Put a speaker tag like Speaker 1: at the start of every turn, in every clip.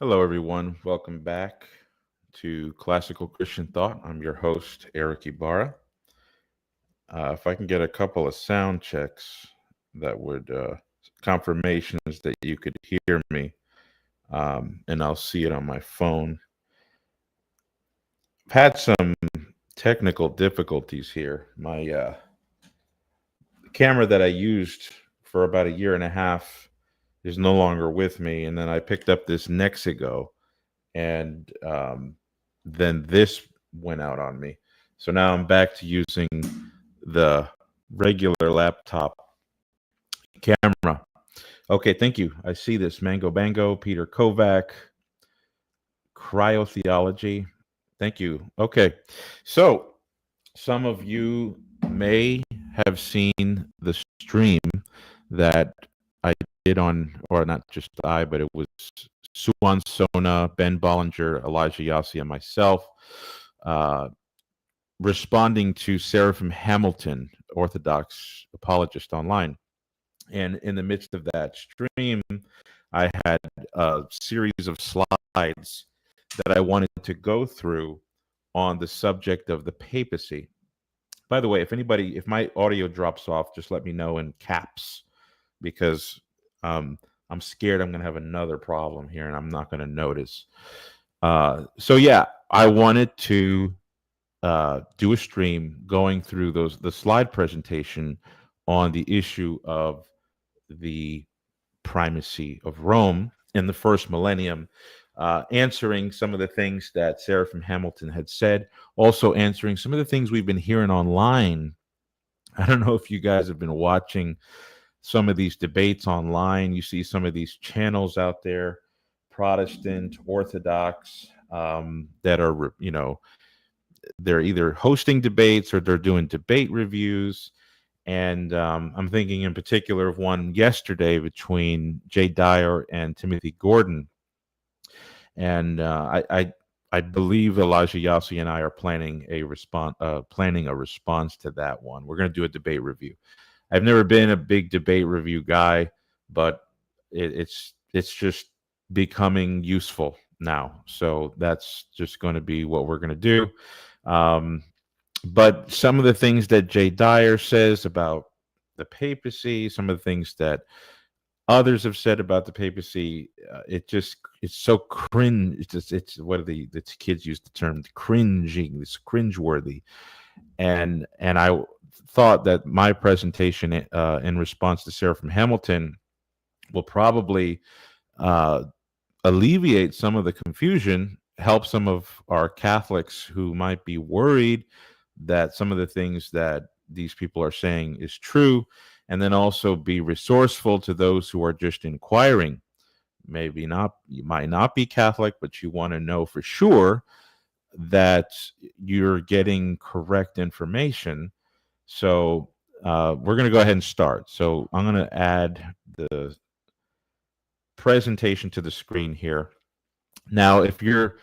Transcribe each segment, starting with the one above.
Speaker 1: Hello, everyone. Welcome back to Classical Christian Thought. I'm your host, Eric Ibarra. If I can get a couple of sound checks that would confirmations that you could hear me, and I'll see it on my phone. I've had some technical difficulties here. My camera that I used for about a year and a half is no longer with me, and then I picked up this Nexigo, and then this went out on me. So now I'm back to using the regular laptop camera. Okay, thank you. I see this. Mango Bango, Peter Kovac, Cryotheology. Thank you. Okay, so some of you may have seen the stream that I did on, or not just I, but it was Suan Sona, Ben Bollinger, Elijah Yassi, and myself uh, responding to Seraphim Hamilton, Orthodox apologist online. And in the midst of that stream, I had a series of slides that I wanted to go through on the subject of the papacy. By the way, if my audio drops off, just let me know in caps, because I'm scared I'm going to have another problem here and I'm not going to notice. So yeah, I wanted to do a stream going through the slide presentation on the issue of the primacy of Rome in the first millennium, answering some of the things that Seraphim Hamilton had said, also answering some of the things we've been hearing online. I don't know if you guys have been watching some of these debates online. You see some of these channels out there, Protestant, Orthodox, that are, they're either hosting debates or they're doing debate reviews. And I'm thinking in particular of one yesterday between Jay Dyer and Timothy Gordon. And I believe Elijah Yassi and I are planning a response to that one. We're going to do a debate review. I've never been a big debate review guy, but it's just becoming useful now. So that's just going to be what we're going to do. But some of the things that Jay Dyer says about the papacy, some of the things that others have said about the papacy, it's so cringe. It's what are the kids use the term cringing. It's cringeworthy, and I thought that my presentation in response to Seraphim Hamilton will probably alleviate some of the confusion, help some of our Catholics who might be worried that some of the things that these people are saying is true, and then also be resourceful to those who are just inquiring. Maybe not, you might not be Catholic, but you want to know for sure that you're getting correct information. So we're going to go ahead and start. So I'm going to add the presentation to the screen here. Now, if you're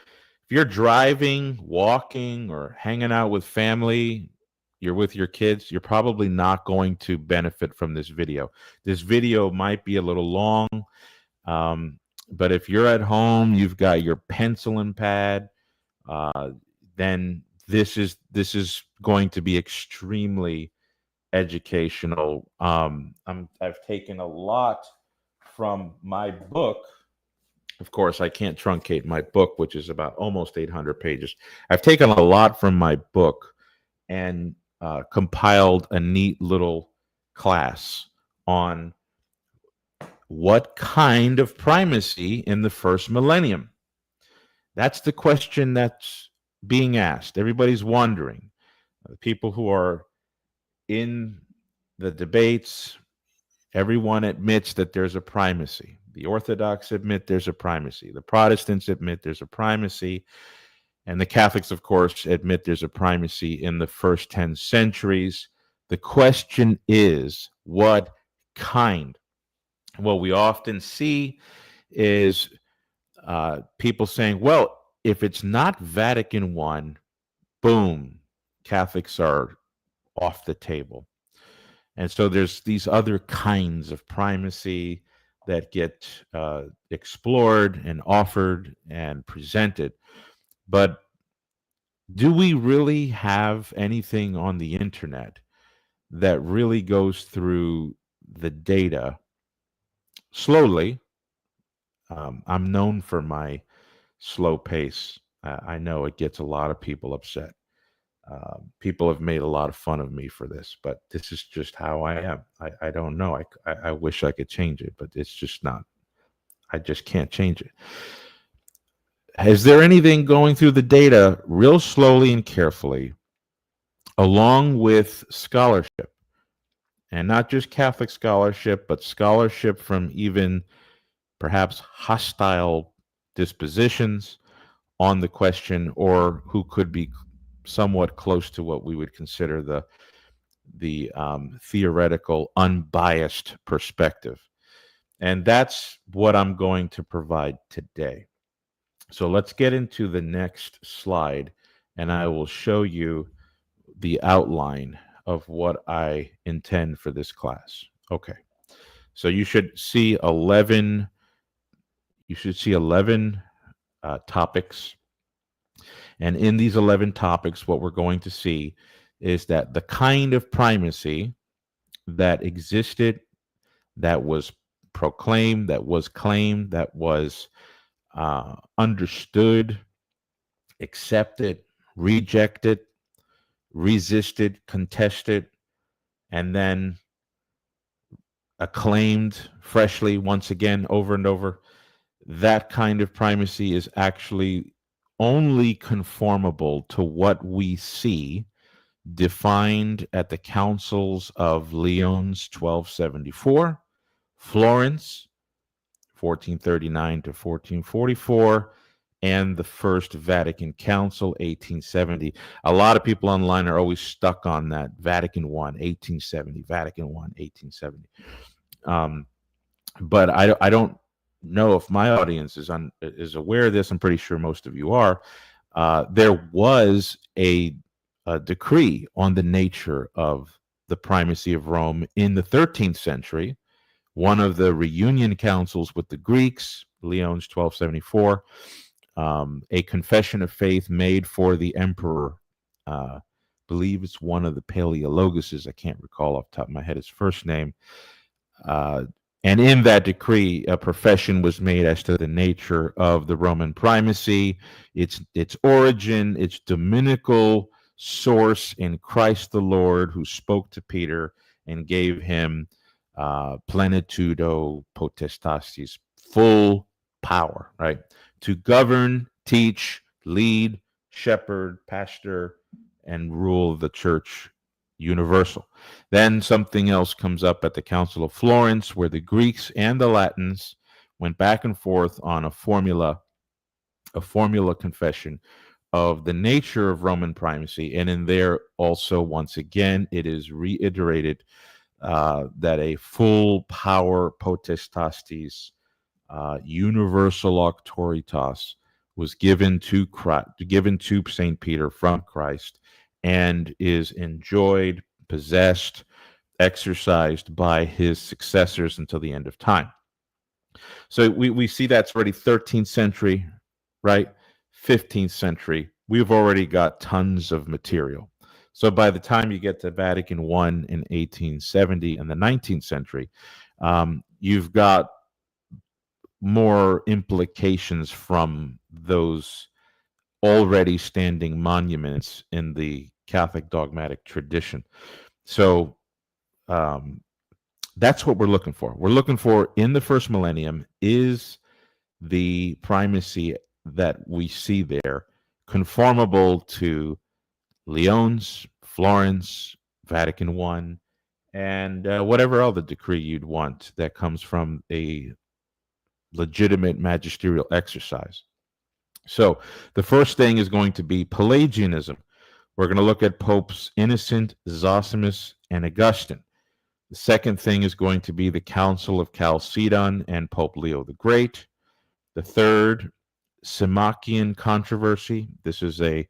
Speaker 1: driving, walking, or hanging out with family, you're with your kids, you're probably not going to benefit from this video. This video might be a little long, but if you're at home, you've got your pencil and pad, then this is going to be extremely educational. I've taken a lot from my book. Of course, I can't truncate my book, which is about almost 800 pages. I've taken a lot from my book and compiled a neat little class on what kind of primacy in the first millennium. That's the question that's being asked. Everybody's wondering. The people who are in the debates, everyone admits that there's a primacy. The Orthodox admit there's a primacy. The Protestants admit there's a primacy. And the Catholics, of course, admit there's a primacy in the first 10 centuries. The question is, what kind? What we often see is people saying, well, if it's not Vatican I, boom, Catholics are off the table. And so there's these other kinds of primacy. that get explored and offered and presented. But do we really have anything on the internet that really goes through the data slowly? I'm known for my slow pace. I know it gets a lot of people upset. People have made a lot of fun of me for this, but this is just how I am. I don't know. I wish I could change it, but it's just not. I just can't change it. Is there anything going through the data real slowly and carefully, along with scholarship? And not just Catholic scholarship, but scholarship from even perhaps hostile dispositions on the question, or who could be somewhat close to what we would consider the theoretical, unbiased perspective. And that's what I'm going to provide today. So let's get into the next slide, and I will show you the outline of what I intend for this class. Okay. So you should see 11 topics. And in these 11 topics, what we're going to see is that the kind of primacy that existed, that was proclaimed, that was claimed, that was understood, accepted, rejected, resisted, contested, and then acclaimed freshly once again over and over, that kind of primacy is actually only conformable to what we see defined at the councils of Lyons 1274, Florence 1439 to 1444, and the First Vatican Council 1870. A lot of people online are always stuck on that Vatican I 1870, Vatican I 1870. But I don't know if my audience is aware of this. I'm pretty sure most of you are. There was a decree on the nature of the primacy of Rome in the 13th century. One of the reunion councils with the Greeks, Lyons 1274, a confession of faith made for the emperor. Believe it's one of the Pelagianuses. I can't recall off the top of my head his first name. And in that decree, a profession was made as to the nature of the Roman primacy, its origin, its dominical source in Christ the Lord, who spoke to Peter and gave him plenitudo potestatis, full power, right? To govern, teach, lead, shepherd, pastor, and rule the church universal. Then something else comes up at the Council of Florence, where the Greeks and the Latins went back and forth on a formula confession of the nature of Roman primacy. And in there also, once again, it is reiterated that a full power potestatis, universal auctoritas, was given to St. Peter from Christ, and is enjoyed, possessed, exercised by his successors until the end of time. So we see that's already 13th century, right? 15th century. We've already got tons of material. So by the time you get to Vatican I in 1870 and the 19th century, you've got more implications from those already standing monuments in the Catholic dogmatic tradition. So that's what we're looking for. We're looking for, in the first millennium, is the primacy that we see there conformable to Lyons, Florence, Vatican I, and whatever other decree you'd want that comes from a legitimate magisterial exercise. So the first thing is going to be Pelagianism. We're going to look at Popes Innocent, Zosimus, and Augustine. The second thing is going to be the Council of Chalcedon and Pope Leo the Great. The third, Symmachian controversy. This is a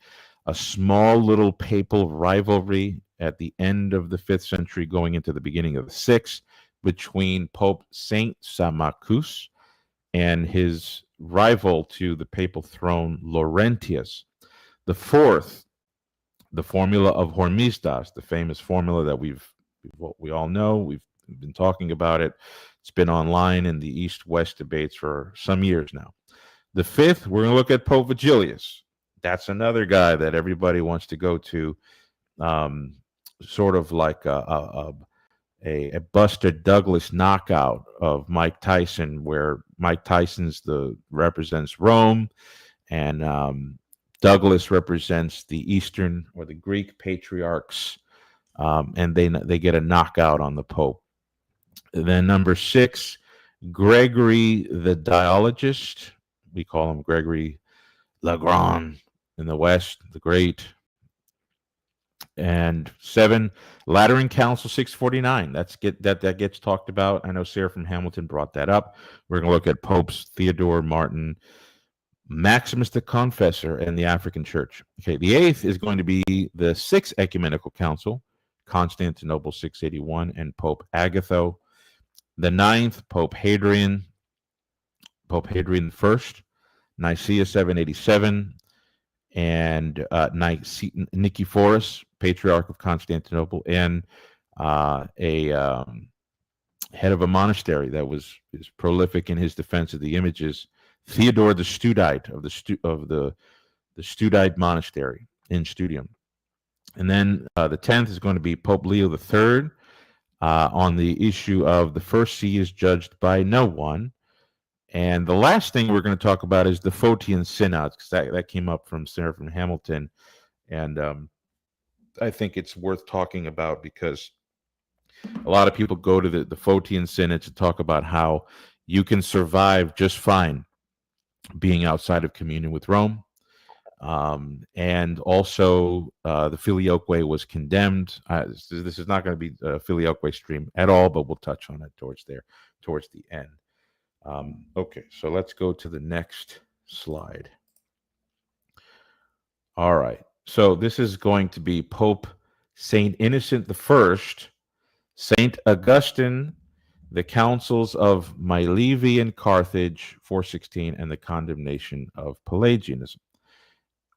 Speaker 1: small little papal rivalry at the end of the 5th century going into the beginning of the 6th between Pope Saint Symmachus and his rival to the papal throne, Laurentius. The fourth, the formula of Hormisdas, the famous formula that we all know. We've been talking about it. It's been online in the East-West debates for some years now. The fifth, we're going to look at Pope Vigilius. That's another guy that everybody wants to go to, sort of like a Buster Douglas knockout of Mike Tyson, where Mike Tyson's represents Rome, and Douglas represents the Eastern or the Greek patriarchs, and they get a knockout on the Pope. And then number six, Gregory the Dialogist. We call him Gregory le Grand in the West, the Great. And seven, Lateran Council 649. That gets talked about. I know Sarah from Hamilton brought that up. We're going to look at Popes Theodore, Martin, Maximus the Confessor, and the African Church. Okay, the eighth is going to be the Sixth Ecumenical Council, Constantinople 681, and Pope Agatho. The ninth, Pope Hadrian I, Nicaea 787, and Nicephorus, Patriarch of Constantinople, and a head of a monastery that was prolific in his defense of the images, Theodore the Studite of the Studite monastery in Studium. And then the 10th is going to be Pope Leo III on the issue of the first see is judged by no one. And the last thing we're going to talk about is the Photian Synods, because that came up from Sarah from Hamilton. And I think it's worth talking about because a lot of people go to the Photian Synod to talk about how you can survive just fine being outside of communion with Rome. And also the Filioque was condemned. This is not going to be a Filioque stream at all, but we'll touch on it towards the end. Okay, so let's go to the next slide. All right, so this is going to be Pope Saint Innocent I, Saint Augustine, the councils of Milevy and Carthage, 416, and the condemnation of Pelagianism.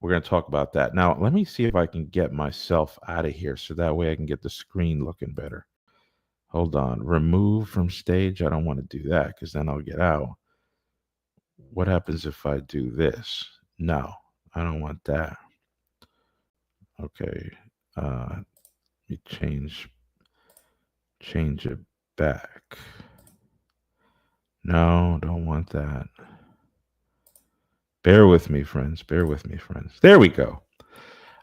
Speaker 1: We're going to talk about that. Now, let me see if I can get myself out of here so that way I can get the screen looking better. Hold on. Remove from stage. I don't want to do that because then I'll get out. What happens if I do this? No, I don't want that. Okay. Let me change it back. No, don't want that. Bear with me, friends. Bear with me, friends. There we go.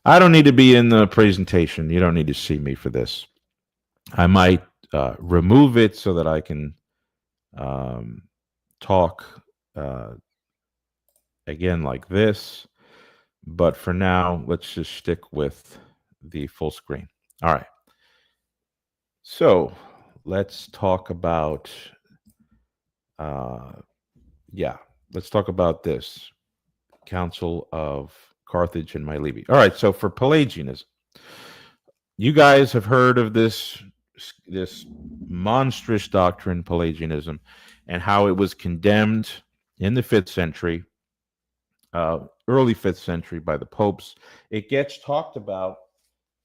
Speaker 1: I don't need to be in the presentation. You don't need to see me for this. I might remove it so that I can talk again like this. But for now, let's just stick with the full screen. All right. So let's talk about, let's talk about this Council of Carthage and Milevy. All right. So for Pelagianism, you guys have heard of this monstrous doctrine, Pelagianism, and how it was condemned in the 5th century, early 5th century by the popes. It gets talked about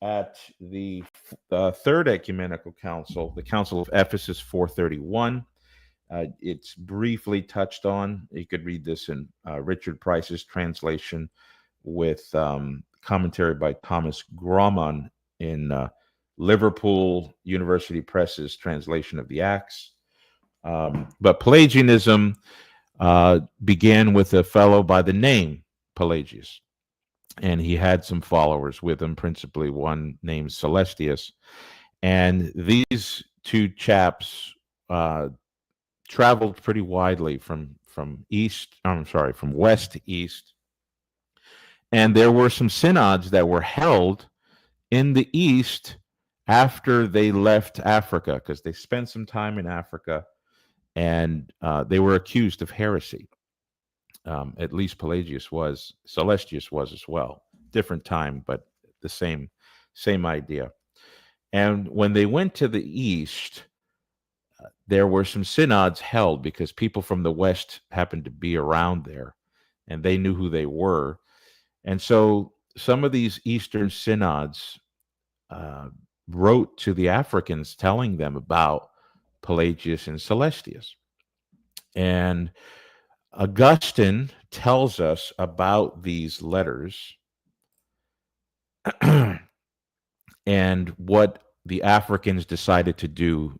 Speaker 1: at the Third Ecumenical Council, the Council of Ephesus 431. It's briefly touched on. You could read this in Richard Price's translation with commentary by Thomas Grauman in Liverpool University Press's translation of the Acts. But Pelagianism began with a fellow by the name Pelagius, and he had some followers with him, principally one named Celestius. And these two chaps traveled pretty widely from west to east. And there were some synods that were held in the East after they left Africa, because they spent some time in Africa, and they were accused of heresy. At least Pelagius was, Celestius was as well. Different time, but the same idea. And when they went to the East, there were some synods held because people from the West happened to be around there and they knew who they were. And so some of these Eastern synods wrote to the Africans telling them about Pelagius and Celestius. And Augustine tells us about these letters and what the Africans decided to do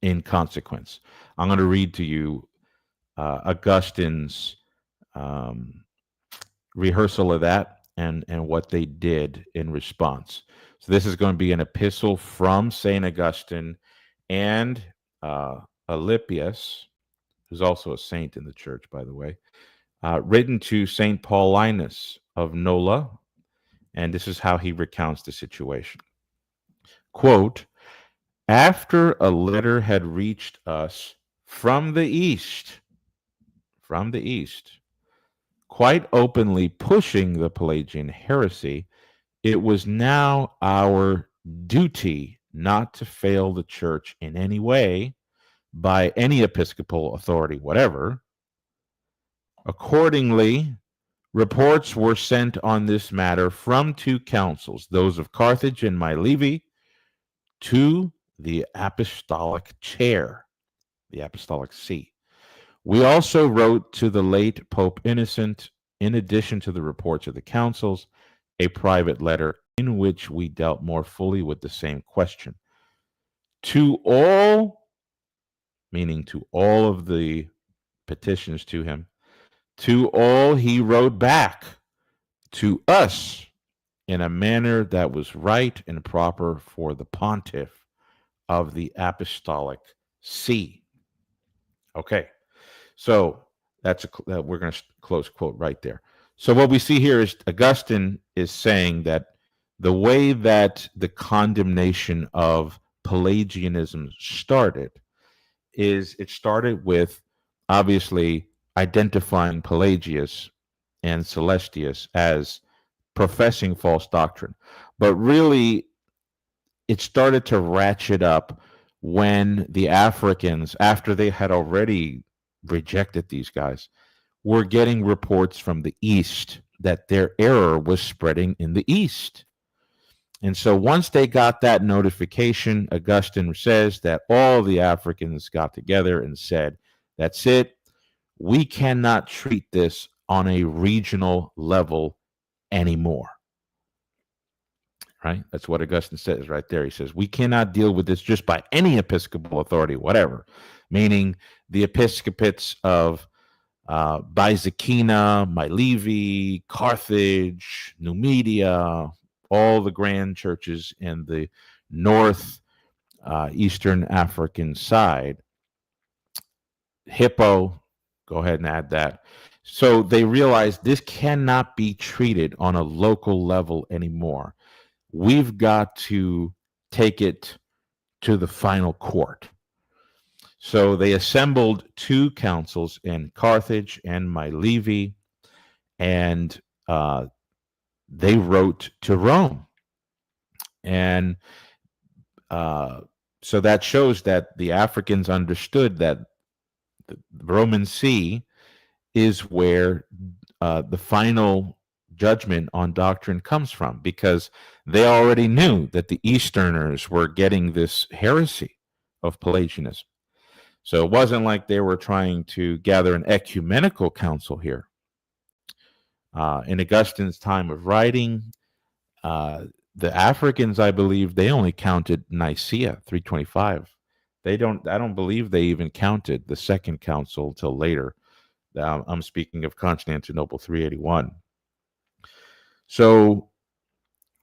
Speaker 1: in consequence. I'm going to read to you Augustine's rehearsal of that and what they did in response. So this is going to be an epistle from St. Augustine and Alypius, who's also a saint in the church, by the way, written to St. Paulinus of Nola, and this is how he recounts the situation. Quote, after a letter had reached us from the East, quite openly pushing the Pelagian heresy, it was now our duty not to fail the church in any way by any episcopal authority whatever. Accordingly, reports were sent on this matter from two councils, those of Carthage and Milevy, to the apostolic chair, the apostolic see. We also wrote to the late Pope Innocent, in addition to the reports of the councils, a private letter in which we dealt more fully with the same question. To all, meaning to all of the petitions to him, to all he wrote back, to us, in a manner that was right and proper for the pontiff of the apostolic see. Okay, so that's we're going to close quote right there. So what we see here is Augustine is saying that the way that the condemnation of Pelagianism started is it started with obviously identifying Pelagius and Celestius as professing false doctrine. But really, it started to ratchet up when the Africans, after they had already rejected these guys, were getting reports from the East that their error was spreading in the East. And so once they got that notification, Augustine says that all the Africans got together and said, that's it. We cannot treat this on a regional level anymore. Right? That's what Augustine says right there. He says, we cannot deal with this just by any episcopal authority, whatever, meaning the episcopates of Byzacena, Milevy, Carthage, Numidia, all the grand churches in the north eastern African side. Hippo, go ahead and add that. So they realized this cannot be treated on a local level anymore. We've got to take it to the final court. So they assembled two councils in Carthage and Milevy, and they wrote to Rome. And so that shows that the Africans understood that the Roman See is where the final judgment on doctrine comes from, because they already knew that the Easterners were getting this heresy of Pelagianism. So it wasn't like they were trying to gather an ecumenical council here. In Augustine's time of writing, the Africans, I believe, they only counted Nicaea 325. I don't believe they even counted the second council till later. I'm speaking of Constantinople 381. So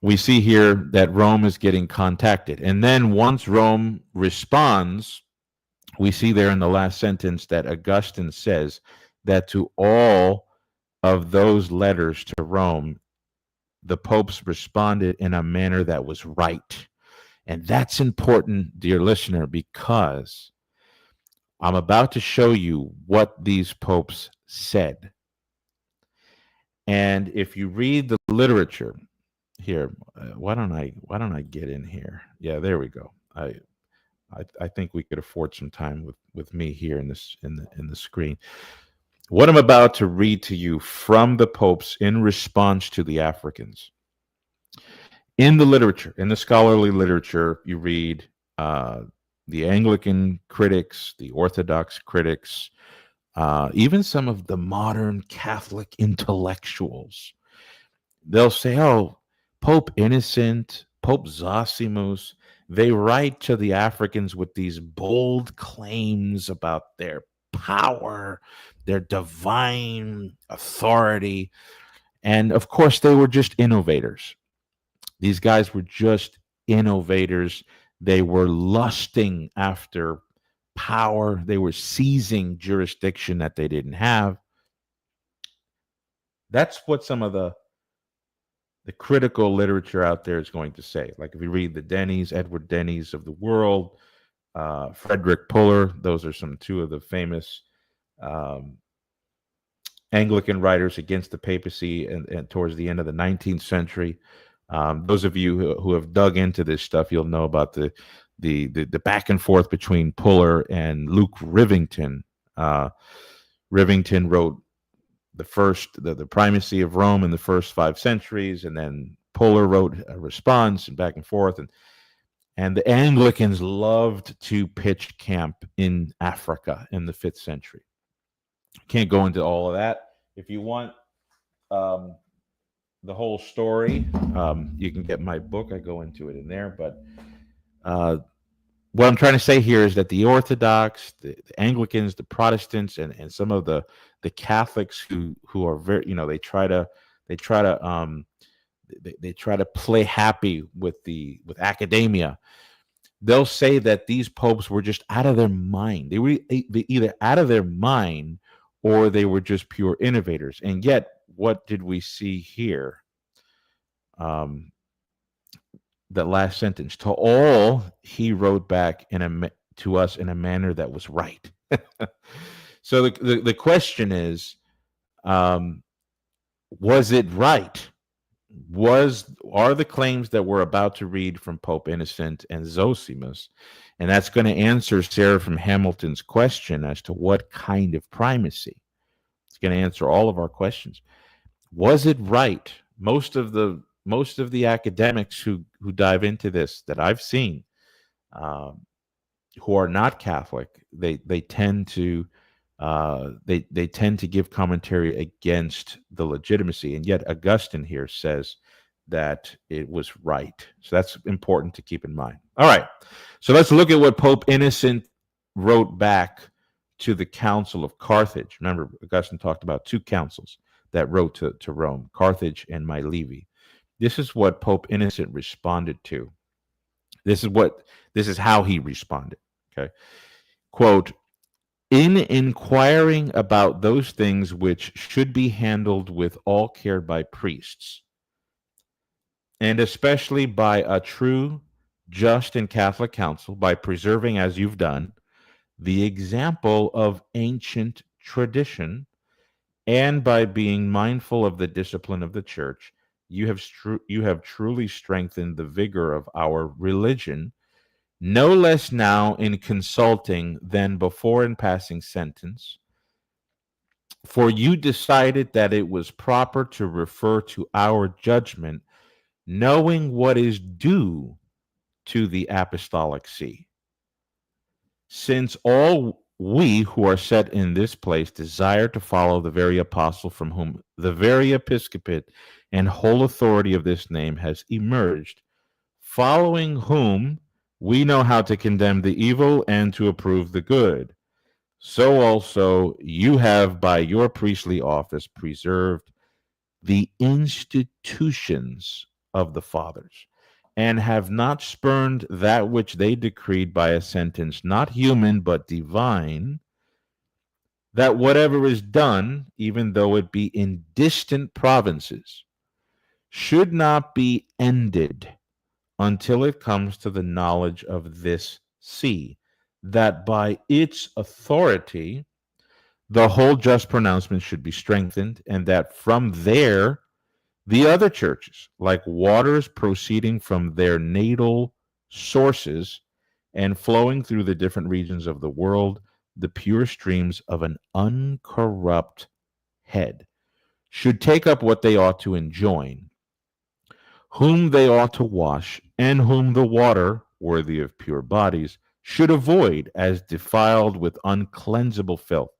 Speaker 1: we see here that Rome is getting contacted. And then once Rome responds, we see there in the last sentence that Augustine says that to all of those letters to Rome, the popes responded in a manner that was right. And that's important, dear listener, because I'm about to show you what these popes said. And if you read the literature here, why don't I get in here? Yeah, there we go. I think we could afford some time with me here in the screen. What I'm about to read to you from the popes in response to the Africans. In the literature, in the scholarly literature, you read the Anglican critics, the Orthodox critics, even some of the modern Catholic intellectuals. They'll say, oh, Pope Innocent, Pope Zosimus, they write to the Africans with these bold claims about their power, their divine authority. And of course, they were just innovators. These guys were just innovators. They were lusting after power. They were seizing jurisdiction that they didn't have. That's what some of the critical literature out there is going to say. Like if you read the Denny's, Edward Denny's of the world, Frederick Puller, those are two of the famous Anglican writers against the papacy and towards the end of the 19th century. Those of you who have dug into this stuff, you'll know about the back and forth between Puller and Luke Rivington. Rivington wrote the Primacy of Rome in the first 5 centuries, and then Puller wrote a response and back and forth, and the Anglicans loved to pitch camp in Africa in the 5th century. Can't go into all of that. If you want the whole story, you can get my book. I go into it in there, but what I'm trying to say here is that the Orthodox, the Anglicans, the Protestants, and some of the Catholics who are very, they try to play happy with academia. They'll say that these popes were just out of their mind. They were either out of their mind or they were just pure innovators. And yet, what did we see here? That last sentence, to all he wrote back to us in a manner that was right. So the question is, was it right? Are the claims that we're about to read from Pope Innocent and Zosimus, and that's going to answer Sarah from Hamilton's question as to what kind of primacy. It's going to answer all of our questions. Was it right? Most of the academics who dive into this that I've seen, who are not Catholic, they tend to give commentary against the legitimacy, and yet Augustine here says that it was right. So that's important to keep in mind. All right, so let's look at what Pope Innocent wrote back to the Council of Carthage. Remember, Augustine talked about 2 councils that wrote to Rome, Carthage and Mylaevi. This is what Pope Innocent responded to. This is how he responded. Okay. Quote, in inquiring about those things which should be handled with all care by priests, and especially by a true, just, and Catholic council, by preserving, as you've done, the example of ancient tradition, and by being mindful of the discipline of the church, you have truly strengthened the vigor of our religion, no less now in consulting than before in passing sentence. For you decided that it was proper to refer to our judgment, knowing what is due to the apostolic see. Since all we who are set in this place desire to follow the very apostle from whom the very episcopate and whole authority of this name has emerged, following whom we know how to condemn the evil and to approve the good, so also you have by your priestly office preserved the institutions of the fathers, and have not spurned that which they decreed by a sentence not human but divine, that whatever is done, even though it be in distant provinces, should not be ended until it comes to the knowledge of this see, that by its authority the whole just pronouncement should be strengthened, and that from there the other churches, like waters proceeding from their natal sources, and flowing through the different regions of the world, the pure streams of an uncorrupt head should take up what they ought to enjoin, whom they ought to wash, and whom the water, worthy of pure bodies, should avoid as defiled with uncleansable filth.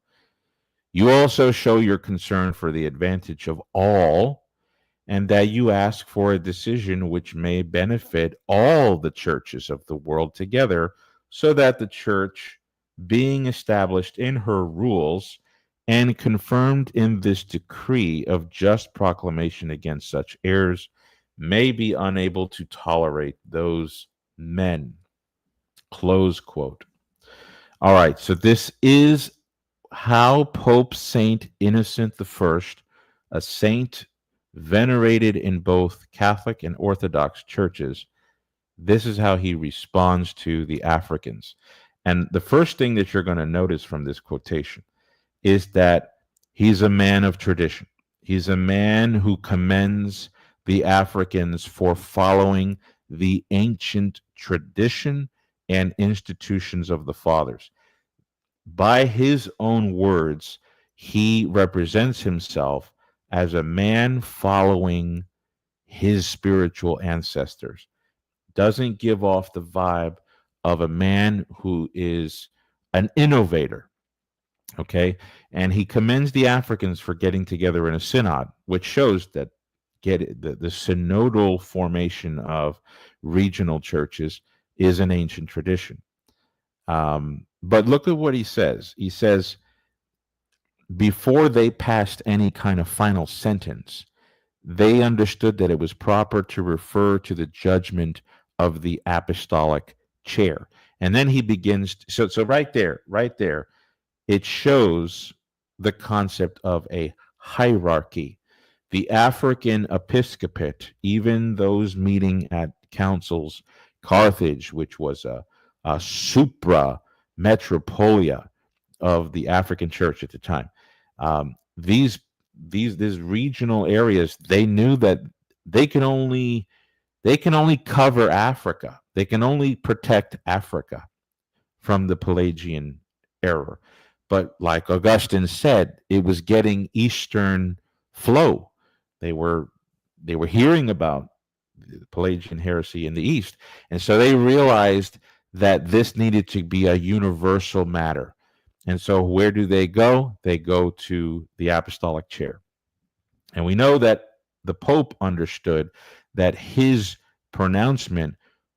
Speaker 1: You also show your concern for the advantage of all, and that you ask for a decision which may benefit all the churches of the world together, so that the church, being established in her rules and confirmed in this decree of just proclamation against such errors, may be unable to tolerate those men. Close quote. All right, so this is how Pope Saint Innocent I, a saint venerated in both Catholic and Orthodox churches, this is how he responds to the Africans. And the first thing that you're going to notice from this quotation is that he's a man of tradition. He's a man who commends the Africans for following the ancient tradition and institutions of the fathers. By his own words, he represents himself as a man following his spiritual ancestors. Doesn't give off the vibe of a man who is an innovator. Okay. And he commends the Africans for getting together in a synod, which shows that the synodal formation of regional churches is an ancient tradition. But look at what he says. He says, before they passed any kind of final sentence, they understood that it was proper to refer to the judgment of the apostolic chair. And then he begins, so right there, it shows the concept of a hierarchy. The African episcopate, even those meeting at councils, Carthage, which was a supra metropolia of the African church at the time, these regional areas, they knew that they can only cover Africa. They can only protect Africa from the Pelagian error. But like Augustine said, it was getting Eastern flow. They were hearing about the Pelagian heresy in the East, and so they realized that this needed to be a universal matter. And so where do they go? They go to the apostolic chair. And we know that the Pope understood that his pronouncement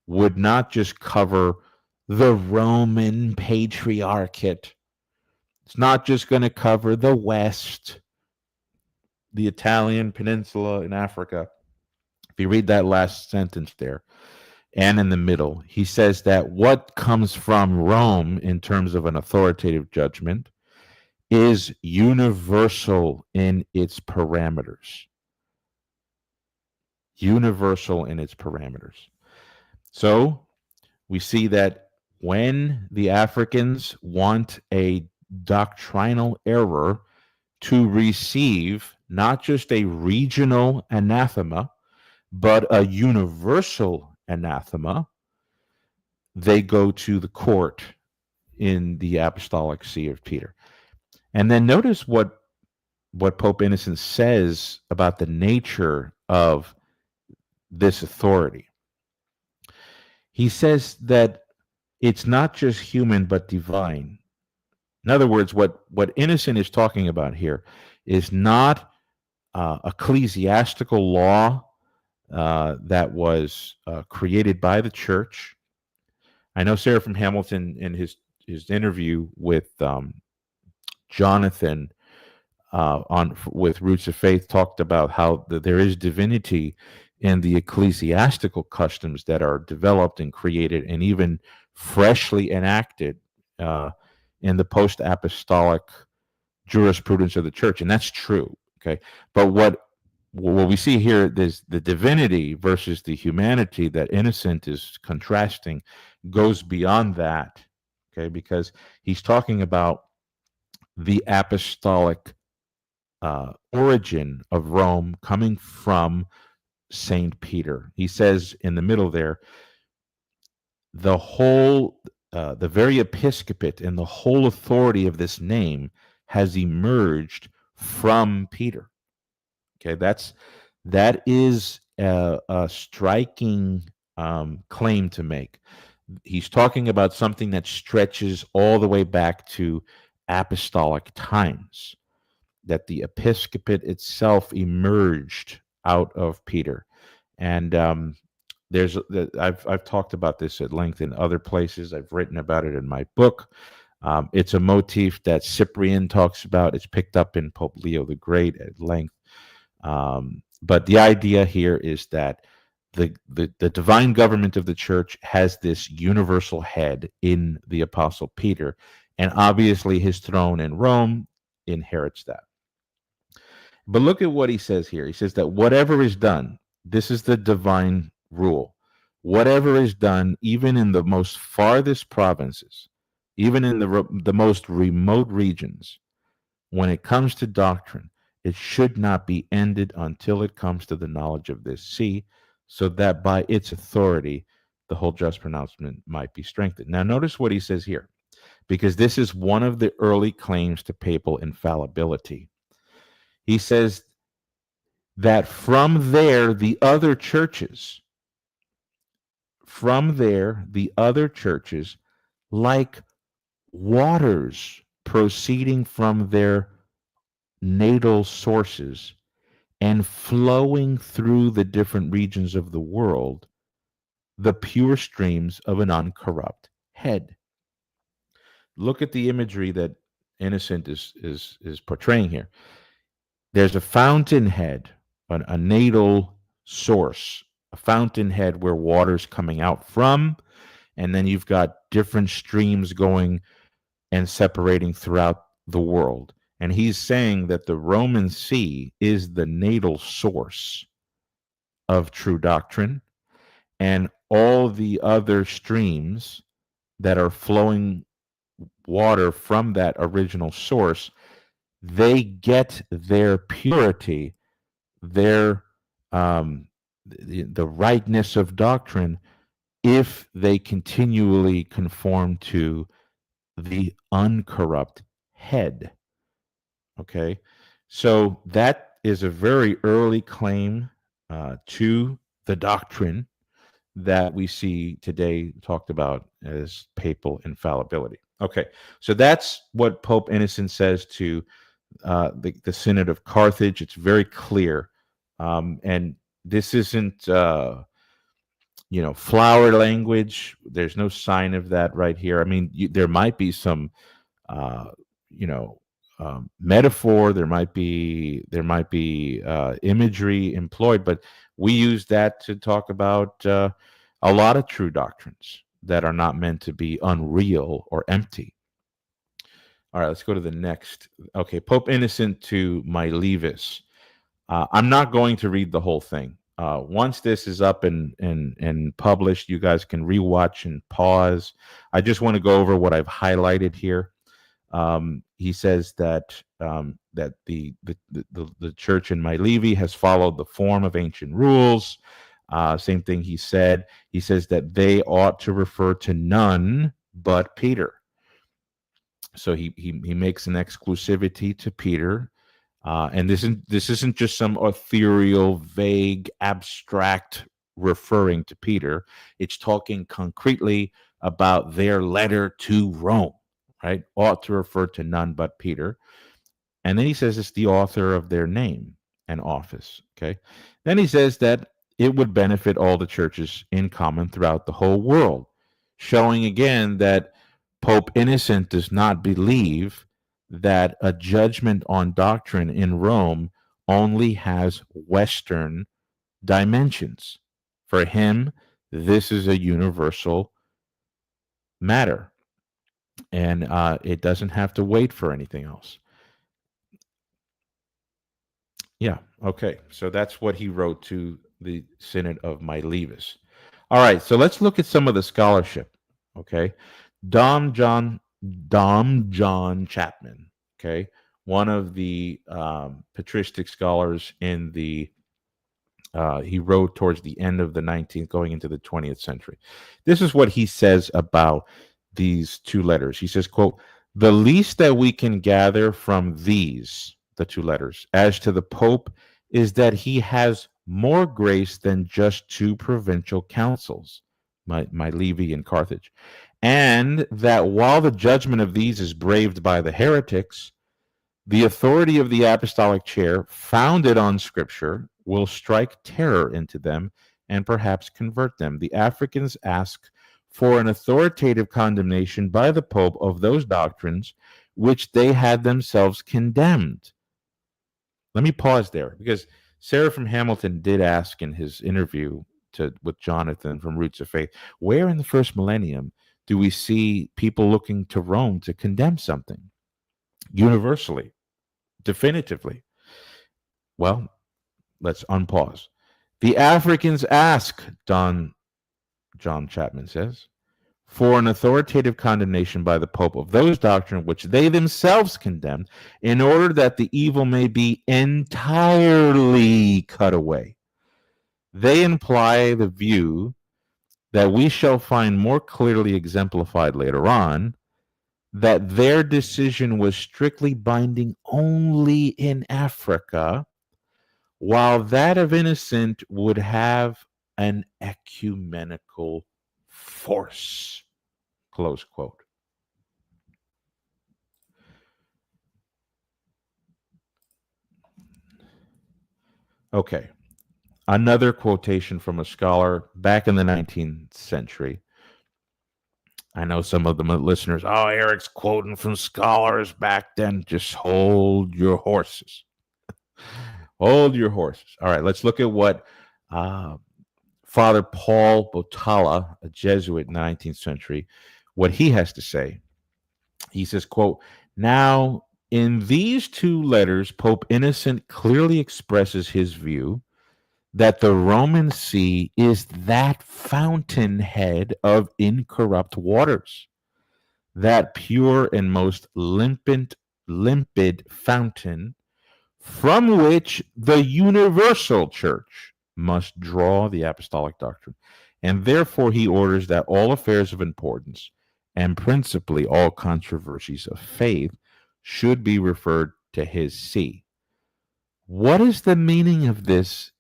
Speaker 1: would not just cover the Roman Patriarchate. It's not just going to cover the West, the Italian peninsula in Africa. If you read that last sentence there, and in the middle, he says that what comes from Rome in terms of an authoritative judgment is universal in its parameters. Universal in its parameters. So we see that when the Africans want a doctrinal error to receive not just a regional anathema, but a universal anathema, they go to the court in the Apostolic See of Peter. And then notice what Pope Innocent says about the nature of this authority. He says that it's not just human but divine. In other words, what Innocent is talking about here is not ecclesiastical law that was created by the church. I know Seraphim Hamilton in his interview with Jonathan with Roots of Faith talked about how there is divinity in the ecclesiastical customs that are developed and created and even freshly enacted in the post-apostolic jurisprudence of the church, and that's true. Okay, but what we see here, there's the divinity versus the humanity that Innocent is contrasting, goes beyond that. Okay, because he's talking about the apostolic origin of Rome coming from Saint Peter. He says in the middle there, the whole, the very episcopate and the whole authority of this name has emerged from Peter. Okay, that is a striking claim to make. He's talking about something that stretches all the way back to apostolic times, that the episcopate itself emerged out of Peter. And I've talked about this at length in other places. I've written about it in my book. It's a motif that Cyprian talks about. It's picked up in Pope Leo the Great at length. But the idea here is that the divine government of the church has this universal head in the Apostle Peter, and obviously his throne in Rome inherits that. But look at what he says here. He says that whatever is done, this is the divine rule. Whatever is done, even in the most farthest provinces, even in the most remote regions, when it comes to doctrine, it should not be ended until it comes to the knowledge of this see, so that by its authority, the whole just pronouncement might be strengthened. Now, notice what he says here, because this is one of the early claims to papal infallibility. He says that from there, the other churches, like waters proceeding from their natal sources and flowing through the different regions of the world, the pure streams of an uncorrupt head. Look at the imagery that Innocent is portraying here. There's a fountainhead, a natal source, a fountainhead where water's coming out from, and then you've got different streams going and separating throughout the world. And he's saying that the Roman See is the natal source of true doctrine, and all the other streams that are flowing water from that original source, they get their purity, their the rightness of doctrine, if they continually conform to the uncorrupt head. Okay, so that is a very early claim to the doctrine that we see today talked about as papal infallibility. Okay, so that's what Pope Innocent says to the Synod of Carthage. It's very clear, and this isn't flower language. There's no sign of that right here. I mean, there might be some metaphor. There might be imagery employed, but we use that to talk about a lot of true doctrines that are not meant to be unreal or empty. All right, let's go to the next. Okay, Pope Innocent to Milevis. I'm not going to read the whole thing. Once this is up and published, you guys can rewatch and pause. I just want to go over what I've highlighted here. He says that that the church in Milevi has followed the form of ancient rules. Same thing he said. He says that they ought to refer to none but Peter. So he makes an exclusivity to Peter, and this isn't just some ethereal, vague, abstract referring to Peter. It's talking concretely about their letter to Rome. Right, ought to refer to none but Peter. And then he says it's the author of their name and office. Okay. Then he says that it would benefit all the churches in common throughout the whole world, showing again that Pope Innocent does not believe that a judgment on doctrine in Rome only has Western dimensions. For him, this is a universal matter, and it doesn't have to wait for anything else. Yeah, okay. So that's what he wrote to the Synod of Milevis. All right, so let's look at some of the scholarship. Okay, Dom John Chapman. Okay, one of the patristic scholars in the He wrote towards the end of the 19th, going into the 20th century. This is what he says about these two letters. He says, quote, "The least that we can gather from these," the two letters, "as to the Pope is that he has more grace than just two provincial councils, my levy in Carthage, and that while the judgment of these is braved by the heretics, the authority of the apostolic chair, founded on Scripture, will strike terror into them and perhaps convert them. The Africans ask for an authoritative condemnation by the Pope of those doctrines which they had themselves condemned." Let me pause there, because Sarah from Hamilton did ask in his interview with Jonathan from Roots of Faith, where in the first millennium do we see people looking to Rome to condemn something universally, definitively? Well, let's unpause. The Africans ask, John Chapman says, for an authoritative condemnation by the Pope of those doctrines which they themselves condemned, in order that the evil may be entirely cut away. They imply the view that we shall find more clearly exemplified later on, that their decision was strictly binding only in Africa, while that of Innocent would have an ecumenical force. Close quote. Okay. Another quotation from a scholar back in the 19th century. I know some of the listeners, oh, Eric's quoting from scholars back then. Just hold your horses. Hold your horses. All right, let's look at what Father Paul Botala, a Jesuit in the 19th century, what he has to say. He says, quote, "Now, in these two letters, Pope Innocent clearly expresses his view that the Roman See is that fountainhead of incorrupt waters, that pure and most limpid fountain from which the universal church must draw the apostolic doctrine. And therefore he orders that all affairs of importance, and principally all controversies of faith, should be referred to his see." What is the meaning of this,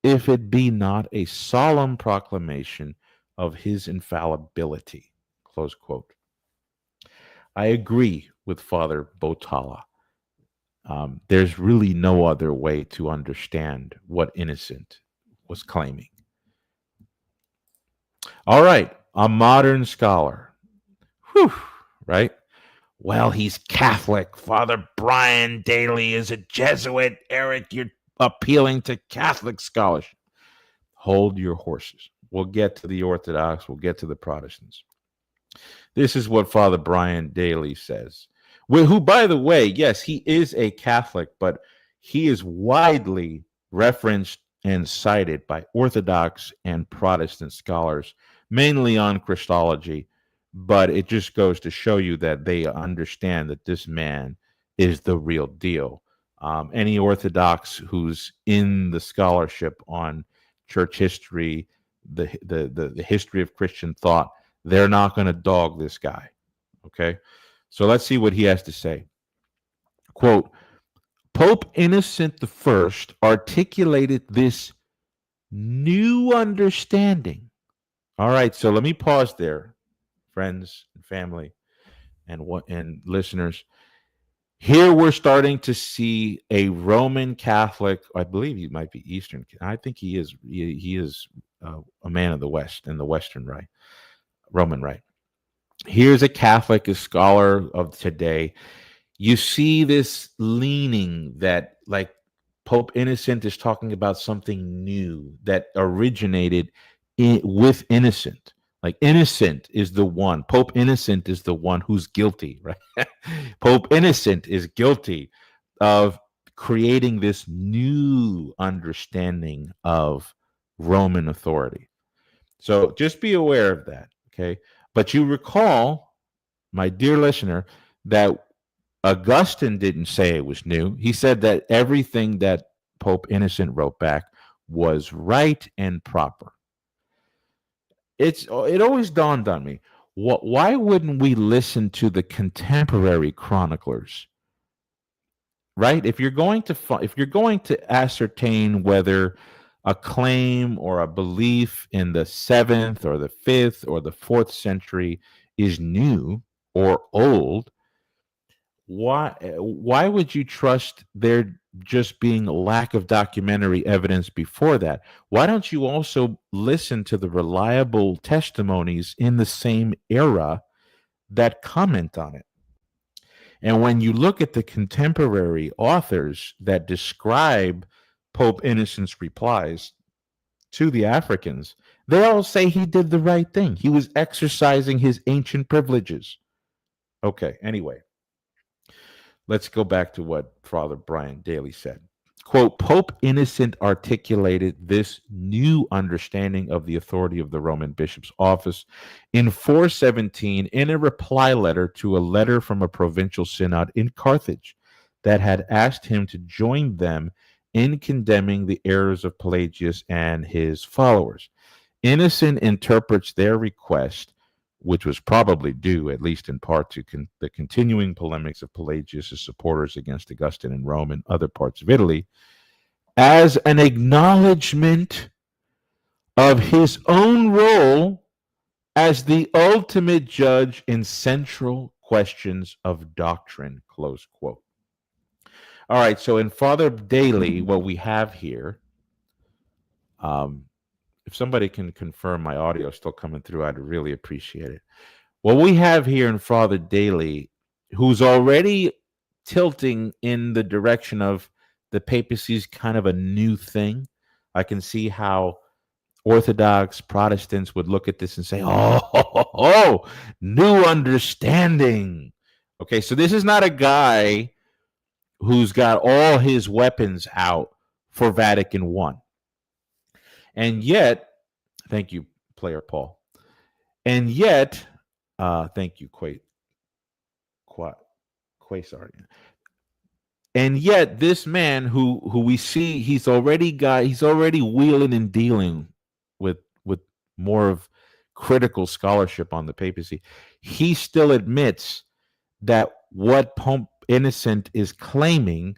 Speaker 1: if it be not a solemn proclamation of his infallibility? Close quote. I agree with Father Botala. There's really no other way to understand what Innocent was claiming. All right, a modern scholar. Whew, right? Well, he's Catholic. Father Brian Daly is a Jesuit. Eric, you're appealing to Catholic scholarship. Hold your horses. We'll get to the Orthodox. We'll get to the Protestants. This is what Father Brian Daly says, who, by the way, yes, he is a Catholic, but he is widely referenced and cited by Orthodox and Protestant scholars, mainly on Christology. But it just goes to show you that they understand that this man is the real deal. Any Orthodox who's in the scholarship on church history, the history of Christian thought, they're not going to dog this guy. Okay, so let's see what he has to say. Quote, "Pope Innocent I articulated this new understanding." All right, so let me pause there, friends and family and listeners. Here we're starting to see a Roman Catholic. I believe he might be Eastern. I think he is. He is a man of the West and the Western Rite, Roman Rite. Here's a Catholic, a scholar of today. You see this leaning that, like, Pope Innocent is talking about something new that originated with Innocent. Like, Innocent is the one. Pope Innocent is the one who's guilty, right? Pope Innocent is guilty of creating this new understanding of Roman authority. So just be aware of that, okay? But you recall, my dear listener, that Augustine didn't say it was new. He said that everything that Pope Innocent wrote back was right and proper. It always dawned on me, why wouldn't we listen to the contemporary chroniclers? Right? If you're going to ascertain whether a claim or a belief in the 7th or the 5th or the 4th century is new or old, why would you trust there just being a lack of documentary evidence before that? Why don't you also listen to the reliable testimonies in the same era that comment on it? And when you look at the contemporary authors that describe Pope Innocent's replies to the Africans, they all say he did the right thing. He was exercising his ancient privileges. Okay, anyway, let's go back to what Father Brian Daly said. Quote, Pope Innocent articulated this new understanding of the authority of the Roman bishop's office in 417 in a reply letter to a letter from a provincial synod in Carthage that had asked him to join them in condemning the errors of Pelagius and his followers. Innocent interprets their request, which was probably due, at least in part, to the continuing polemics of Pelagius' supporters against Augustine in Rome and other parts of Italy, as an acknowledgement of his own role as the ultimate judge in central questions of doctrine, close quote. All right, so in Father Daly, what we have here, if somebody can confirm my audio is still coming through, I'd really appreciate it. What we have here in Father Daly, who's already tilting in the direction of the papacy's kind of a new thing. I can see how Orthodox Protestants would look at this and say, oh, new understanding. Okay, so this is not a guy who's got all his weapons out for Vatican I. And yet, thank you, Player Paul. And yet, thank you, Quasar. And yet, this man who we see, he's already wheeling and dealing with more of critical scholarship on the papacy. He still admits that what Pope Innocent is claiming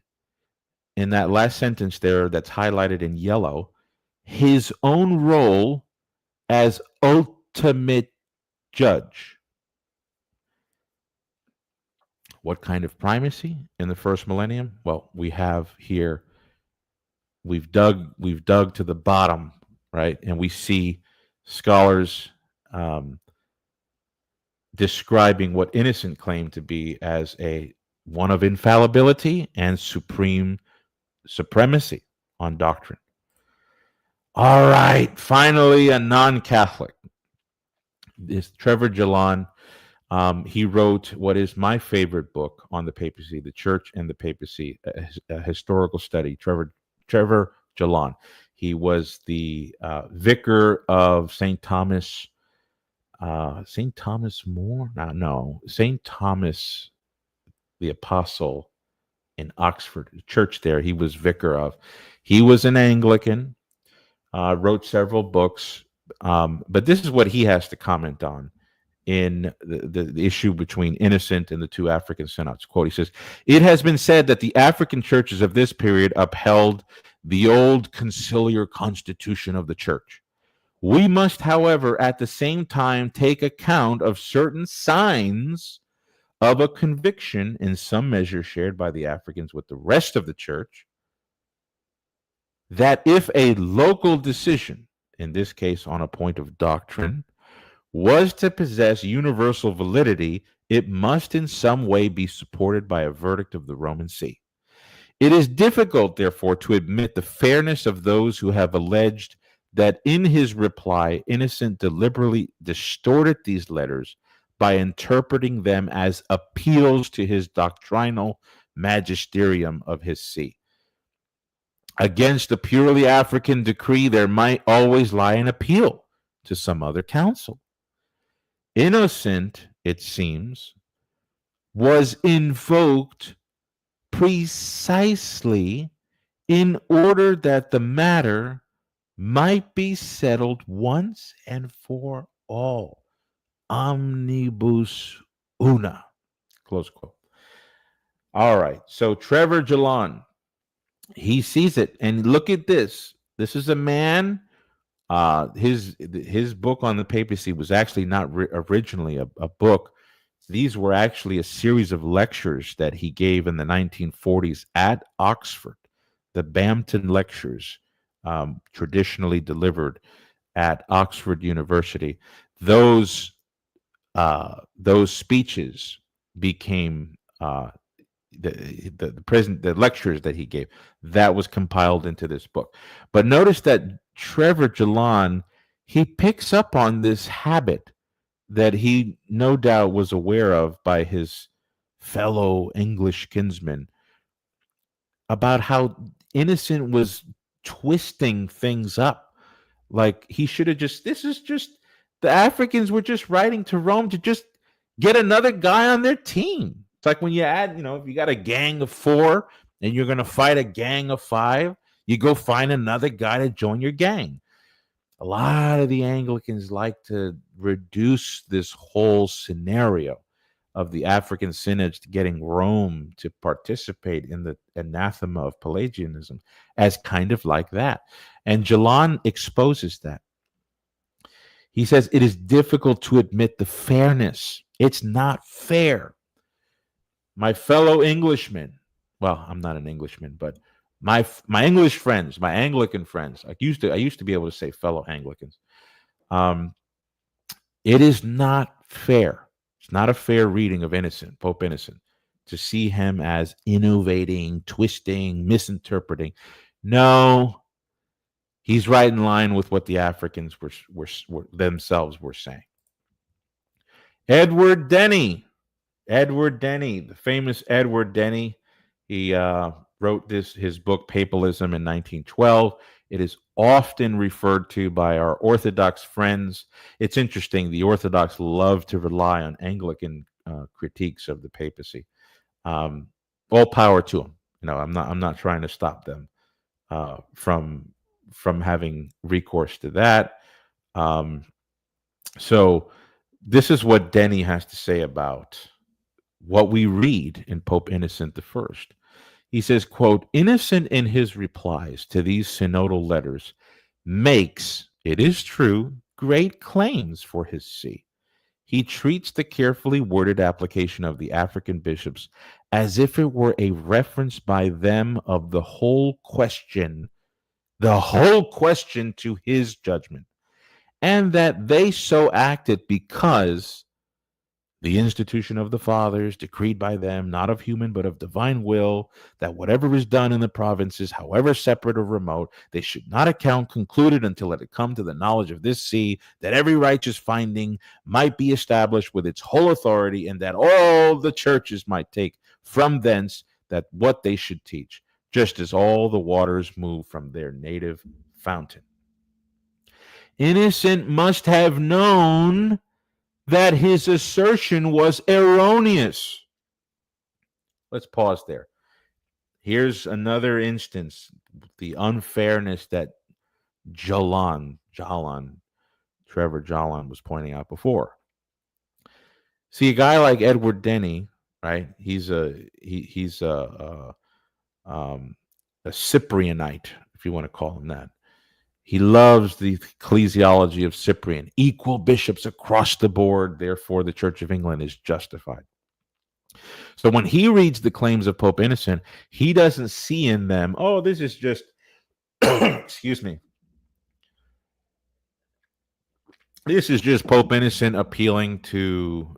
Speaker 1: in that last sentence there that's highlighted in yellow, his own role as ultimate judge. What kind of primacy in the first millennium? Well, we have here, we've dug to the bottom, right? And we see scholars describing what Innocent claimed to be as one of infallibility and supreme supremacy on doctrine. All right, finally, a non-Catholic. This Trevor Jalan. He wrote what is my favorite book on the papacy, The Church and the Papacy, a historical study. Trevor Jalan. He was the vicar of St. Thomas. St. Thomas More? No. St. Thomas the Apostle in Oxford, the church there. He was vicar of. He was an Anglican. Wrote several books. But this is what he has to comment on in the issue between Innocent and the two African synods. Quote, he says, it has been said that the African churches of this period upheld the old conciliar constitution of the church. We must, however, at the same time take account of certain signs of a conviction in some measure shared by the Africans with the rest of the church, that if a local decision, in this case on a point of doctrine, was to possess universal validity, it must in some way be supported by a verdict of the Roman See. It is difficult, therefore, to admit the fairness of those who have alleged that in his reply, Innocent deliberately distorted these letters by interpreting them as appeals to his doctrinal magisterium of his see. Against a purely African decree, there might always lie an appeal to some other council. Innocent, it seems, was invoked precisely in order that the matter might be settled once and for all. Omnibus una. Close quote. All right. So Trevor Jalan, he sees it. And look at this. This is a man. His book on the papacy was actually not originally a book. These were actually a series of lectures that he gave in the 1940s at Oxford, the Bampton Lectures, traditionally delivered at Oxford University. Those speeches became the lectures that he gave. That was compiled into this book. But notice that Trevor Jalan, he picks up on this habit that he no doubt was aware of by his fellow English kinsmen about how Innocent was twisting things up. Like he should have the Africans were just writing to Rome to just get another guy on their team. It's like when you add, if you got a gang of 4 and you're going to fight a gang of 5, you go find another guy to join your gang. A lot of the Anglicans like to reduce this whole scenario of the African synods getting Rome to participate in the anathema of Pelagianism as kind of like that. And Jalan exposes that. He says it is difficult to admit the fairness. It's not fair. My fellow Englishmen, well, I'm not an Englishman, but my English friends, my Anglican friends, I used to be able to say fellow Anglicans. It is not fair. It's not a fair reading of Pope Innocent, to see him as innovating, twisting, misinterpreting. No, he's right in line with what the Africans were themselves were saying. Edward Denny, the famous Edward Denny. He wrote his book Papalism in 1912. It is often referred to by our Orthodox friends. It's interesting. The Orthodox love to rely on Anglican critiques of the papacy. All power to them. I'm not trying to stop them from having recourse to that. So this is what Denny has to say about what we read in Pope Innocent I. He says, quote, Innocent in his replies to these synodal letters makes, it is true, great claims for his see. He treats the carefully worded application of the African bishops as if it were a reference by them of the whole question to his judgment, and that they so acted because the institution of the fathers, decreed by them, not of human but of divine will, that whatever is done in the provinces, however separate or remote, they should not account concluded until it had come to the knowledge of this see, that every righteous finding might be established with its whole authority, and that all the churches might take from thence that what they should teach, just as all the waters move from their native fountain. Innocent must have known that his assertion was erroneous. Let's pause there. Here's another instance, the unfairness that Trevor Jalan was pointing out before. See, a guy like Edward Denny, right? He's a Cyprianite, if you want to call him that. He loves the ecclesiology of Cyprian, equal bishops across the board, therefore the Church of England is justified. So when he reads the claims of Pope Innocent, he doesn't see in them, oh, this is just, excuse me, this is just Pope Innocent appealing to,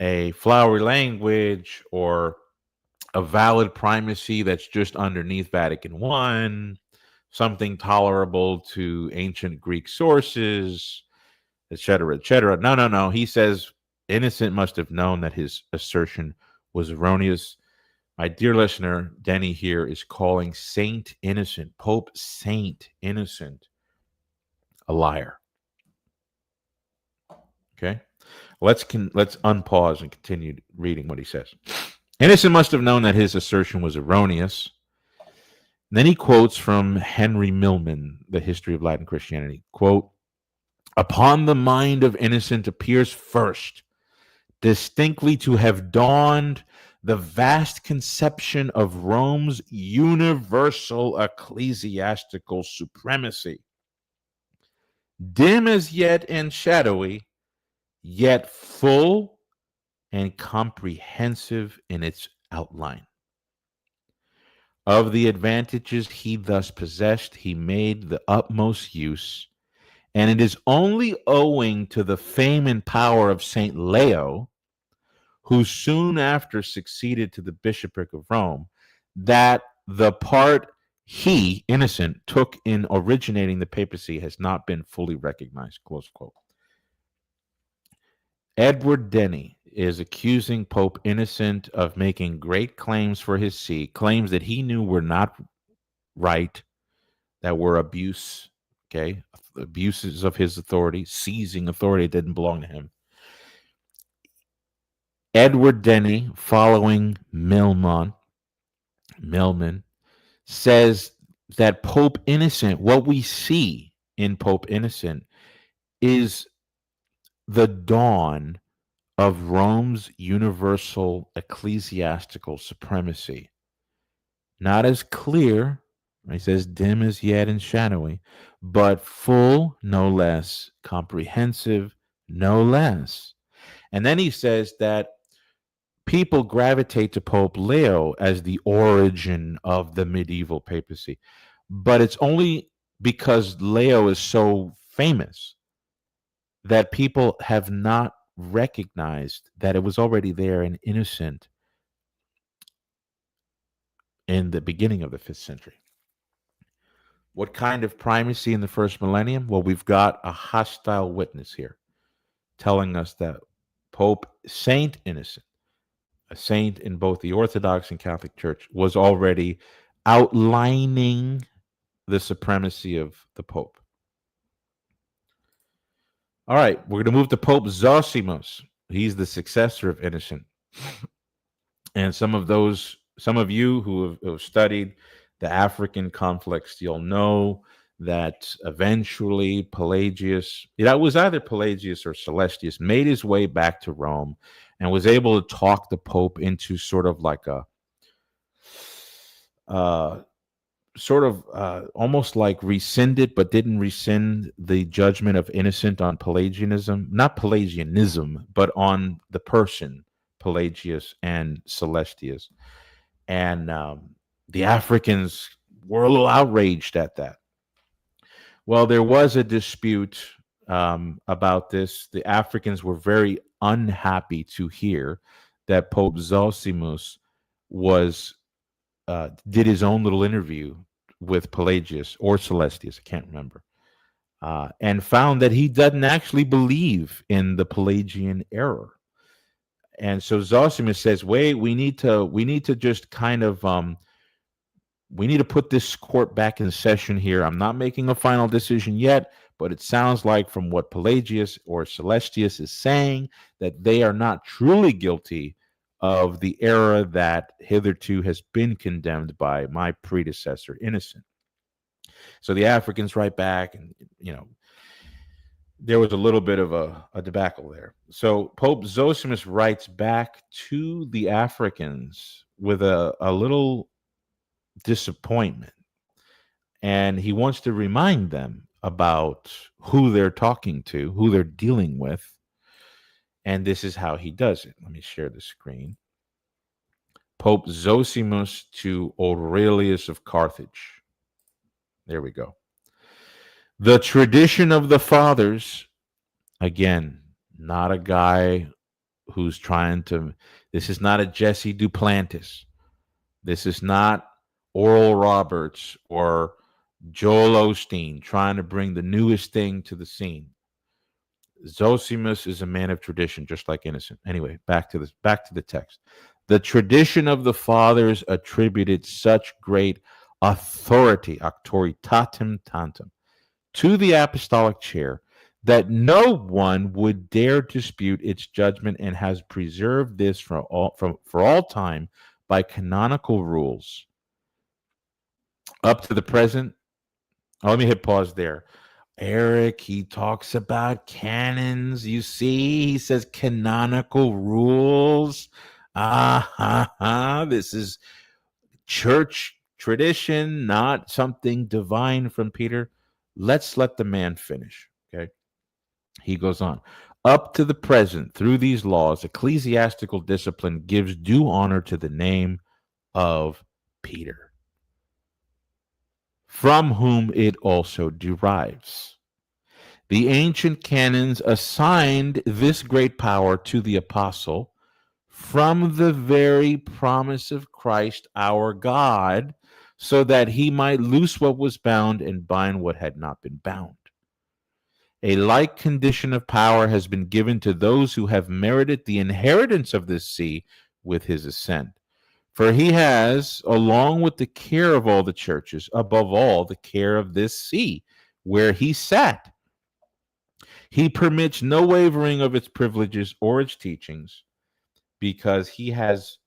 Speaker 1: a flowery language or a valid primacy that's just underneath Vatican I, something tolerable to ancient Greek sources, etc., etc. No. He says Innocent must have known that his assertion was erroneous. My dear listener, Denny here is calling Saint Innocent, Pope Saint Innocent, a liar. Okay? Let's unpause and continue reading what he says. Innocent must have known that his assertion was erroneous, Then he quotes from Henry Milman, The History of Latin Christianity. Quote, upon the mind of Innocent appears first distinctly to have dawned the vast conception of Rome's universal ecclesiastical supremacy, dim as yet and shadowy, yet full and comprehensive in its outline. Of the advantages he thus possessed, he made the utmost use, and it is only owing to the fame and power of St. Leo, who soon after succeeded to the bishopric of Rome, that the part he, Innocent, took in originating the papacy has not been fully recognized, close quote. Edward Denny is accusing Pope Innocent of making great claims for his see, claims that he knew were not right, that were abuse, okay, abuses of his authority, seizing authority that didn't belong to him. Edward Denny, following Milman, says that Pope Innocent, what we see in Pope Innocent is the dawn of Rome's universal ecclesiastical supremacy. Not as clear, he says dim as yet and shadowy, but full, no less, comprehensive, no less. And then he says that people gravitate to Pope Leo as the origin of the medieval papacy. But it's only because Leo is so famous that people have not recognized that it was already there and Innocent in the beginning of the 5th century. What kind of primacy in the first millennium? Well, we've got a hostile witness here telling us that Pope Saint Innocent, a saint in both the Orthodox and Catholic Church, was already outlining the supremacy of the Pope. All right, we're going to move to Pope Zosimus. He's the successor of Innocent. And some of you who have studied the African conflicts, you'll know that eventually Pelagius, it was either Pelagius or Celestius, made his way back to Rome and was able to talk the Pope into sort of like a almost like rescinded, but didn't rescind the judgment of Innocent on Pelagianism. Not Pelagianism, but on the person, Pelagius and Celestius. And the Africans were a little outraged at that. Well, there was a dispute about this. The Africans were very unhappy to hear that Pope Zosimus did his own little interview with Pelagius or Celestius, I can't remember, and found that he doesn't actually believe in the Pelagian error. And so Zosimus says, wait, we need to just kind of we need to put this court back in session here. I'm not making a final decision yet, but it sounds like from what Pelagius or Celestius is saying that they are not truly guilty of the error that hitherto has been condemned by my predecessor, Innocent. So the Africans write back, and there was a little bit of a debacle there. So Pope Zosimus writes back to the Africans with a little disappointment, and he wants to remind them about who they're talking to, who they're dealing with, and this is how he does it. Let me share the screen. Pope Zosimus to Aurelius of Carthage. There we go. The tradition of the fathers, again, not a guy who's trying to, this is not a Jesse Duplantis. This is not Oral Roberts or Joel Osteen trying to bring the newest thing to the scene. Zosimus is a man of tradition, just like Innocent. Anyway, back to the text. The tradition of the fathers attributed such great authority, auctoritatem tantum, to the apostolic chair that no one would dare dispute its judgment, and has preserved this for all time by canonical rules. Up to the present. Oh, let me hit pause there. Eric, he talks about canons. You see, he says canonical rules. This is church tradition, not something divine from Peter. Let's let the man finish. Okay. He goes on. Up to the present, through these laws, ecclesiastical discipline gives due honor to the name of Peter, from whom it also derives. The ancient canons assigned this great power to the apostle from the very promise of Christ our God, so that he might loose what was bound and bind what had not been bound. A like condition of power has been given to those who have merited the inheritance of this see with his assent. For he has, along with the care of all the churches, above all, the care of this see, where he sat. He permits no wavering of its privileges or its teachings, because he has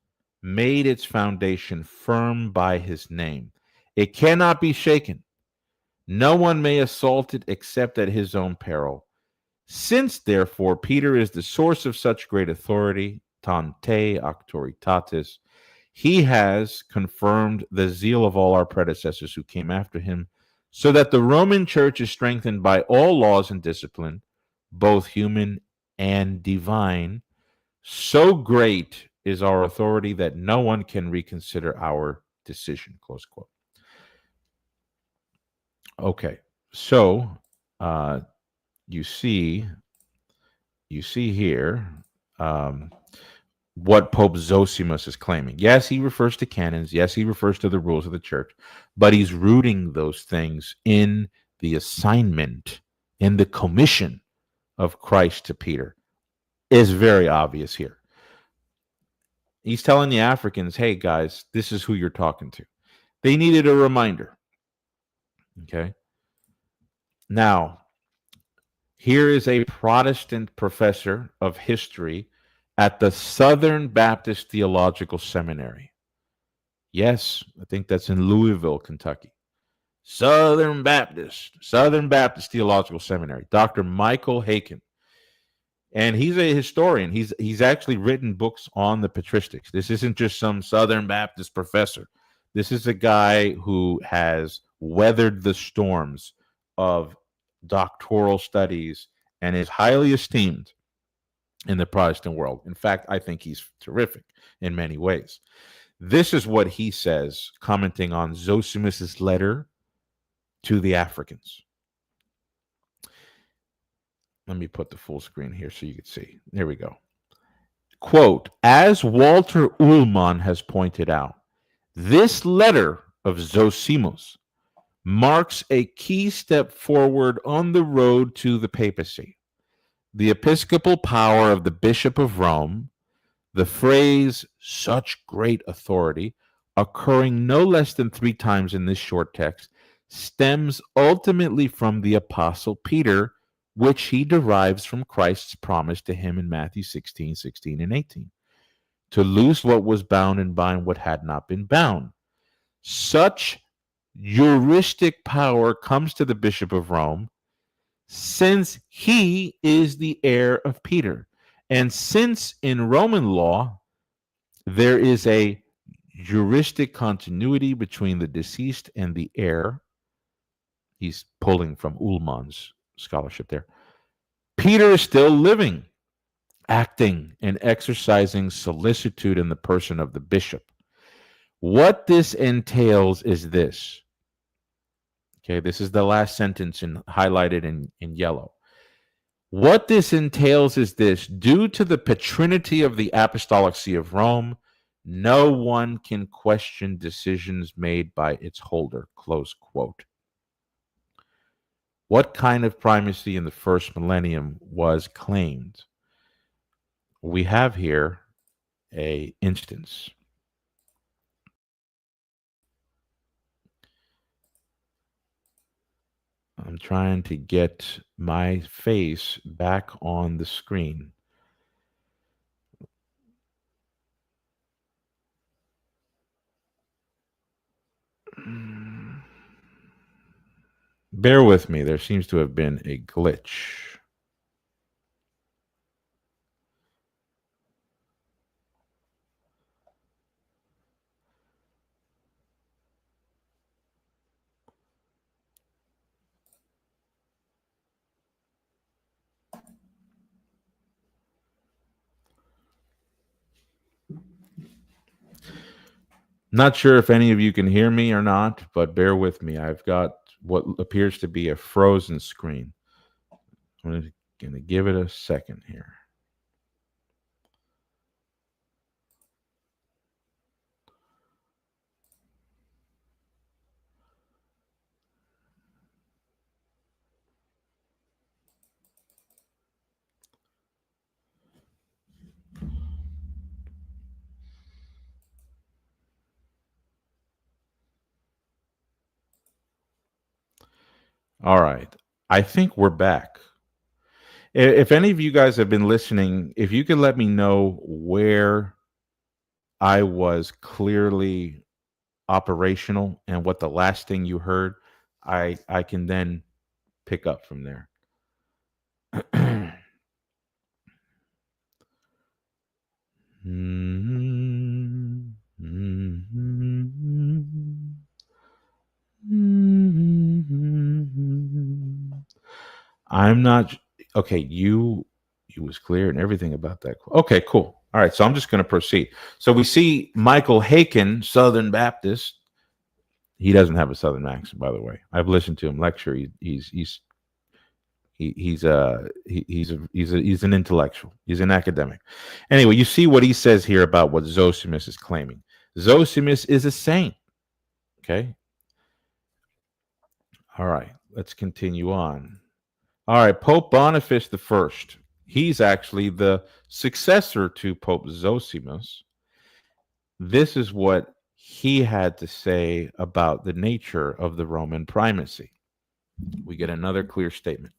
Speaker 1: made its foundation firm by his name. It cannot be shaken. No one may assault it except at his own peril. Since, therefore, Peter is the source of such great authority, tante auctoritatis, he has confirmed the zeal of all our predecessors who came after him, so that the Roman Church is strengthened by all laws and discipline, both human and divine. So great is our authority that no one can reconsider our decision. Close quote. Okay, so you see here what Pope Zosimus is claiming. Yes, he refers to canons. Yes, he refers to the rules of the church, but he's rooting those things in the assignment, in the commission of Christ to Peter. Is very obvious here. He's telling the Africans, hey, guys, this is who you're talking to. They needed a reminder. Okay. Now, here is a Protestant professor of history at the Southern Baptist Theological Seminary. Yes, I think that's in Louisville, Kentucky. Southern Baptist Theological Seminary, Dr. Michael Haken. And he's a historian. He's actually written books on the patristics. This isn't just some Southern Baptist professor. This is a guy who has weathered the storms of doctoral studies and is highly esteemed in the Protestant world. In fact, I think he's terrific in many ways. This is what he says, commenting on Zosimus's letter to the Africans. Let me put the full screen here so you can see. There we go. Quote, as Walter Ullmann has pointed out, this letter of Zosimus marks a key step forward on the road to the papacy. The episcopal power of the Bishop of Rome, the phrase such great authority, occurring no less than 3 times in this short text, stems ultimately from the Apostle Peter, which he derives from Christ's promise to him in Matthew 16, 16, and 18, to loose what was bound and bind what had not been bound. Such juristic power comes to the Bishop of Rome, since he is the heir of Peter. And since in Roman law, there is a juristic continuity between the deceased and the heir, he's pulling from Ullmann's scholarship there, Peter is still living, acting, and exercising solicitude in the person of the bishop. What this entails is this. Okay, this is the last sentence highlighted in yellow. What this entails is this: due to the patrinity of the Apostolic See of Rome, no one can question decisions made by its holder. Close quote. What kind of primacy in the first millennium was claimed? We have here an instance. I'm trying to get my face back on the screen. Bear with me. There seems to have been a glitch. Not sure if any of you can hear me or not, but bear with me. I've got what appears to be a frozen screen. I'm going to give it a second here. All right. I think we're back. If any of you guys have been listening, if you could let me know where I was clearly operational and what the last thing you heard, I can then pick up from there. I'm not okay. You was clear and everything about that. Okay, cool. All right, so I'm just going to proceed. So we see Michael Haken, Southern Baptist. He doesn't have a Southern accent, by the way. I've listened to him lecture. He's an intellectual. He's an academic. Anyway, you see what he says here about what Zosimus is claiming. Zosimus is a saint. Okay. All right. Let's continue on. All right. Pope Boniface the First. He's actually the successor to Pope Zosimus. This is what he had to say about the nature of the Roman primacy. We get another clear statement.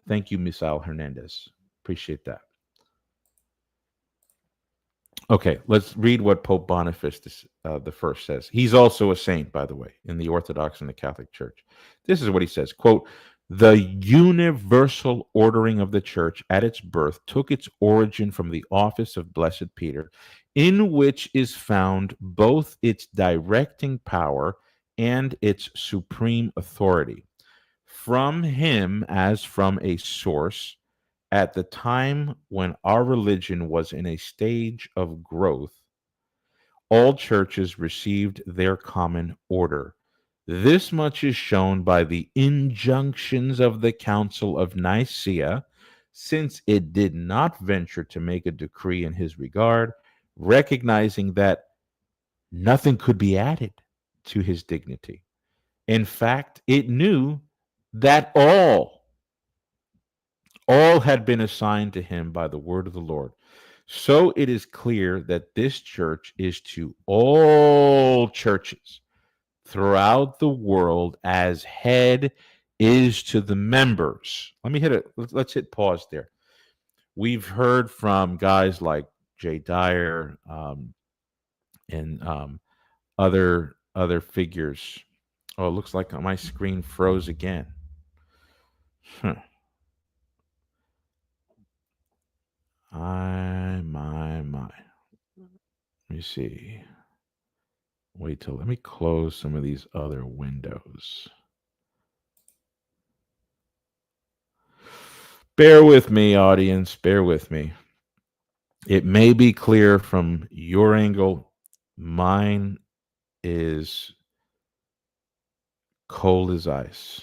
Speaker 1: Thank you, Misael Hernandez. Appreciate that. Okay, let's read what Pope Boniface the First says. He's also a saint, by the way, in the Orthodox and the Catholic Church. This is what he says, quote, "The universal ordering of the Church at its birth took its origin from the office of Blessed Peter, in which is found both its directing power and its supreme authority. From him, as from a source, at the time when our religion was in a stage of growth, all churches received their common order. This much is shown by the injunctions of the Council of Nicaea, since it did not venture to make a decree in his regard, recognizing that nothing could be added to his dignity. In fact, it knew that all had been assigned to him by the word of the Lord. So it is clear that this church is to all churches throughout the world as head is to the members." Let me hit it. Let's hit pause there. We've heard from guys like Jay Dyer and other figures. Oh, it looks like my screen froze again. Huh. My. Let me see. Let me close some of these other windows. Bear with me, audience. Bear with me. It may be clear from your angle. Mine is cold as ice.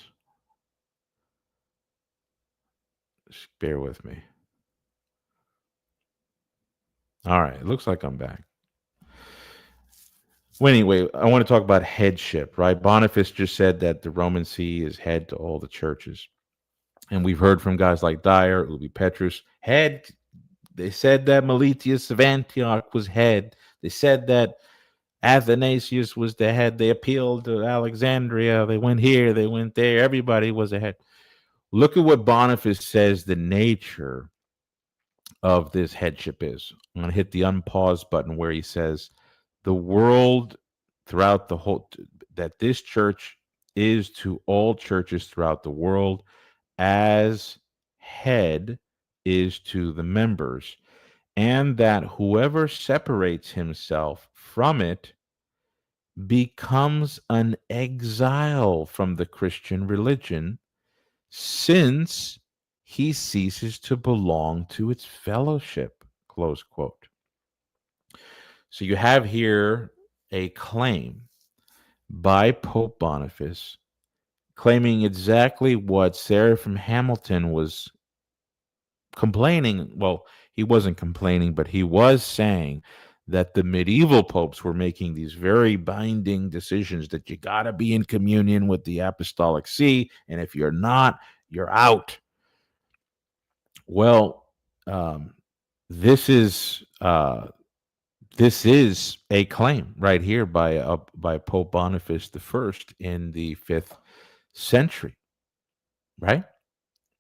Speaker 1: Just bear with me. All right. It looks like I'm back. Well, anyway, I want to talk about headship, right? Boniface just said that the Roman See is head to all the churches. And we've heard from guys like Dyer, Ubi Petrus, head. They said that Meletius of Antioch was head. They said that Athanasius was the head. They appealed to Alexandria. They went here. They went there. Everybody was ahead. Look at what Boniface says the nature of this headship is. I'm going to hit the unpause button where he says the world throughout the whole, that this church is to all churches throughout the world, as head is to the members, and that whoever separates himself from it becomes an exile from the Christian religion, since he ceases to belong to its fellowship. Close quote. So you have here a claim by Pope Boniface claiming exactly what Seraphim Hamilton was complaining. Well, he wasn't complaining, but he was saying that the medieval popes were making these very binding decisions that you got to be in communion with the Apostolic See, and if you're not, you're out. Well, um, this is a claim right here by Pope Boniface I in the 5th century, right?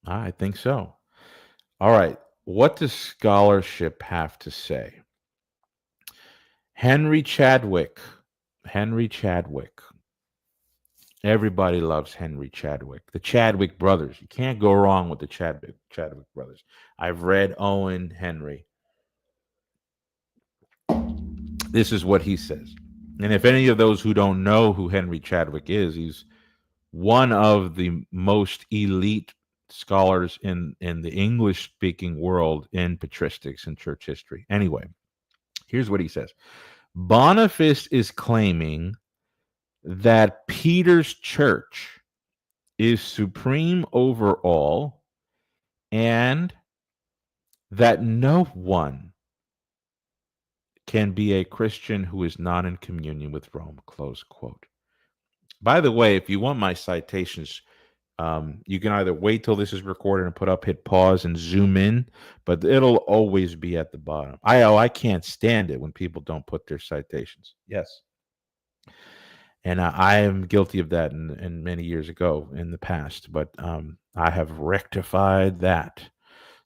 Speaker 1: I think so. All right. What does scholarship have to say? Henry Chadwick. Everybody loves Henry Chadwick. The Chadwick brothers. You can't go wrong with the Chadwick brothers. I've read Owen Henry. This is what he says. And if any of those who don't know who Henry Chadwick is, he's one of the most elite scholars in the English-speaking world in patristics and church history. Anyway, here's what he says. Boniface is claiming that Peter's church is supreme over all, and that no one can be a Christian who is not in communion with Rome, close quote. By the way, if you want my citations, you can either wait till this is recorded and put up, hit pause, and zoom in, but it'll always be at the bottom. I can't stand it when people don't put their citations. Yes. And I am guilty of that in many years ago in the past, but I have rectified that.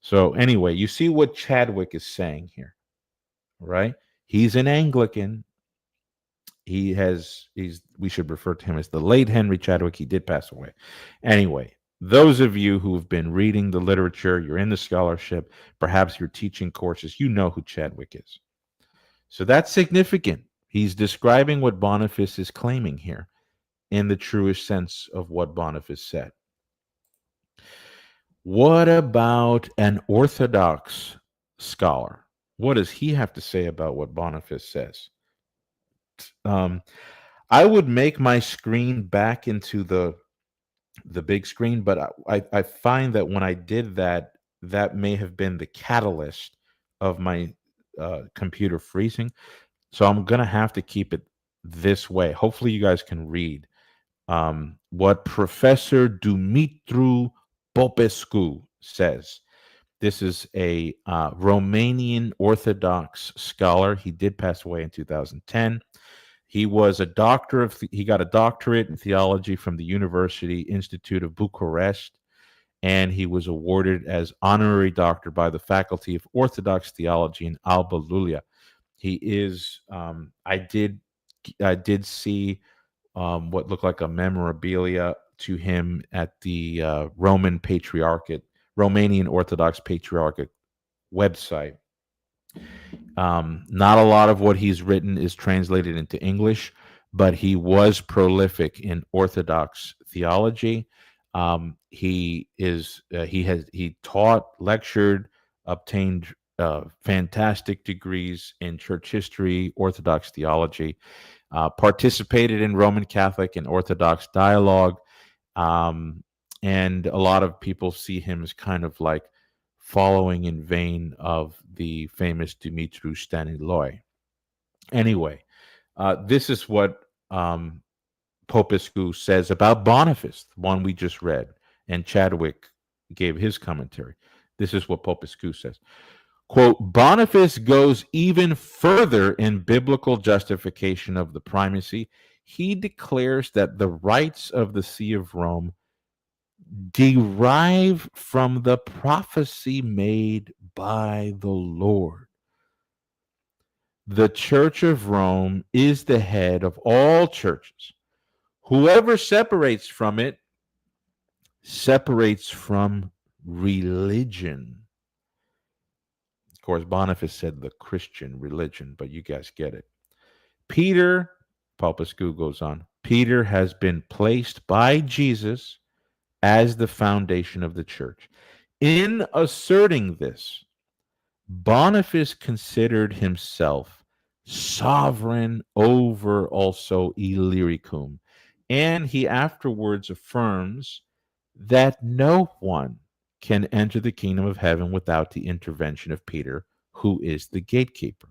Speaker 1: So anyway, you see what Chadwick is saying here, right? He's an Anglican. We should refer to him as the late Henry Chadwick. He did pass away. Anyway, those of you who have been reading the literature, you're in the scholarship, perhaps you're teaching courses, you know who Chadwick is. So that's significant. He's describing what Boniface is claiming here in the truest sense of what Boniface said. What about an Orthodox scholar? What does he have to say about what Boniface says? I would make my screen back into the big screen, but I find that when I did that, that may have been the catalyst of my computer freezing. So I'm going to have to keep it this way. Hopefully you guys can read what Professor Dumitru Popescu says. This is a Romanian Orthodox scholar. He did pass away in 2010. He was a doctor he got a doctorate in theology from the University Institute of Bucharest, and he was awarded as honorary doctor by the Faculty of Orthodox Theology in Alba Iulia. He is, I did see what looked like a memorabilia to him at the Romanian Orthodox Patriarchate website. Not a lot of what he's written is translated into English, but he was prolific in Orthodox theology. He taught, lectured, obtained fantastic degrees in church history, Orthodox theology, participated in Roman Catholic and Orthodox dialogue, and a lot of people see him as kind of like following in vain of the famous Dumitru Staniloae. Anyway, this is what Popescu says about Boniface, the one we just read, and Chadwick gave his commentary. This is what Popescu says. Quote, Boniface goes even further in biblical justification of the primacy. He declares that the rights of the See of Rome derive from the prophecy made by the Lord. The Church of Rome is the head of all churches, Whoever separates from it separates from religion. Of course, Boniface said the Christian religion, but you guys get it. Peter, Popescu goes on, Peter has been placed by Jesus as the foundation of the church. In asserting this, Boniface considered himself sovereign over also Illyricum, and he afterwards affirms that no one can enter the kingdom of heaven without the intervention of Peter, who is the gatekeeper.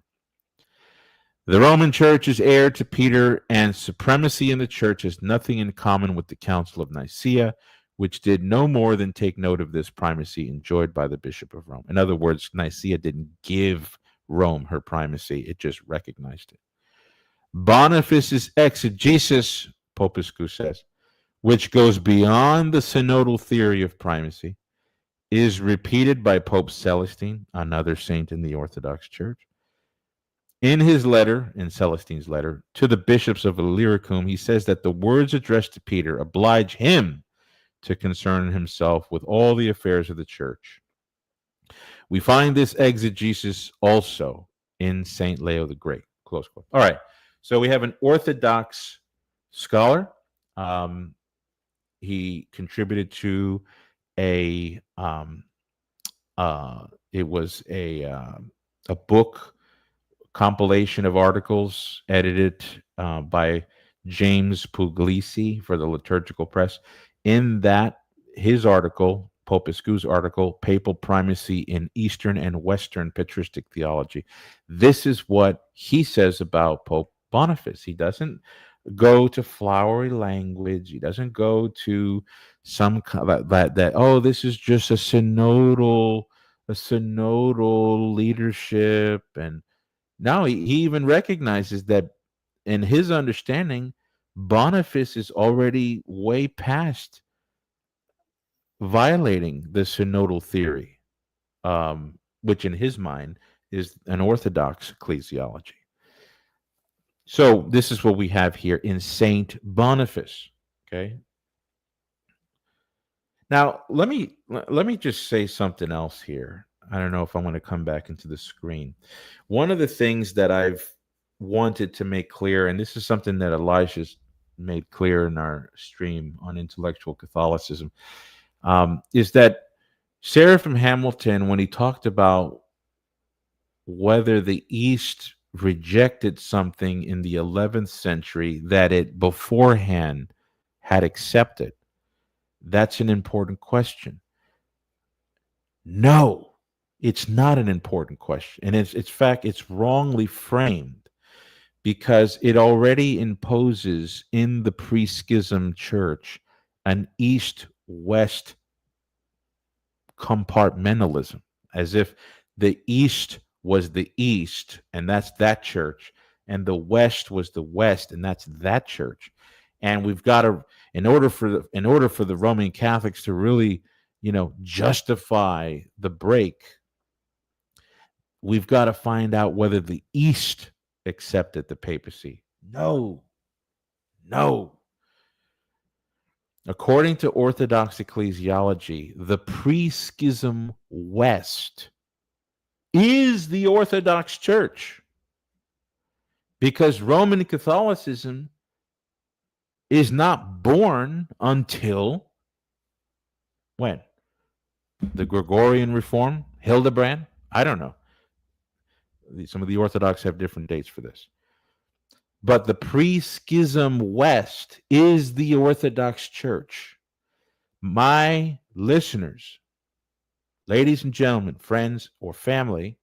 Speaker 1: The Roman Church is heir to Peter, and supremacy in the church has nothing in common with the Council of Nicaea, which did no more than take note of this primacy enjoyed by the Bishop of Rome. In other words, Nicaea didn't give Rome her primacy, it just recognized it. Boniface's exegesis, Popescu says, which goes beyond the synodal theory of primacy, is repeated by Pope Celestine, another saint in the Orthodox Church. In his letter, in Celestine's letter, to the bishops of Illyricum, he says that the words addressed to Peter oblige him to concern himself with all the affairs of the church. We find this exegesis also in St. Leo the Great. Close quote. All right, so we have an Orthodox scholar. He contributed to it was a book compilation of articles edited by James Puglisi for the Liturgical Press. In that, his article, Popescu's article, Papal Primacy in Eastern and Western Patristic Theology. This is what he says about Pope Boniface. He doesn't go to flowery language. He doesn't go to some that oh, this is just a synodal leadership. And now he even recognizes that in his understanding, Boniface is already way past violating the synodal theory, which in his mind is an Orthodox ecclesiology. So this is what we have here in Saint Boniface. Okay. Now let me just say something else here. I don't know if I'm going to come back into the screen. One of the things that I've wanted to make clear, and this is something that Elijah's made clear in our stream on intellectual Catholicism, is that Seraphim Hamilton, when he talked about whether the East rejected something in the 11th century that it beforehand had accepted, that's an important question. No, it's not an important question. And it's wrongly framed because it already imposes in the pre-schism church an East-West compartmentalism, as if the East was the East, and that's that church, and the West was the West, and that's that church. And we've got to, in order for the Roman Catholics to really, justify the break, we've got to find out whether the East accepted the papacy. No. According to Orthodox ecclesiology, the pre-schism West is the Orthodox Church, because Roman Catholicism is not born until when? The Gregorian Reform? Hildebrand? I don't know. Some of the Orthodox have different dates for this. But the pre-schism West is the Orthodox Church. My listeners, ladies and gentlemen, friends or family,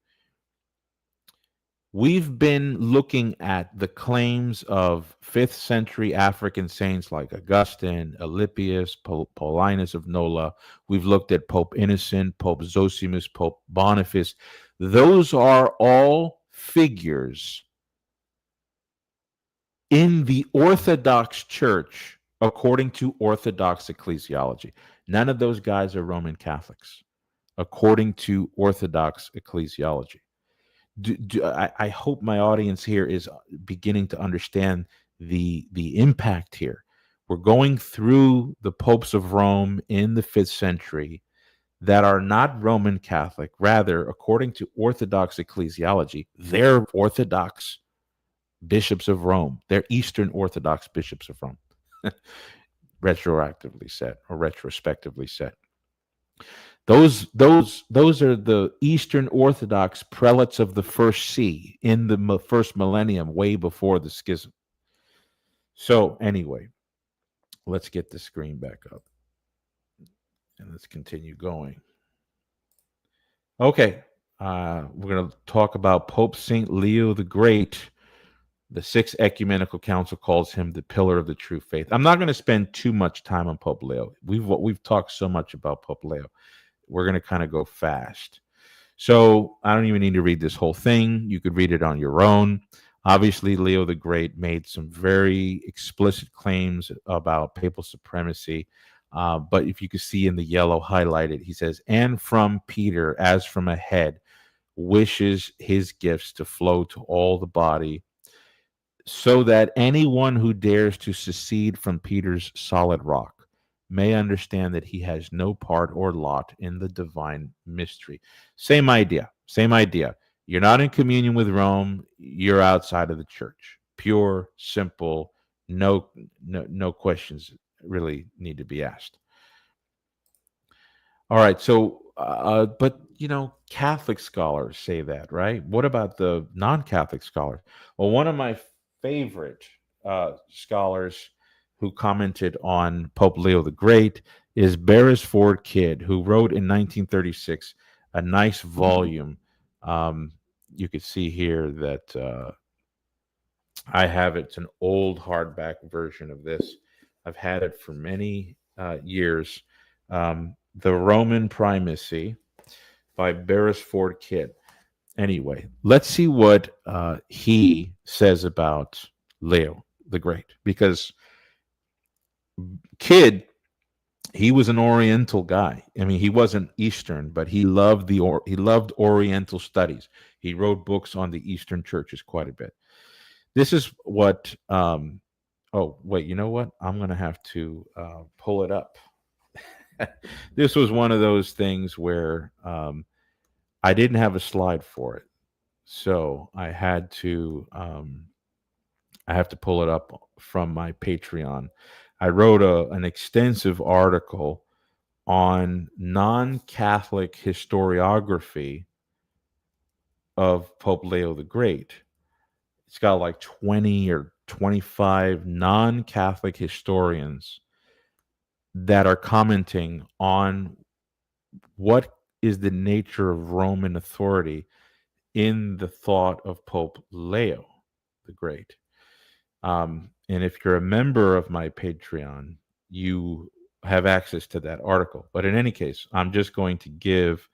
Speaker 1: we've been looking at the claims of 5th century African saints like Augustine, Alypius, Pope Paulinus of Nola. We've looked at Pope Innocent, Pope Zosimus, Pope Boniface. Those are all figures in the Orthodox Church according to Orthodox ecclesiology. None of those guys are Roman Catholics according to Orthodox ecclesiology. I hope my audience here is beginning to understand the impact here. We're going through the popes of Rome in the 5th century that are not Roman Catholic. Rather, according to Orthodox ecclesiology, they're Orthodox bishops of Rome. They're Eastern Orthodox bishops of Rome, retroactively said or retrospectively said. Those are the Eastern Orthodox prelates of the first see in the first millennium, way before the schism. So anyway, let's get the screen back up and let's continue going. Okay, we're going to talk about Pope St. Leo the Great. The Sixth Ecumenical Council calls him the pillar of the true faith. I'm not going to spend too much time on Pope Leo. We've talked so much about Pope Leo. We're going to kind of go fast. So I don't even need to read this whole thing. You could read it on your own. Obviously, Leo the Great made some very explicit claims about papal supremacy. But if you could see in the yellow highlighted, he says, and from Peter, as from a head, wishes his gifts to flow to all the body, so that anyone who dares to secede from Peter's solid rock may understand that he has no part or lot in the divine mystery. Same idea. You're not in communion with Rome. You're outside of the church. Pure, simple, no questions really need to be asked. All right, so, but, Catholic scholars say that, right? What about the non-Catholic scholars? Well, one of my favorite scholars who commented on Pope Leo the Great is Beresford Kidd, who wrote in 1936 a nice volume. You could see here that I have it. It's an old hardback version of this. I've had it for many years. The Roman Primacy by Beresford Kidd. Anyway, let's see what he says about Leo the Great, because Kidd, he was an Oriental guy. I mean, he wasn't Eastern, but he loved he loved Oriental studies. He wrote books on the Eastern churches quite a bit. This is what. Oh wait, you know what? I'm gonna have to pull it up. This was one of those things where I didn't have a slide for it, so I had to pull it up from my Patreon. I wrote an extensive article on non-Catholic historiography of Pope Leo the Great. It's got like 20 or 25 non-Catholic historians that are commenting on what is the nature of Roman authority in the thought of Pope Leo the Great. And if you're a member of my Patreon, you have access to that article. But in any case, I'm just going to give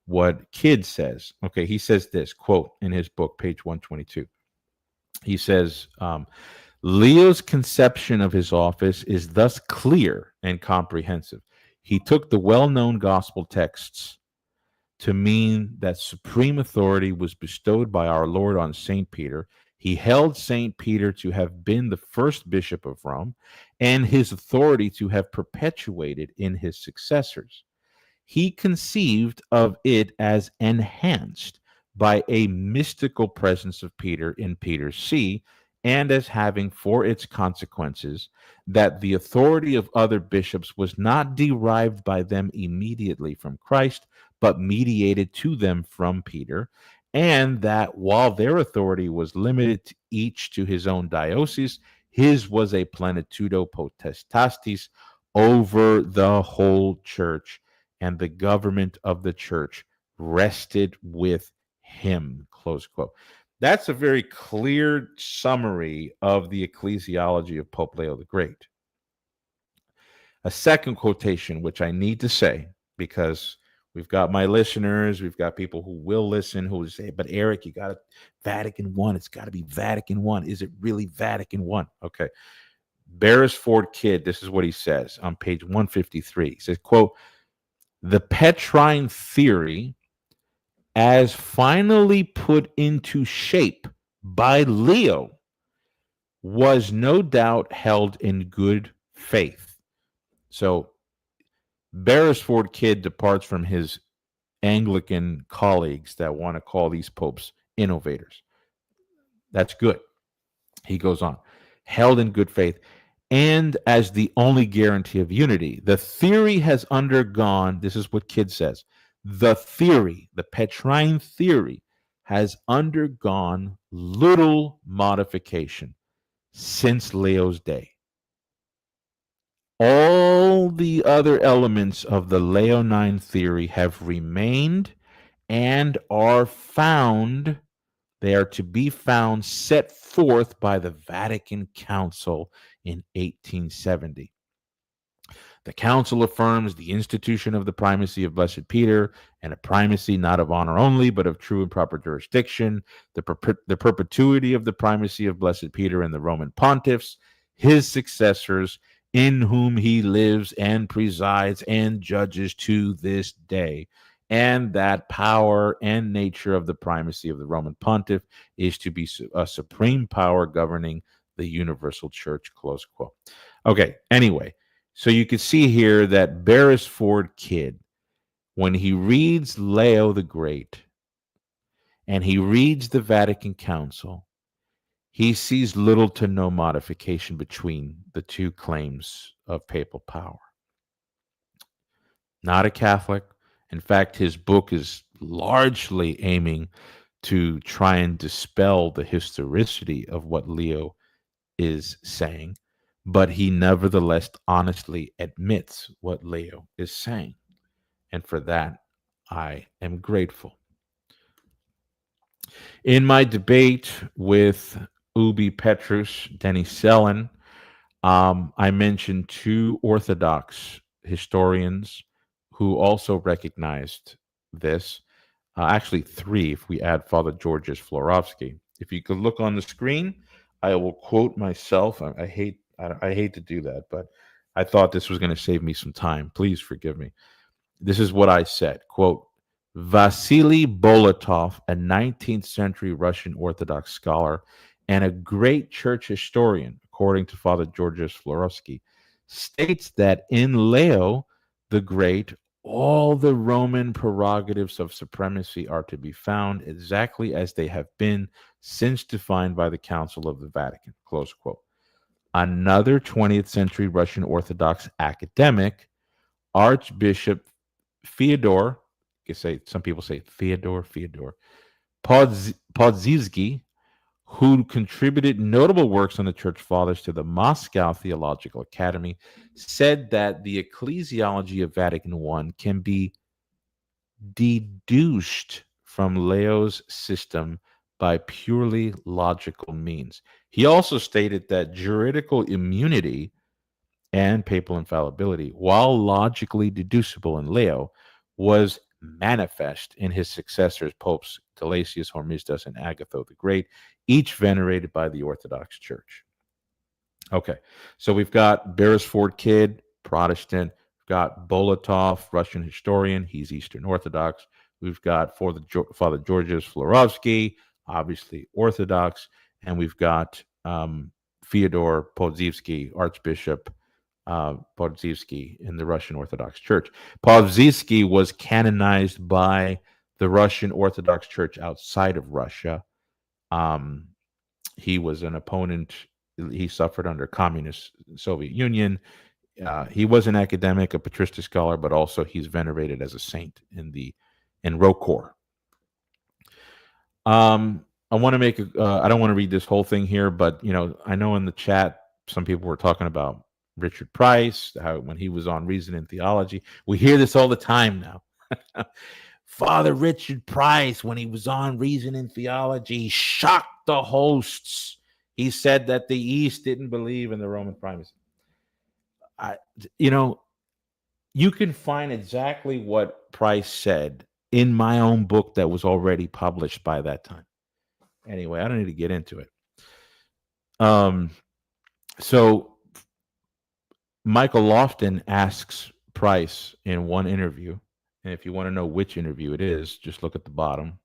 Speaker 1: what Kidd says. Okay, he says this, quote, in his book, page 122. He says, Leo's conception of his office is thus clear and comprehensive. He took the well-known gospel texts to mean that supreme authority was bestowed by our Lord on St. Peter. He held St. Peter to have been the first bishop of Rome, and his authority to have perpetuated in his successors. He conceived of it as enhanced by a mystical presence of Peter in Peter's see, and as having for its consequences that the authority of other bishops was not derived by them immediately from Christ, but mediated to them from Peter, and that while their authority was limited to each to his own diocese, his was a plenitudo potestatis over the whole church, and the government of the church rested with him, close quote. That's a very clear summary of the ecclesiology of Pope Leo the Great. A second quotation, which I need to say, because we've got my listeners, we've got people who will listen, who will say, but Eric, you got it, Vatican I, it's got to be Vatican I. Is it really Vatican I? Okay. Beresford Kidd, this is what he says on page 153. He says, quote, the Petrine theory, as finally put into shape by Leo, was no doubt held in good faith. So Beresford Kidd departs from his Anglican colleagues that want to call these popes innovators. That's good. He goes on, held in good faith, and as the only guarantee of unity. The theory has undergone, this is what Kidd says, the theory, the Petrine theory, has undergone little modification since Leo's day. All the other elements of the Leonine theory have remained and are found, they are to be found, set forth by the Vatican Council in 1870. The council affirms the institution of the primacy of Blessed Peter, and a primacy not of honor only, but of true and proper jurisdiction, the perpetuity of the primacy of Blessed Peter and the Roman pontiffs, his successors, in whom he lives and presides and judges to this day, and that power and nature of the primacy of the Roman pontiff is to be a supreme power governing the universal church, close quote. Okay, anyway, so you can see here that Beresford Kidd, when he reads Leo the Great and he reads the Vatican Council, he sees little to no modification between the two claims of papal power. Not a Catholic. In fact, his book is largely aiming to try and dispel the historicity of what Leo is saying, but he nevertheless honestly admits what Leo is saying. And for that, I am grateful. In my debate with Ubi Petrus, Denny Sellen, I mentioned two Orthodox historians who also recognized this. Actually, three, if we add Father Georgios Florovsky. If you could look on the screen, I will quote myself. I hate to do that, but I thought this was going to save me some time. Please forgive me. This is what I said, quote, Vasily Bolotov, a 19th century Russian Orthodox scholar and a great church historian, according to Father Georgios Florovsky, states that in Leo the Great, all the Roman prerogatives of supremacy are to be found exactly as they have been since defined by the Council of the Vatican, close quote. Another 20th century Russian Orthodox academic, Archbishop Theodore, some people say Theodore Podzizky, who contributed notable works on the Church Fathers to the Moscow Theological Academy, said that the ecclesiology of Vatican I can be deduced from Leo's system by purely logical means. He also stated that juridical immunity and papal infallibility, while logically deducible in Leo, was manifest in his successors, Popes Gelasius, Hormisdas, and Agatho the Great, each venerated by the Orthodox Church. Okay, so we've got Beresford Kidd, Protestant. We've got Bolotov, Russian historian. He's Eastern Orthodox. We've got Father Georgios Florovsky, obviously Orthodox. And we've got Fyodor Podzizky, Archbishop Podzizky in the Russian Orthodox Church. Podzizky was canonized by the Russian Orthodox Church outside of Russia. He was an opponent. He suffered under communist Soviet Union. He was an academic, a patristic scholar, but also he's venerated as a saint in Rokor. I want to make I don't want to read this whole thing here, but I know in the chat some people were talking about Richard Price, how when he was on Reason and Theology. We hear this all the time now. Father Richard Price, when he was on Reason and Theology, shocked the hosts. He said that the East didn't believe in the Roman primacy. You can find exactly what Price said in my own book that was already published by that time. Anyway, I don't need to get into it. So Michael Lofton asks Price in one interview, and if you want to know which interview it is, just look at the bottom.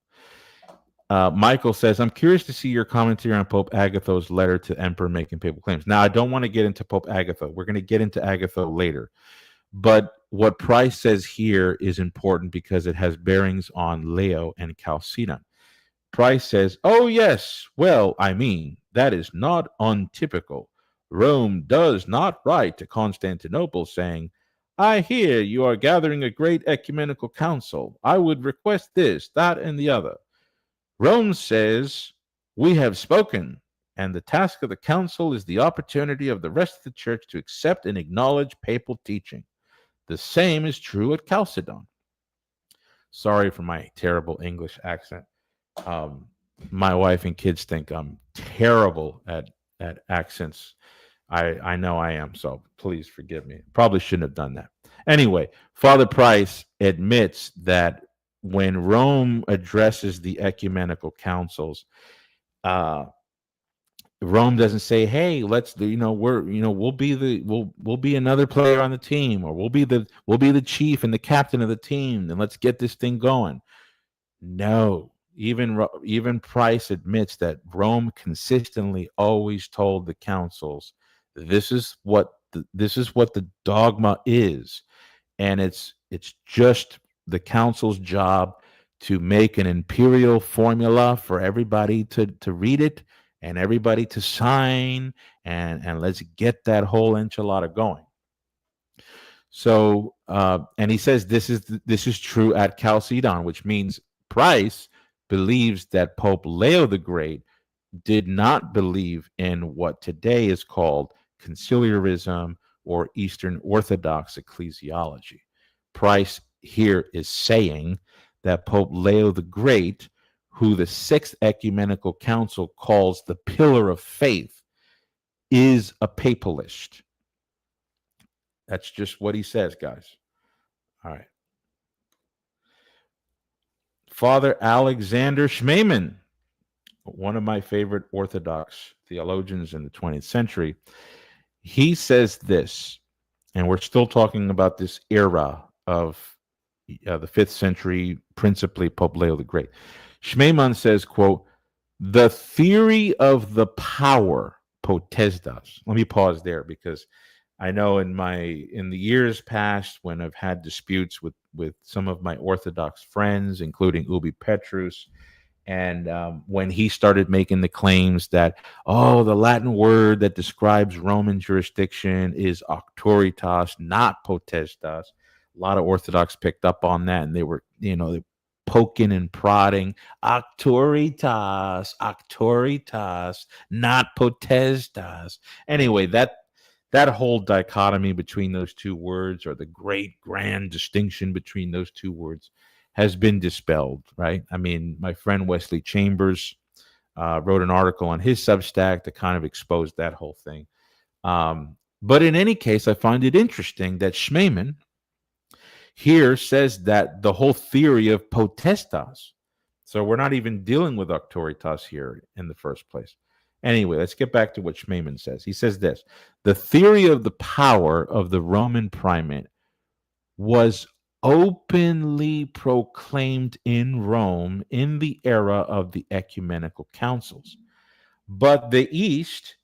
Speaker 1: Michael says, I'm curious to see your commentary on Pope Agatho's letter to Emperor making papal claims. Now, I don't want to get into Pope Agatho. We're going to get into Agatho later. But what Price says here is important because it has bearings on Leo and Chalcedon. Price says, oh, yes, well, I mean, that is not untypical. Rome does not write to Constantinople saying, I hear you are gathering a great ecumenical council. I would request this, that, and the other. Rome says, we have spoken, and the task of the council is the opportunity of the rest of the church to accept and acknowledge papal teaching. The same is true at Chalcedon. Sorry for my terrible English accent. My wife and kids think I'm terrible at accents. I know I am, so please forgive me. Probably shouldn't have done that. Anyway, Father Price admits that when Rome addresses the ecumenical councils, Rome doesn't say, "Hey, let's we'll be another player on the team, or we'll be the chief and the captain of the team, and let's get this thing going." No, even Price admits that Rome consistently always told the councils, "This is what the dogma is," and it's just the council's job to make an imperial formula for everybody to read it and everybody to sign, and let's get that whole enchilada going. So, and he says this is true at Chalcedon, which means Price believes that Pope Leo the Great did not believe in what today is called conciliarism or Eastern Orthodox ecclesiology. Price here is saying that Pope Leo the Great, who the Sixth Ecumenical Council calls the pillar of faith, is a papalist. That's just what he says, guys. All right. Father Alexander Schmemann, one of my favorite Orthodox theologians in the 20th century, he says this, and we're still talking about this era of the 5th century, principally Pope Leo the Great. Schmemann says, quote, the theory of the power, potestas. Let me pause there because I know in the years past when I've had disputes with some of my Orthodox friends, including Ubi Petrus, and when he started making the claims that, the Latin word that describes Roman jurisdiction is auctoritas, not potestas, a lot of Orthodox picked up on that, and they were, poking and prodding, auctoritas, not potestas. Anyway, that whole dichotomy between those two words, or the great grand distinction between those two words, has been dispelled, right? I mean, my friend Wesley Chambers wrote an article on his Substack to kind of expose that whole thing. But in any case, I find it interesting that Schmemann here says that the whole theory of potestas, so we're not even dealing with auctoritas here in the first place. Anyway, let's get back to what Schmemann says. He says this: the theory of the power of the Roman primate was openly proclaimed in Rome in the era of the ecumenical councils. But the East,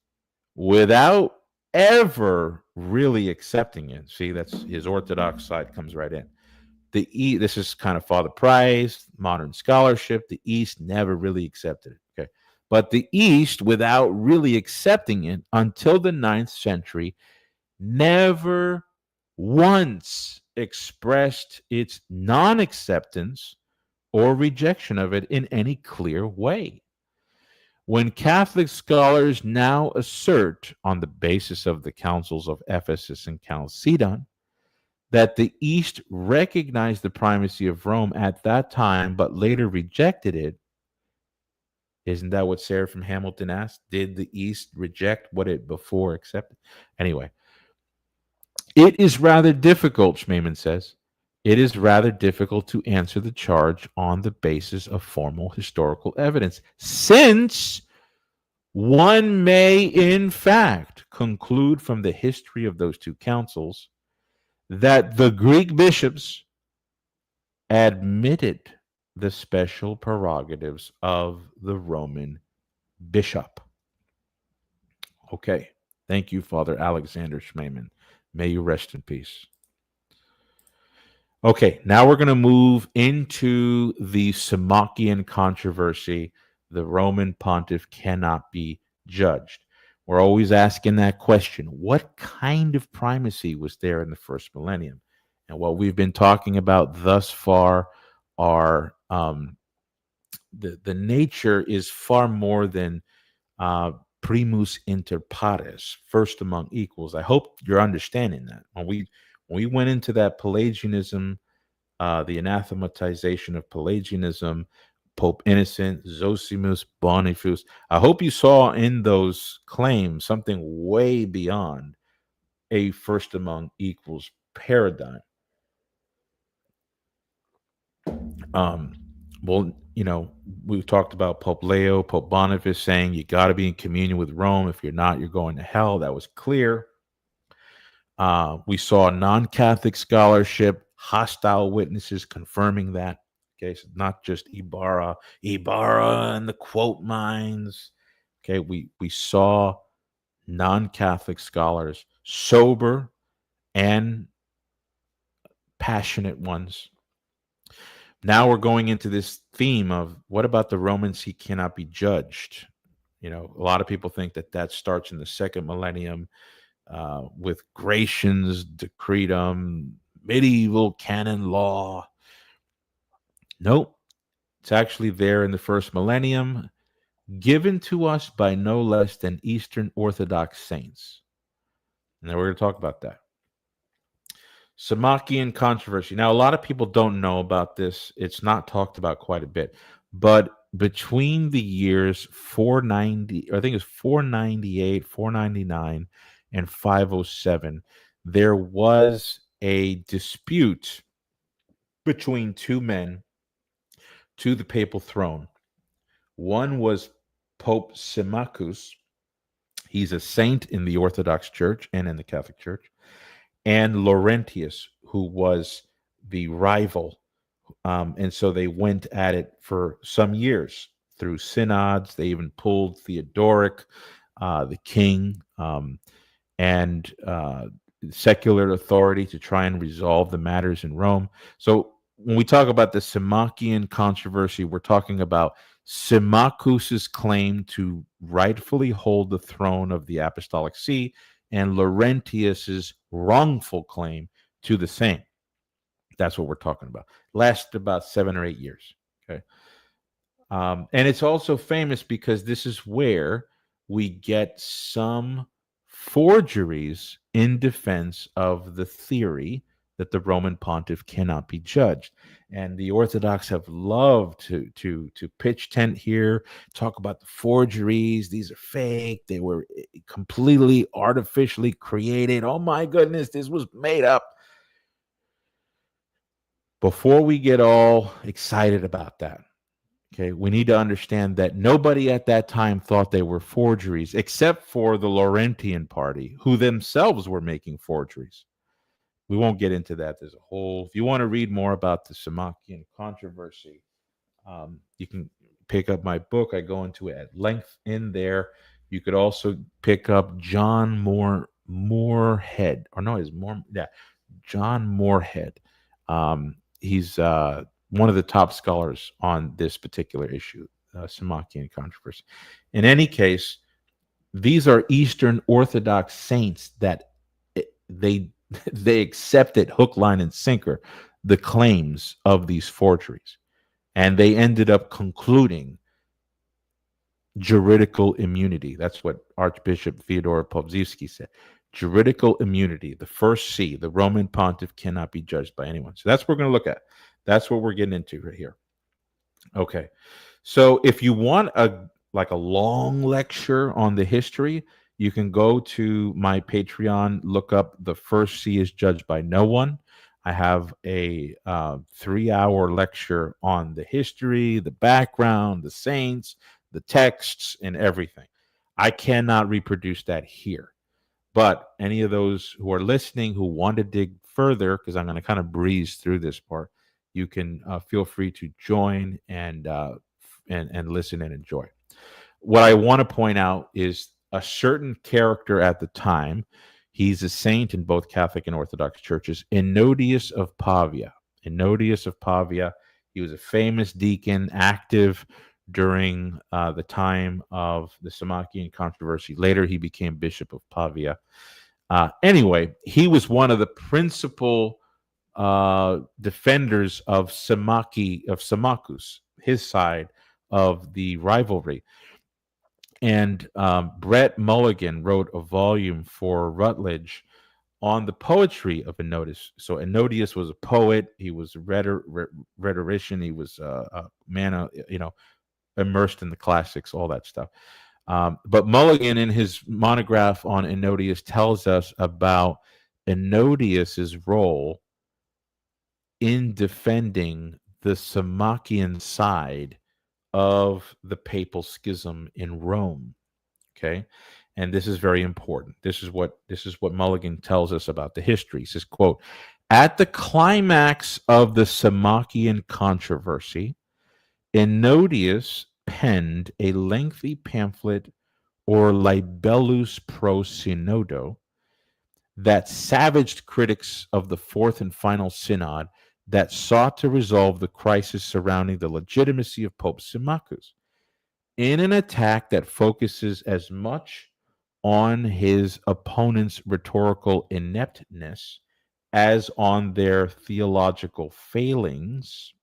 Speaker 1: without ever really accepting it, see, that's his Orthodox side comes right in. This is kind of Father Price, modern scholarship. The East never really accepted it. Okay. But the East, without really accepting it until the 9th century, never once expressed its non-acceptance or rejection of it in any clear way. When Catholic scholars now assert, on the basis of the councils of Ephesus and Chalcedon, that the East recognized the primacy of Rome at that time, but later rejected it, isn't that what Sarah from Hamilton asked? Did the East reject what it before accepted? Anyway, it is rather difficult, Schmemann says. It is rather difficult to answer the charge on the basis of formal historical evidence, since one may, in fact, conclude from the history of those two councils that the Greek bishops admitted the special prerogatives of the Roman bishop. Okay. Thank you, Father Alexander Schmemann. May you rest in peace. Okay, now we're going to move into the Symmachian controversy. The Roman pontiff cannot be judged. We're always asking that question. What kind of primacy was there in the first millennium? And what we've been talking about thus far are the nature is far more than primus inter pares, first among equals. I hope you're understanding that. When we went into that Pelagianism, the anathematization of Pelagianism, Pope Innocent, Zosimus, Boniface, I hope you saw in those claims something way beyond a first among equals paradigm. Well, we've talked about Pope Leo, Pope Boniface saying you got to be in communion with Rome. If you're not, you're going to hell. That was clear. We saw non-Catholic scholarship, hostile witnesses confirming that. Okay, so not just Ibarra and the quote minds. Okay, we saw non-Catholic scholars, sober and passionate ones. Now we're going into this theme of what about the Romans? He cannot be judged. A lot of people think that starts in the second millennium with Gratian's decretum, medieval canon law. Nope, it's actually there in the first millennium, given to us by no less than Eastern Orthodox saints. And then we're going to talk about that. Symmachian controversy. Now, a lot of people don't know about this. It's not talked about quite a bit. But between the years 490, I think it's 498, 499, and 507, there was a dispute between two men to the papal throne. One was Pope Symmachus. He's a saint in the Orthodox Church and in the Catholic Church. And Laurentius, who was the rival. And so they went at it for some years through synods. They even pulled Theodoric, the king, and secular authority to try and resolve the matters in Rome. So when we talk about the Symmachian controversy, we're talking about Symmachus's claim to rightfully hold the throne of the Apostolic See and Laurentius's wrongful claim to the same. That's what we're talking about. Lasted about 7 or 8 years. Okay. And it's also famous because this is where we get some forgeries in defense of the theory that the Roman pontiff cannot be judged. And the Orthodox have loved to pitch tent here, talk about the forgeries. These are fake. They were completely artificially created. Oh my goodness, this was made up. Before we get all excited about that, okay, we need to understand that nobody at that time thought they were forgeries, except for the Laurentian party, who themselves were making forgeries. We won't get into that. There's a whole, if you want to read more about the Symmachian controversy, you can pick up my book. I go into it at length in there. You could also pick up John Moorhead, or no, John Moorhead. He's one of the top scholars on this particular issue, Symmachian controversy. In any case, these are Eastern Orthodox saints that they accepted hook, line, and sinker the claims of these forgeries. And they ended up concluding juridical immunity. That's what Archbishop Theodore Pawlowski said. Juridical immunity, the first C, the Roman pontiff cannot be judged by anyone. So that's what we're going to look at. That's what we're getting into right here. Okay. So if you want a long lecture on the history, you can go to my Patreon, look up The First See is Judged by No One. I have a 3-hour lecture on the history, the background, the saints, the texts, and everything. I cannot reproduce that here. But any of those who are listening who want to dig further, because I'm going to kind of breeze through this part, you can feel free to join and listen and enjoy. What I want to point out is a certain character at the time. He's a saint in both Catholic and Orthodox churches, Ennodius of Pavia. Ennodius of Pavia. He was a famous deacon, active during the time of the Symmachian controversy. Later, he became Bishop of Pavia. Anyway, he was one of the principal defenders of Symmachus, his side of the rivalry. And Brett Mulligan wrote a volume for Rutledge on the poetry of Ennodius. So Ennodius was a poet. He was a rhetorician. He was a man, immersed in the classics, all that stuff. But Mulligan, in his monograph on Ennodius, tells us about Ennodius's role in defending the Symmachian side of the papal schism in Rome. Okay, and this is very important. This is what Mulligan tells us about the history. He says, quote, "At the climax of the Symmachian controversy, Ennodius penned a lengthy pamphlet or libellus pro synodo that savaged critics of the fourth and final synod that sought to resolve the crisis surrounding the legitimacy of Pope Symmachus, in an attack that focuses as much on his opponent's rhetorical ineptness as on their theological failings.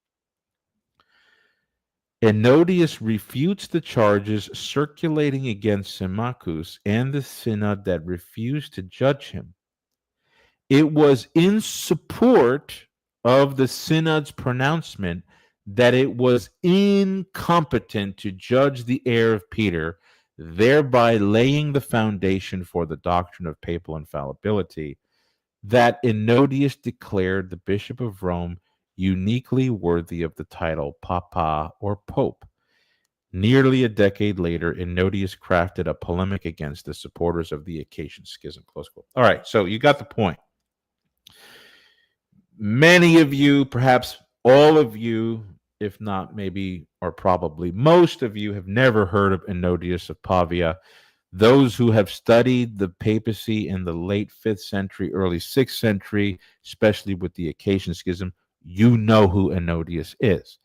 Speaker 1: Ennodius refutes the charges circulating against Symmachus and the synod that refused to judge him. It was in support of the synod's pronouncement that it was incompetent to judge the heir of Peter, thereby laying the foundation for the doctrine of papal infallibility, that Ennodius declared the Bishop of Rome uniquely worthy of the title Papa or Pope. Nearly a decade later, Ennodius crafted a polemic against the supporters of the Acacian Schism." Close quote. All right, so you got the point. Many of you, perhaps all of you, if not maybe or probably most of you, have never heard of Ennodius of Pavia. Those who have studied the papacy in the late 5th century, early 6th century, especially with the Acacian Schism, you know who Ennodius is.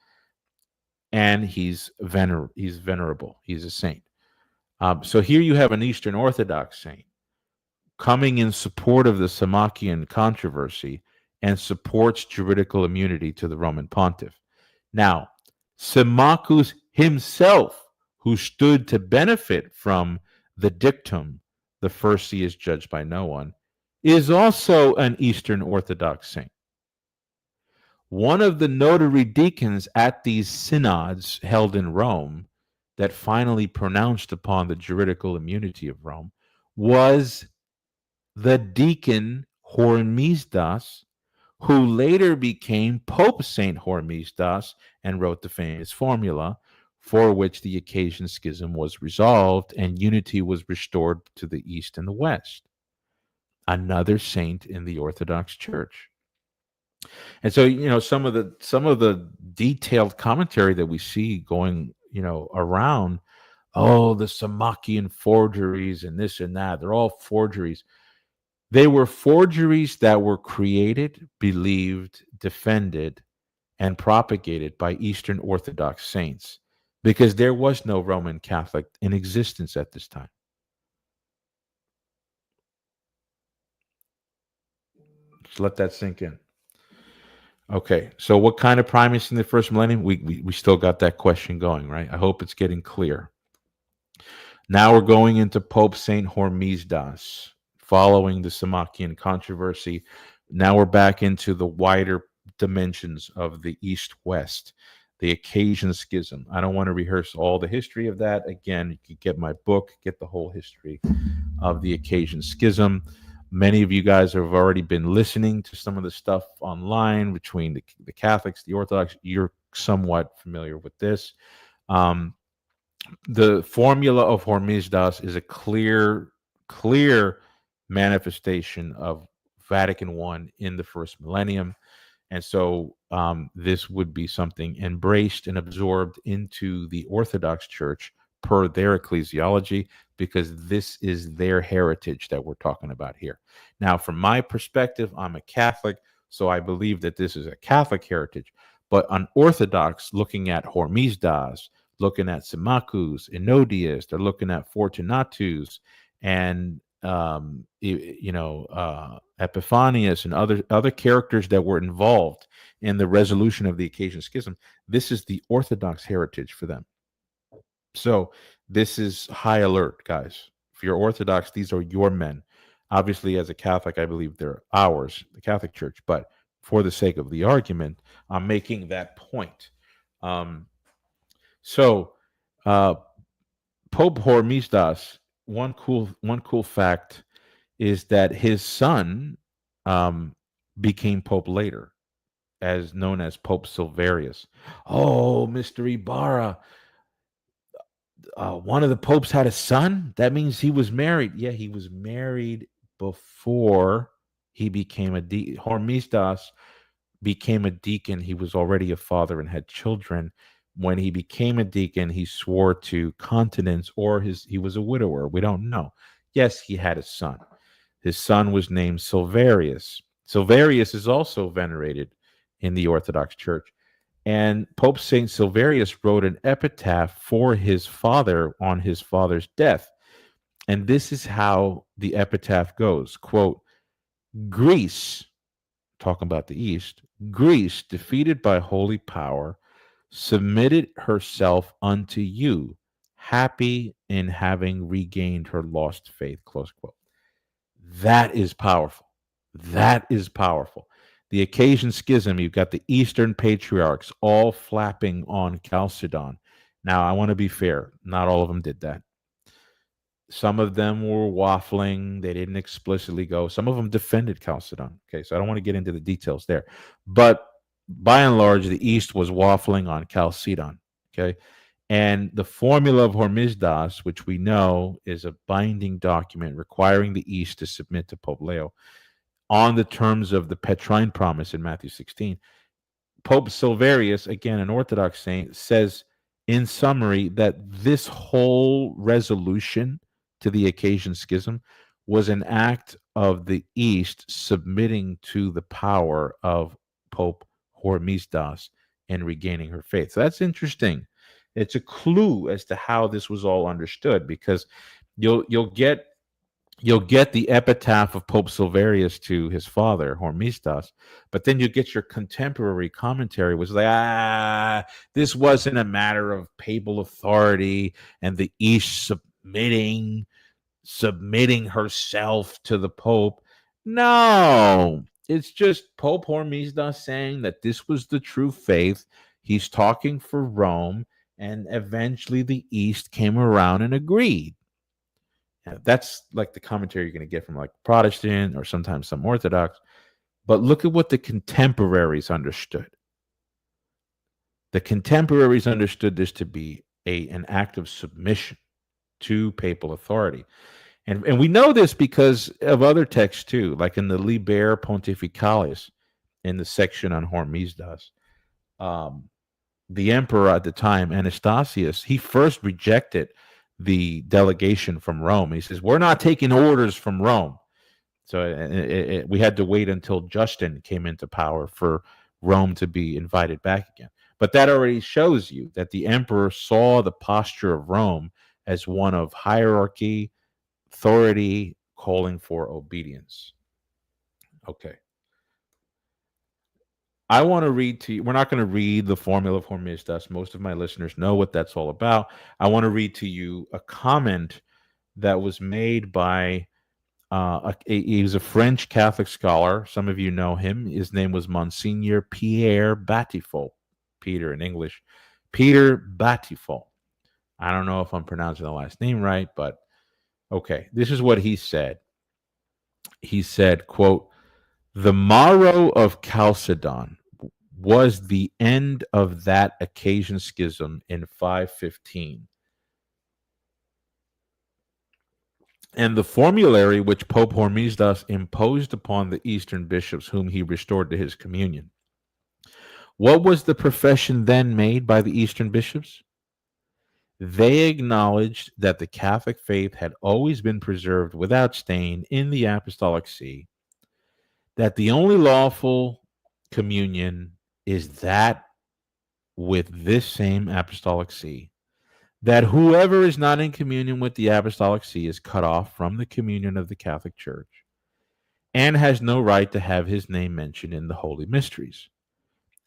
Speaker 1: And he's venerable. He's a saint. So here you have an Eastern Orthodox saint coming in support of the Symmachian controversy and supports juridical immunity to the Roman pontiff. Now, Symmachus himself, who stood to benefit from the dictum, "the first see is judged by no one," is also an Eastern Orthodox saint. One of the notary deacons at these synods held in Rome that finally pronounced upon the juridical immunity of Rome was the deacon Hormisdas, who later became Pope Saint Hormisdas and wrote the famous formula for which the Acacian Schism was resolved and unity was restored to the East and the West. Another saint in the Orthodox Church. And so, some of the detailed commentary that we see going, around, the Symmachian forgeries and this and that, they're all forgeries. They were forgeries that were created, believed, defended, and propagated by Eastern Orthodox saints because there was no Roman Catholic in existence at this time. Just let that sink in. Okay, so what kind of primacy in the first millennium? We still got that question going, right? I hope it's getting clear. Now we're going into Pope Saint Hormisdas, following the Symmachian controversy. Now we're back into the wider dimensions of the East-West, the Acacian Schism. I don't want to rehearse all the history of that. Again, you can get my book, get the whole history of the Acacian Schism. Many of you guys have already been listening to some of the stuff online between the Catholics, the Orthodox. You're somewhat familiar with this. The formula of Hormisdas is a clear manifestation of Vatican I in the first millennium. And so this would be something embraced and absorbed into the Orthodox Church per their ecclesiology, because this is their heritage that we're talking about here. Now, from my perspective, I'm a Catholic, so I believe that this is a Catholic heritage. But on Orthodox, looking at Hormisdas, looking at Symmachus, Enodius, they're looking at Fortunatus, and Epiphanius and other characters that were involved in the resolution of the occasion schism. This is the Orthodox heritage for them. So this is high alert, guys. If you're Orthodox, these are your men. Obviously, as a Catholic, I believe they're ours, the Catholic Church. But for the sake of the argument, I'm making that point. Pope Hormisdas, one cool fact is that his son became pope later, as known as Pope Silverius. Oh, Mr. Ibarra, one of the popes had a son? That means he was married. Yeah, he was married before he became a deacon. Hormisdas became a deacon. He was already a father and had children. When he became a deacon, he swore to continence, or he was a widower. We don't know. Yes, he had a son. His son was named Silverius. Silverius is also venerated in the Orthodox Church. And Pope St. Silverius wrote an epitaph for his father on his father's death. And this is how the epitaph goes. Quote, Greece, talking about the East, Greece, defeated by holy power, submitted herself unto you, happy in having regained her lost faith, close quote. That is powerful. That is powerful. The occasion schism, you've got the Eastern patriarchs all flapping on Chalcedon. Now, I want to be fair. Not all of them did that. Some of them were waffling. They didn't explicitly go. Some of them defended Chalcedon. Okay, so I don't want to get into the details there. But by and large, the East was waffling on Chalcedon. Okay, and the formula of Hormisdas, which we know is a binding document requiring the East to submit to Pope Leo on the terms of the Petrine promise in Matthew 16. Pope Silverius, again, an Orthodox saint, says in summary that this whole resolution to the occasion schism was an act of the East submitting to the power of Pope Hormisdas and regaining her faith. So that's interesting. It's a clue as to how this was all understood, because you'll get the epitaph of Pope Silverius to his father, Hormisdas, but then you get your contemporary commentary, which is like, this wasn't a matter of papal authority and the East submitting herself to the Pope. No, it's just Pope Hormisdas saying that this was the true faith. He's talking for Rome, and eventually the East came around and agreed. That's like the commentary you're going to get from like Protestant or sometimes some Orthodox. But look at what the contemporaries understood. The contemporaries understood this to be an act of submission to papal authority. And we know this because of other texts too, like in the Liber Pontificalis, in the section on Hormisdas. The emperor at the time, Anastasius, he first rejected the delegation from Rome. He says, we're not taking orders from Rome. So we had to wait until Justin came into power for Rome to be invited back again. But that already shows you that the emperor saw the posture of Rome as one of hierarchy, authority, calling for obedience. Okay. I want to read to you. We're not going to read the formula of Hormisdas. Most of my listeners know what that's all about. I want to read to you a comment that was made by he was a French Catholic scholar. Some of you know him. His name was Monsignor Pierre Batifol. Peter in English. Peter Batifol. I don't know if I'm pronouncing the last name right, but okay. This is what he said. He said, quote, the morrow of Chalcedon was the end of that occasion schism in 515. And the formulary which Pope Hormisdas imposed upon the Eastern bishops, whom he restored to his communion, What was the profession then made by the Eastern bishops? They acknowledged that the Catholic faith had always been preserved without stain in the Apostolic See, that the only lawful communion is that with this same Apostolic See, that whoever is not in communion with the Apostolic See is cut off from the communion of the Catholic Church and has no right to have his name mentioned in the holy mysteries.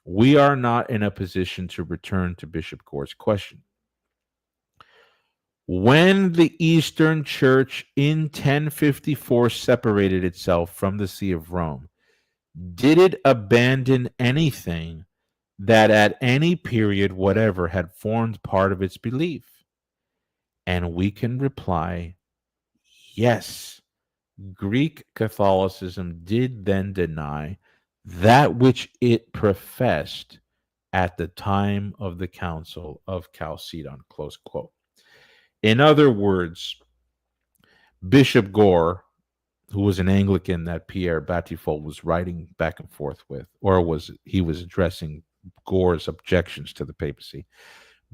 Speaker 1: We are not in a position to return to Bishop Gore's question. When the Eastern Church in 1054 separated itself from the See of Rome, did it abandon anything that at any period whatever had formed part of its belief? And we can reply, yes. Greek Catholicism did then deny that which it professed at the time of the Council of Chalcedon, close quote. In other words, Bishop Gore, who was an Anglican that Pierre Batifold was writing back and forth with, or was addressing Gore's objections to the papacy.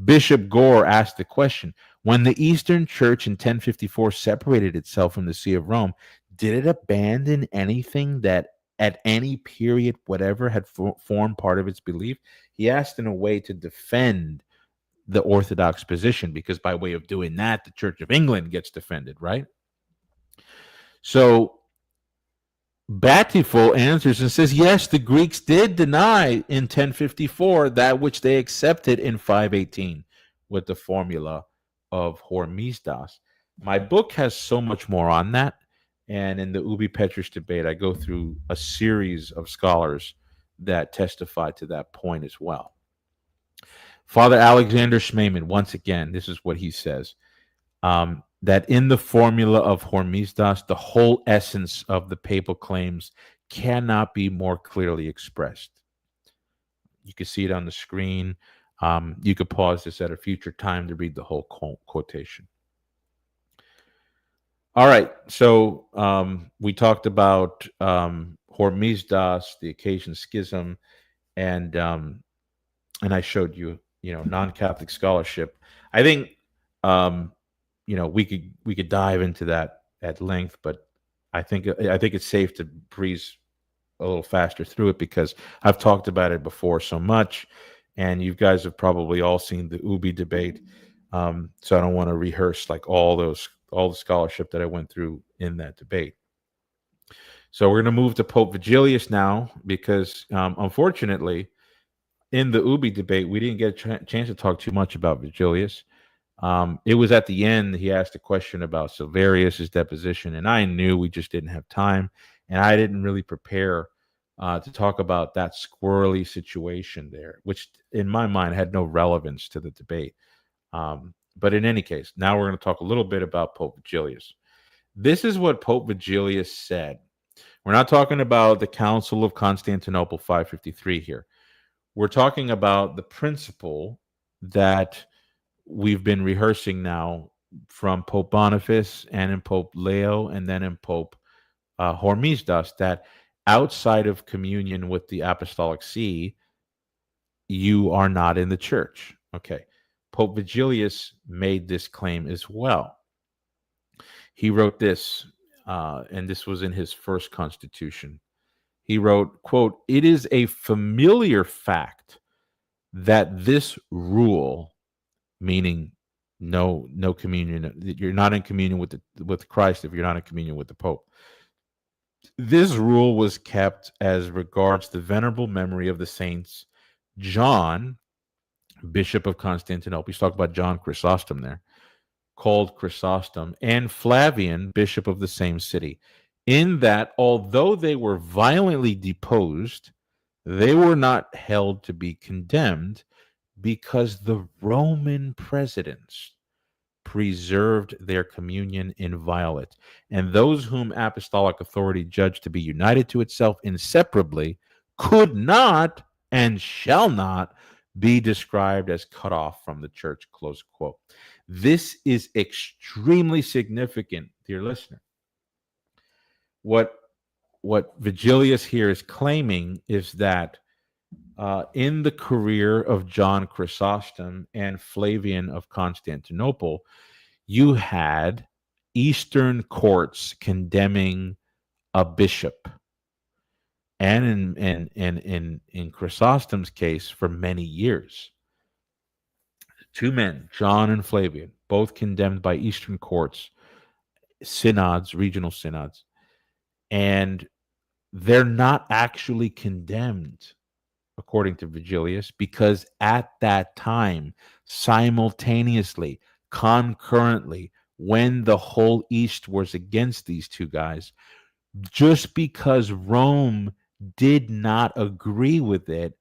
Speaker 1: Bishop Gore asked the question, when the Eastern Church in 1054 separated itself from the See of Rome, did it abandon anything that at any period, whatever, had formed part of its belief? He asked in a way to defend the Orthodox position, because by way of doing that, the Church of England gets defended, right? So Batiful answers and says, yes, the Greeks did deny in 1054 that which they accepted in 518 with the formula of Hormisdas. My book has so much more on that. And in the Ubi Petrus debate, I go through a series of scholars that testify to that point as well. Father Alexander Schmemann, once again, this is what he says. That in the formula of Hormisdas, the whole essence of the papal claims cannot be more clearly expressed. You can see it on the screen. You could pause this at a future time to read the whole quotation. All right, so we talked about Hormisdas, the occasion schism, and I showed you, non-Catholic scholarship. I think we could dive into that at length, but I think it's safe to breeze a little faster through it because I've talked about it before so much, and you guys have probably all seen the Ubi debate. So I don't want to rehearse like all the scholarship that I went through in that debate. So we're going to move to Pope Vigilius now because unfortunately, in the Ubi debate, we didn't get a chance to talk too much about Vigilius. It was at the end, he asked a question about Silverius's deposition, and I knew we just didn't have time, and I didn't really prepare to talk about that squirrely situation there, which in my mind had no relevance to the debate. But in any case, now we're going to talk a little bit about Pope Vigilius. This is what Pope Vigilius said. We're not talking about the Council of Constantinople 553 here. We're talking about the principle that we've been rehearsing now from Pope Boniface and in Pope Leo and then in Pope Hormisdas, that outside of communion with the Apostolic See, you are not in the church. Okay. Pope Vigilius made this claim as well. He wrote this, and this was in his first constitution. He wrote, quote, "It is a familiar fact that this rule," meaning no communion, you're not in communion with Christ if you're not in communion with the Pope. This rule was kept as regards the venerable memory of the saints John, Bishop of Constantinople. He's talking about John Chrysostom there, called Chrysostom, and Flavian, Bishop of the same city, in that although they were violently deposed, they were not held to be condemned because the Roman presidents preserved their communion inviolate, and those whom apostolic authority judged to be united to itself inseparably could not and shall not be described as cut off from the church, close quote. This is extremely significant, dear listener. What Vigilius here is claiming is that in the career of John Chrysostom and Flavian of Constantinople, you had Eastern courts condemning a bishop, and in Chrysostom's case, for many years. Two men, John and Flavian, both condemned by Eastern courts, synods, regional synods, and they're not actually condemned, according to Vigilius, because at that time, simultaneously, concurrently, when the whole East was against these two guys, just because Rome did not agree with it,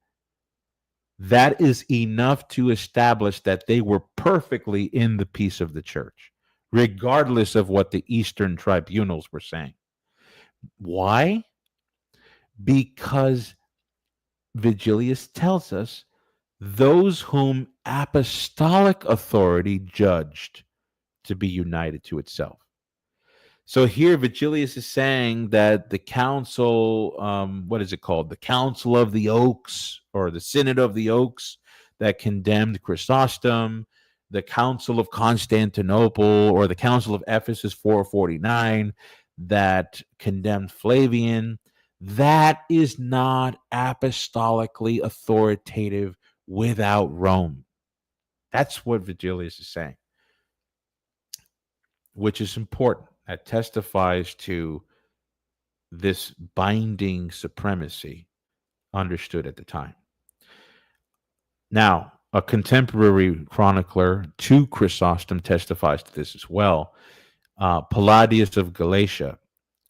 Speaker 1: that is enough to establish that they were perfectly in the peace of the church, regardless of what the Eastern tribunals were saying. Why? Because Vigilius tells us those whom apostolic authority judged to be united to itself. So here Vigilius is saying that the council, what is it called? The Council of the Oaks, or the Synod of the Oaks, that condemned Chrysostom, the Council of Constantinople, or the Council of Ephesus 449, that condemned Flavian, that is not apostolically authoritative without Rome. That's what Vigilius is saying, which is important. That testifies to this binding supremacy understood at the time. Now, a contemporary chronicler to Chrysostom testifies to this as well. Pelagius of Galatia,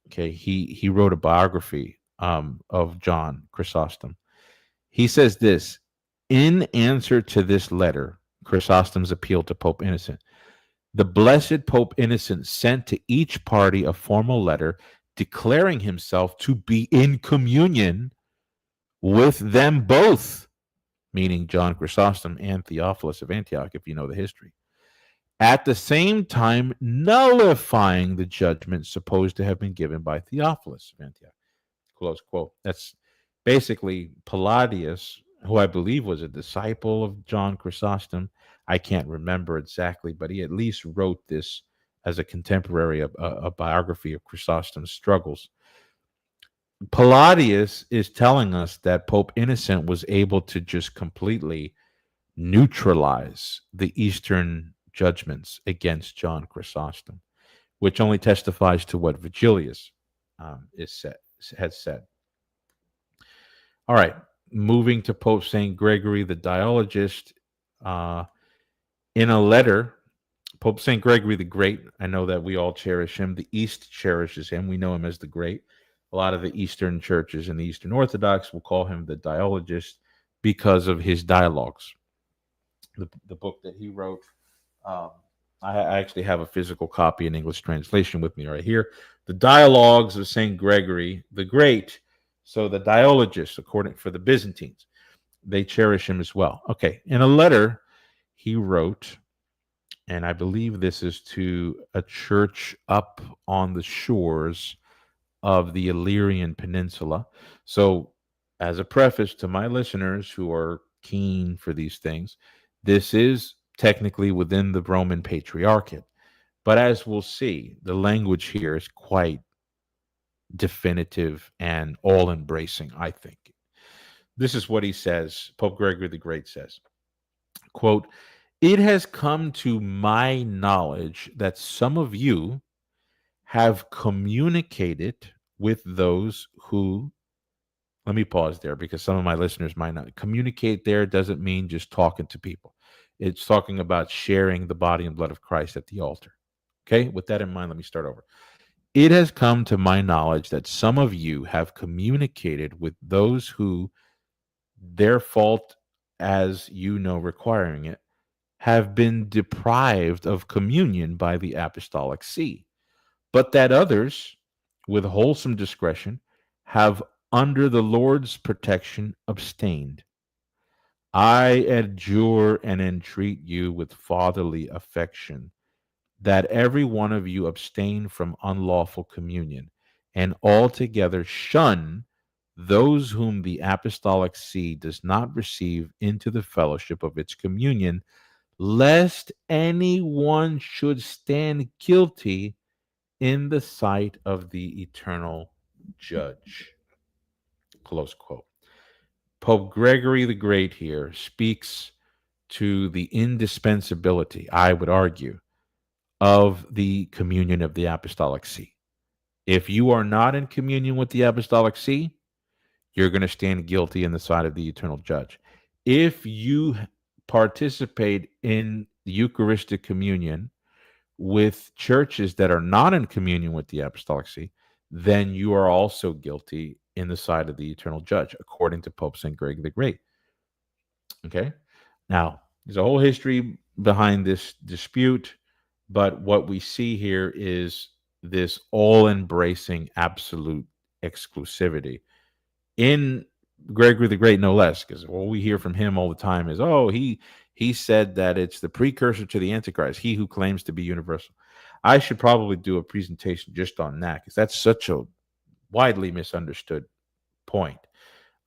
Speaker 1: okay, he wrote a biography of John Chrysostom. He says this: in answer to this letter, Chrysostom's appeal to Pope Innocent, the blessed Pope Innocent sent to each party a formal letter declaring himself to be in communion with them both, meaning John Chrysostom and Theophilus of Antioch, if you know the history, at the same time nullifying the judgment supposed to have been given by Theophilus of Antioch. Close quote. That's basically Pelagius, who I believe was a disciple of John Chrysostom. I can't remember exactly, but he at least wrote this as a contemporary, a biography of Chrysostom's struggles. Pelagius is telling us that Pope Innocent was able to just completely neutralize the Eastern judgments against John Chrysostom, which only testifies to what Vigilius has said. All right, moving to Pope St. Gregory the Dialogist. In a letter, Pope St. Gregory the Great, I know that we all cherish him. The East cherishes him. We know him as the Great. A lot of the Eastern churches and the Eastern Orthodox will call him the Dialogist because of his dialogues. The book that he wrote, I actually have a physical copy in English translation with me right here. The Dialogues of St. Gregory the Great. So the Dialogists, according for the Byzantines, they cherish him as well. Okay, in a letter he wrote, and I believe this is to a church up on the shores of the Illyrian Peninsula. So, as a preface to my listeners who are keen for these things, this is technically within the Roman Patriarchate. But as we'll see, the language here is quite definitive and all-embracing, I think. This is what he says, Pope Gregory the Great says, quote, "It has come to my knowledge that some of you have communicated with those who," let me pause there because some of my listeners might not. Communicate there doesn't mean just talking to people. It's talking about sharing the body and blood of Christ at the altar. Okay, with that in mind, let me start over. "It has come to my knowledge that some of you have communicated with those who, their fault as you know requiring it, have been deprived of communion by the apostolic see, but that others, with wholesome discretion, have under the Lord's protection abstained. I adjure and entreat you with fatherly affection that every one of you abstain from unlawful communion and altogether shun those whom the apostolic see does not receive into the fellowship of its communion, lest anyone should stand guilty in the sight of the eternal judge. Close quote. Pope Gregory the Great here speaks to the indispensability, I would argue, of the communion of the apostolic see. If you are not in communion with the apostolic see, you're going to stand guilty in the sight of the eternal judge. If you participate in the Eucharistic communion with churches that are not in communion with the apostolic see, then you are also guilty in the sight of the eternal judge, according to Pope St. Greg the Great. Okay? Now, there's a whole history behind this dispute, but what we see here is this all-embracing absolute exclusivity in Gregory the Great, no less, because what we hear from him all the time is, oh, he said that it's the precursor to the Antichrist, he who claims to be universal. I should probably do a presentation just on that, because that's such a widely misunderstood point.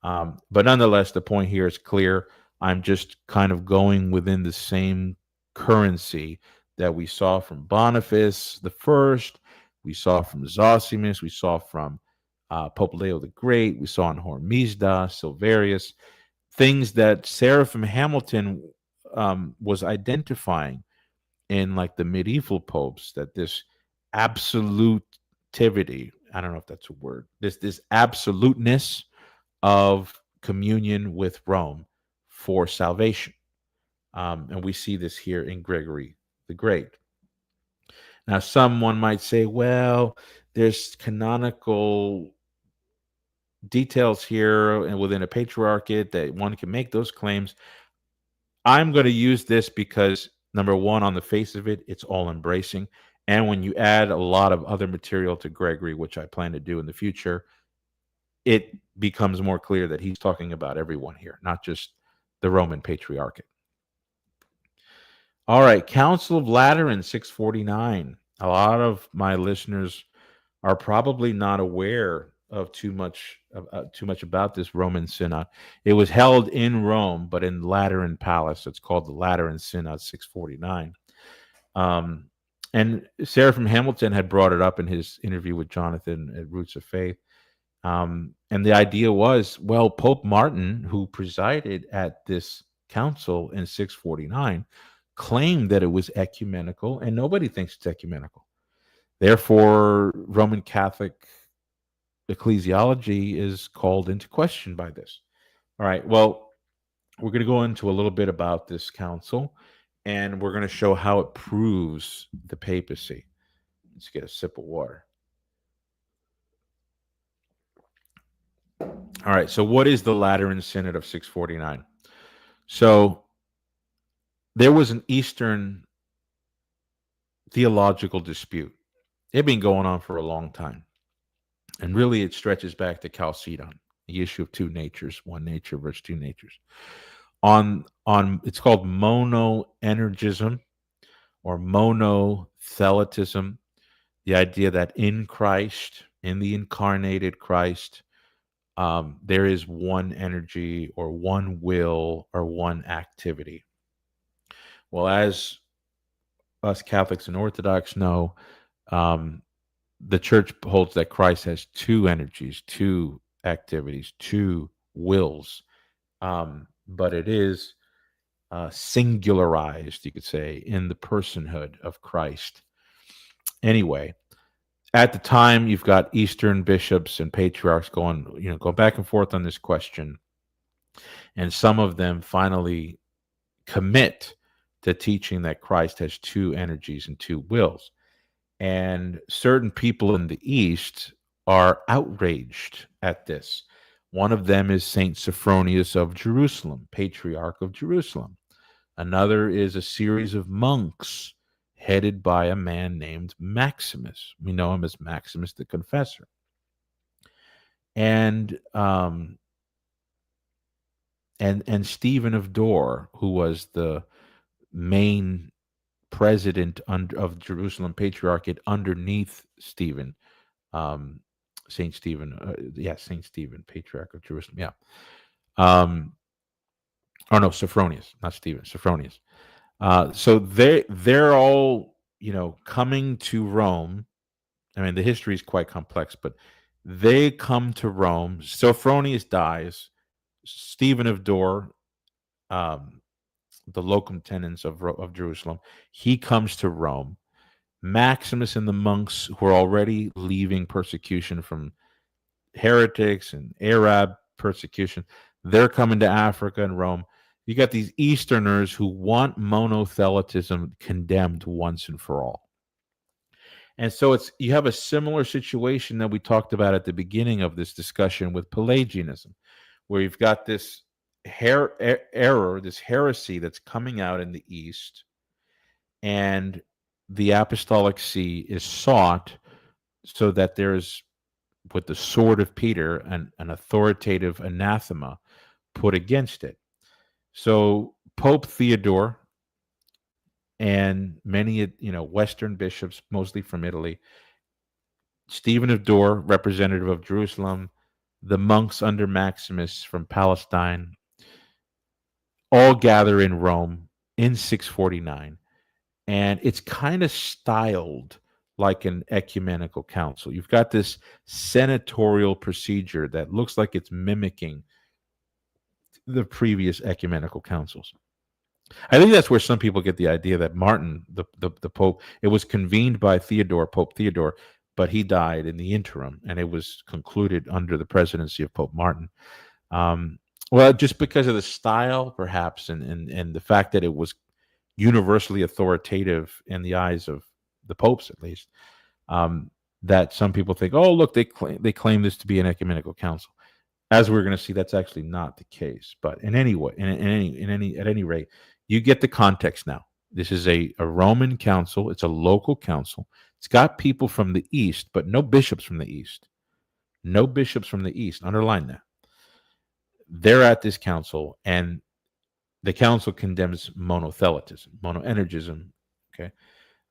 Speaker 1: But nonetheless, the point here is clear. I'm just kind of going within the same currency that we saw from Boniface the First, we saw from Zosimus, we saw from Pope Leo the Great, we saw in Hormisdas, Silverius, things that Seraphim Hamilton was identifying in like the medieval popes, that this absolutivity, I don't know if that's a word, this absoluteness of communion with Rome for salvation. And we see this here in Gregory the Great. Now, someone might say, well, there's canonical details here and within a patriarchate that one can make those claims. I'm going to use this because, number one, on the face of it, it's all embracing. And when you add a lot of other material to Gregory, which I plan to do in the future, it becomes more clear that he's talking about everyone here, not just the Roman Patriarchate. All right, Council of Lateran, 649. A lot of my listeners are probably not aware of too much about this Roman Synod. It was held in Rome, but in Lateran Palace. It's called the Lateran Synod, 649. And Seraphim Hamilton had brought it up in his interview with Jonathan at Roots of Faith. And the idea was, well, Pope Martin, who presided at this council in 649, claimed that it was ecumenical, and nobody thinks it's ecumenical. Therefore, Roman Catholic ecclesiology is called into question by this. All right, well, we're going to go into a little bit about this council, and we're going to show how it proves the papacy. Let's get a sip of water. All right, so what is the Lateran Synod of 649? So there was an Eastern theological dispute. It had been going on for a long time. And really it stretches back to Chalcedon, the issue of two natures, one nature versus two natures. On it's called monoenergism or monothelitism, the idea that in Christ, in the incarnated Christ, there is one energy or one will or one activity. Well, as us Catholics and Orthodox know, the church holds that Christ has two energies, two activities, two wills, but it is singularized, you could say, in the personhood of Christ. Anyway, at the time, you've got Eastern bishops and patriarchs going back and forth on this question, and some of them finally commit to teaching that Christ has two energies and two wills. And certain people in the East are outraged at this. One of them is Saint Sophronius of Jerusalem, Patriarch of Jerusalem. Another is a series of monks headed by a man named Maximus. We know him as Maximus the Confessor. And Stephen of Dore, who was the main president of Jerusalem Patriarchate underneath Stephen, Saint Stephen. Saint Stephen, Patriarch of Jerusalem. Yeah. Um, oh no, Sophronius, not Stephen. Sophronius. So they're all coming to Rome. I mean, the history is quite complex, but they come to Rome. Sophronius dies. Stephen of Dor, the locum tenens of Jerusalem, he comes to Rome. Maximus and the monks who are already leaving persecution from heretics and Arab persecution, they're coming to Africa and Rome. You got these Easterners who want monothelitism condemned once and for all. And so you have a similar situation that we talked about at the beginning of this discussion with Pelagianism, where you've got this error, this heresy that's coming out in the East, and the Apostolic See is sought so that there's, with the sword of Peter, an authoritative anathema put against it. So Pope Theodore and many Western bishops, mostly from Italy, Stephen of Dor, representative of Jerusalem, the monks under Maximus from Palestine, all gather in Rome in 649. And it's kind of styled like an ecumenical council. You've got this senatorial procedure that looks like it's mimicking the previous ecumenical councils. I think that's where some people get the idea that Martin, the Pope, it was convened by Pope Theodore, but he died in the interim, and it was concluded under the presidency of Pope Martin. Well, just because of the style, perhaps, and the fact that it was universally authoritative in the eyes of the popes, at least, that some people think, oh, look, they claim this to be an ecumenical council. As we're going to see, that's actually not the case. But in any way, at any rate, you get the context now. This is a Roman council. It's a local council. It's got people from the East, but no bishops from the East. No bishops from the East. Underline that. They're at this council, and the council condemns monothelitism, monoenergism. Okay.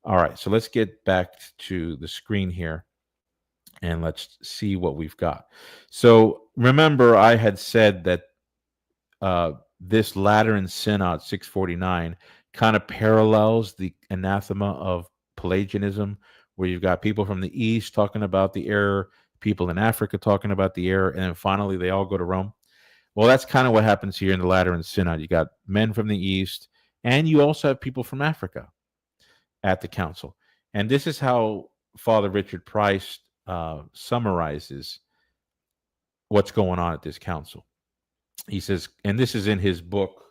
Speaker 1: All right. So let's get back to the screen here, and let's see what we've got. So remember, I had said that this Lateran Synod 649 kind of parallels the anathema of Pelagianism, where you've got people from the East talking about the error, people in Africa talking about the error, and then finally they all go to Rome. Well, that's kind of what happens here in the Lateran Synod. You got men from the East, and you also have people from Africa at the council. And this is how Father Richard Price summarizes what's going on at this council. He says, and this is in his book,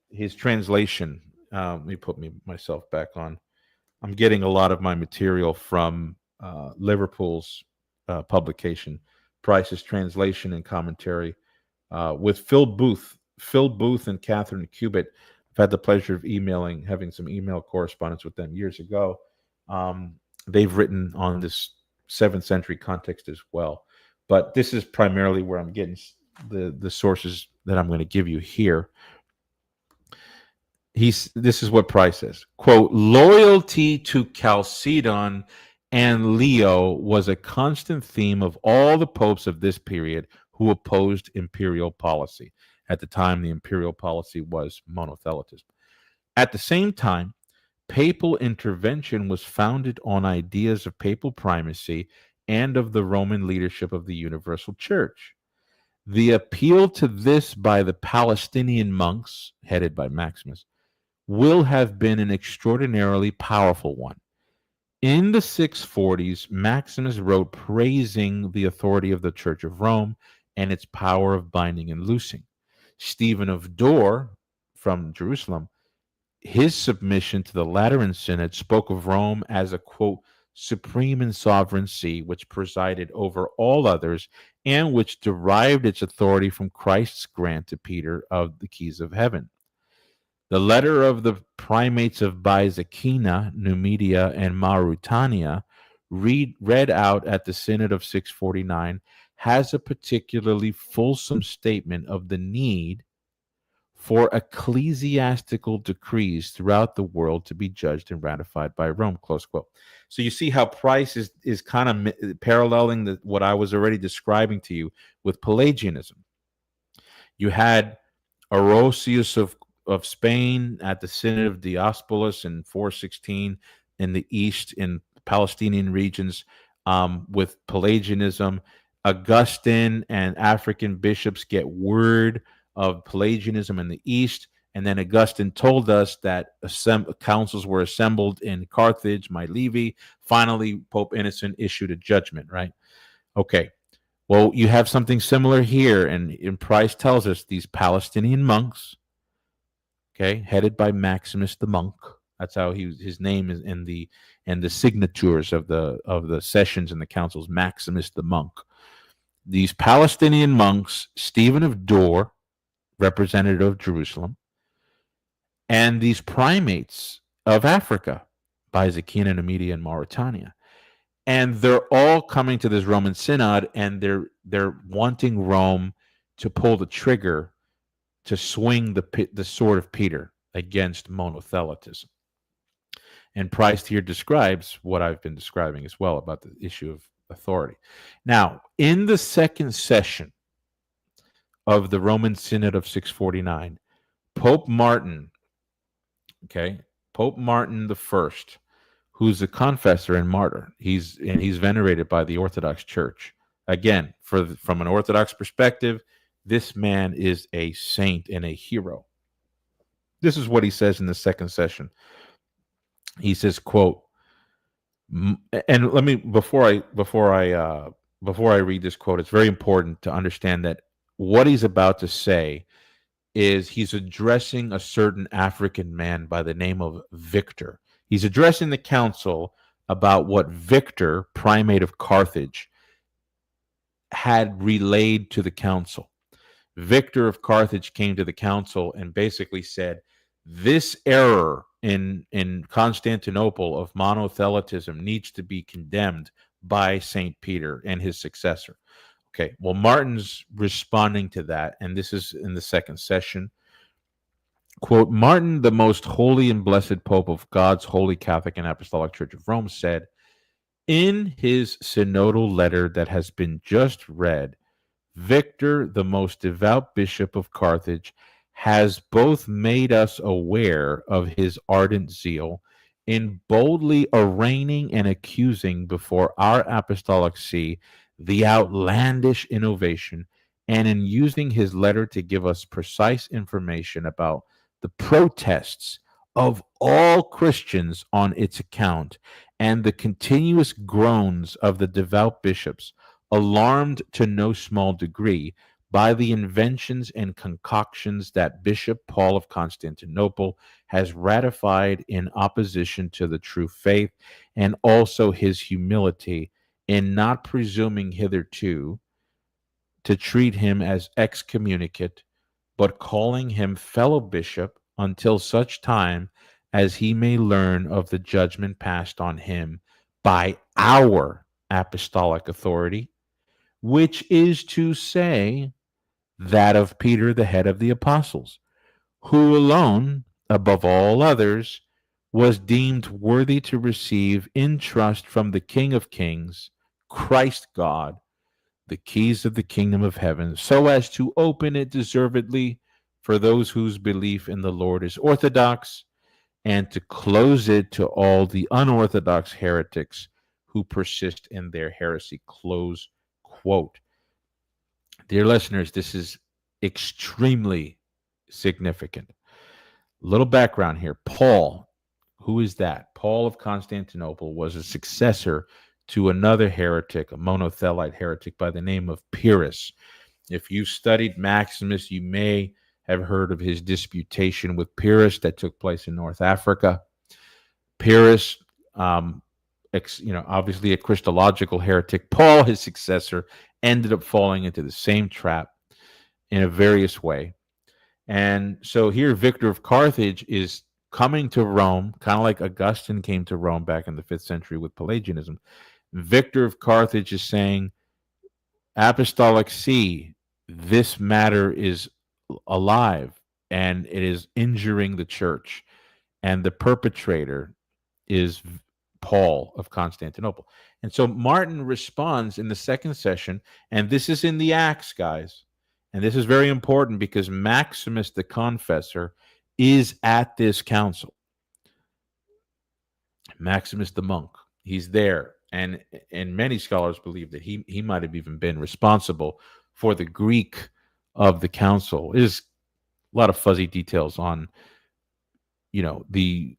Speaker 1: his translation. Let me put myself back on. I'm getting a lot of my material from Liverpool's publication, Price's translation and commentary, with Phil Booth and Catherine Cubitt. I've had the pleasure of having some email correspondence with them years ago. They've written on this 7th century context as well. But this is primarily where I'm getting the sources that I'm going to give you here. This is what Price says, quote, loyalty to Chalcedon and Leo was a constant theme of all the popes of this period who opposed imperial policy. At the time, the imperial policy was monothelitism. At the same time, papal intervention was founded on ideas of papal primacy and of the Roman leadership of the universal church. The appeal to this by the Palestinian monks, headed by Maximus, will have been an extraordinarily powerful one. In the 640s, Maximus wrote praising the authority of the Church of Rome and its power of binding and loosing. Stephen of Dor, from Jerusalem, his submission to the Lateran Synod spoke of Rome as a, quote, supreme and sovereign see which presided over all others and which derived its authority from Christ's grant to Peter of the keys of heaven. The letter of the primates of Byzacena, Numidia, and Mauritania, read out at the Synod of 649, has a particularly fulsome statement of the need for ecclesiastical decrees throughout the world to be judged and ratified by Rome, close quote. So you see how Price is kind of paralleling what I was already describing to you with Pelagianism. You had Orosius of Spain at the Synod of Diospolis in 416 in the east, in Palestinian regions, with Pelagianism. Augustine and African bishops get word of Pelagianism in the east, and then Augustine told us that councils were assembled in Carthage, Mylevi. Finally, Pope Innocent issued a judgment, right? Okay. Well, you have something similar here, and Price tells us these Palestinian monks, okay, headed by Maximus the monk. That's how his name is in the signatures of the sessions and the councils. Maximus the monk. These Palestinian monks, Stephen of Dor, representative of Jerusalem, and these primates of Africa, Byzantine and Media and Mauritania. And they're all coming to this Roman synod, and they're wanting Rome to pull the trigger to swing the sword of Peter against monothelitism. And Price here describes what I've been describing as well about the issue of authority. Now, in the second session of the Roman Synod of 649, Pope Martin the First, who's a confessor and martyr. He's venerated by the Orthodox Church. Again, from an Orthodox perspective, this man is a saint and a hero. This is what he says in the second session. He says, quote, and let me before I read this quote, it's very important to understand that what he's about to say is he's addressing a certain African man by the name of Victor. He's addressing the council about what Victor, primate of Carthage, had relayed to the council. Victor of Carthage came to the council and basically said, this error in Constantinople of monothelitism needs to be condemned by St. Peter and his successor. Okay, well, Martin's responding to that, and this is in the second session. Quote, Martin, the most holy and blessed Pope of God's Holy Catholic and Apostolic Church of Rome, said, in his synodal letter that has been just read, Victor, the most devout bishop of Carthage, has both made us aware of his ardent zeal in boldly arraigning and accusing before our apostolic see the outlandish innovation, and in using his letter to give us precise information about the protests of all Christians on its account, and the continuous groans of the devout bishops, alarmed to no small degree by the inventions and concoctions that Bishop Paul of Constantinople has ratified in opposition to the true faith, and also his humility in not presuming hitherto to treat him as excommunicate, but calling him fellow bishop until such time as he may learn of the judgment passed on him by our apostolic authority, which is to say, that of Peter, the head of the apostles, who alone, above all others, was deemed worthy to receive in trust from the King of Kings, Christ God, the keys of the kingdom of heaven, so as to open it deservedly for those whose belief in the Lord is orthodox, and to close it to all the unorthodox heretics who persist in their heresy. Close quote. Dear listeners, this is extremely significant. Little background here. Paul, who is that? Paul of Constantinople was a successor to another heretic, a monothelite heretic by the name of Pyrrhus. If you studied Maximus, you may have heard of his disputation with Pyrrhus that took place in North Africa. Pyrrhus, obviously a Christological heretic. Paul, his successor, ended up falling into the same trap in a various way. And so here Victor of Carthage is coming to Rome, kind of like Augustine came to Rome back in the 5th century with Pelagianism. Victor of Carthage is saying, Apostolic See, this matter is alive. and it is injuring the church, and the perpetrator is Paul of Constantinople. And so Martin responds in the second session, and this is in the Acts, guys. And this is very important because Maximus the Confessor is at this council. Maximus the monk, he's there. And many scholars believe that he might have even been responsible for the Greek of the council. There's a lot of fuzzy details on, the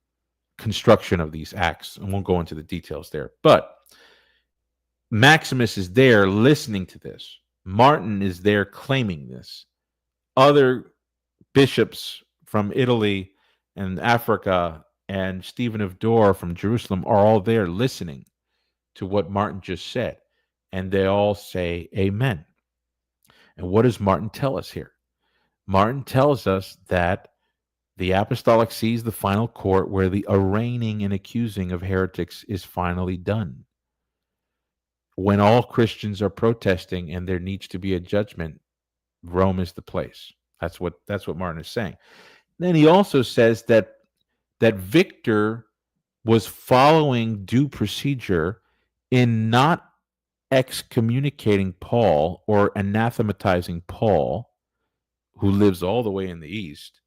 Speaker 1: construction of these acts. I won't go into the details there. But Maximus is there listening to this. Martin is there claiming this. Other bishops from Italy and Africa and Stephen of Dore from Jerusalem are all there listening to what Martin just said. And they all say amen. And what does Martin tell us here? Martin tells us that the Apostolic See is the final court where the arraigning and accusing of heretics is finally done. When all Christians are protesting and there needs to be a judgment, Rome is the place. That's what Martin is saying. Then he also says that Victor was following due procedure in not excommunicating Paul or anathematizing Paul, who lives all the way in the east,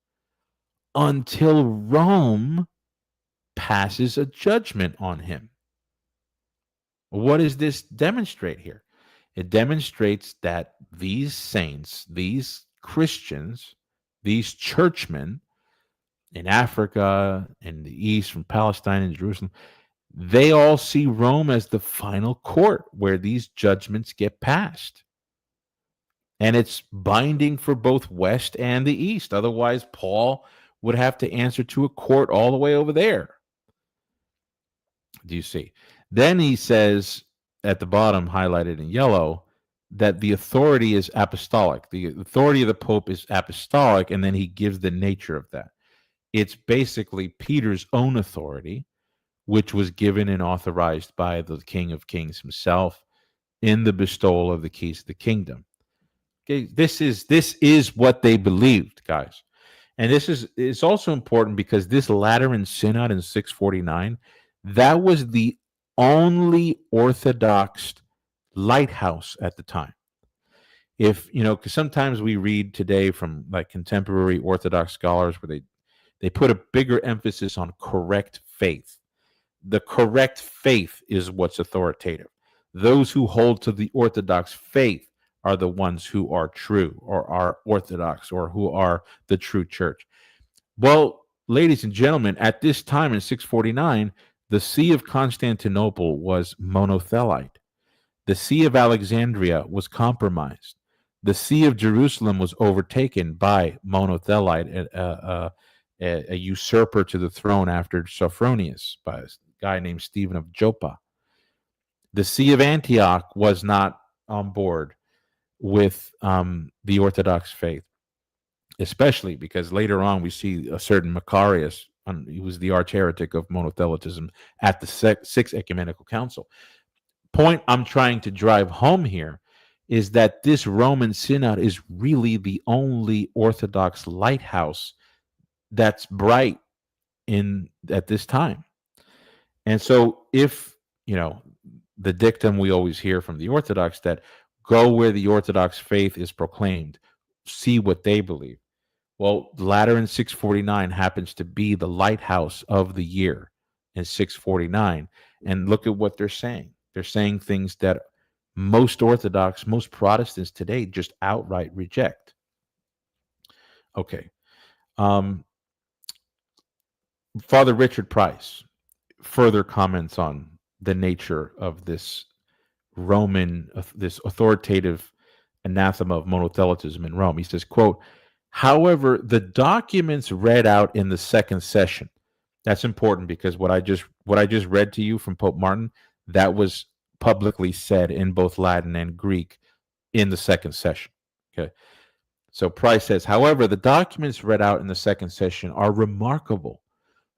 Speaker 1: until Rome passes a judgment on him. What does this demonstrate here? It demonstrates that these saints, these Christians, these churchmen in Africa, in the east, from Palestine and Jerusalem, they all see Rome as the final court where these judgments get passed. And it's binding for both West and the East. Otherwise, Paul would have to answer to a court all the way over there. Do you see? Then he says at the bottom, highlighted in yellow, that the authority is apostolic. The authority of the Pope is apostolic, and then he gives the nature of that. It's basically Peter's own authority, which was given and authorized by the King of Kings himself in the bestowal of the keys of the kingdom. Okay, this is what they believed, guys. And it's also important because this Lateran Synod in 649, that was the only Orthodox lighthouse at the time. Because sometimes we read today from like contemporary Orthodox scholars where they put a bigger emphasis on correct faith. The correct faith is what's authoritative. Those who hold to the Orthodox faith are the ones who are true or are Orthodox or who are the true church. Well, ladies and gentlemen, at this time in 649, the See of Constantinople was monothelite. The See of Alexandria was compromised. The See of Jerusalem was overtaken by monothelite, a usurper to the throne after Sophronius, by a guy named Stephen of Joppa. The See of Antioch was not on board with the Orthodox faith, especially because later on we see a certain Macarius, he was the arch heretic of monothelitism at the Sixth Ecumenical Council. Point I'm trying to drive home here is that this Roman Synod is really the only Orthodox lighthouse that's bright at this time. And so if, the dictum we always hear from the Orthodox that go where the Orthodox faith is proclaimed, see what they believe. Well, Lateran 649 happens to be the lighthouse of the year in 649. And look at what they're saying. They're saying things that most Orthodox, most Protestants today just outright reject. Okay. Father Richard Price further comments on the nature of this this authoritative anathema of monothelitism in Rome. He says, quote, however, the documents read out in the second session, that's important because what I just read to you from Pope Martin, that was publicly said in both Latin and Greek in the second session. Okay. So Price says, however, the documents read out in the second session are remarkable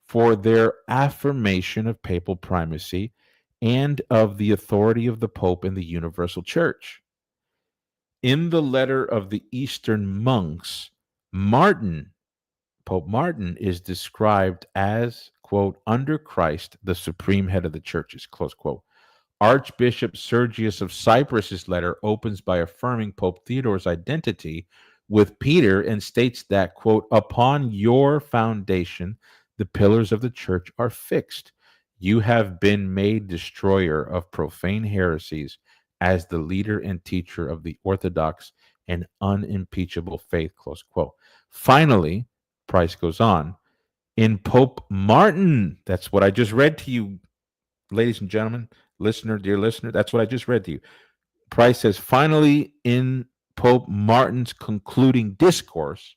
Speaker 1: for their affirmation of papal primacy and of the authority of the Pope in the universal church. In the letter of the Eastern monks, Martin Pope Martin is described as, quote, under Christ, the supreme head of the churches, close quote. Archbishop Sergius of Cyprus's letter opens by affirming Pope Theodore's identity with Peter and states that, quote, upon your foundation, the pillars of the church are fixed. You have been made destroyer of profane heresies as the leader and teacher of the orthodox and unimpeachable faith, close quote. Finally, Price goes on, in Pope Martin, that's what I just read to you, ladies and gentlemen, dear listener, that's what I just read to you. Price says, finally, in Pope Martin's concluding discourse,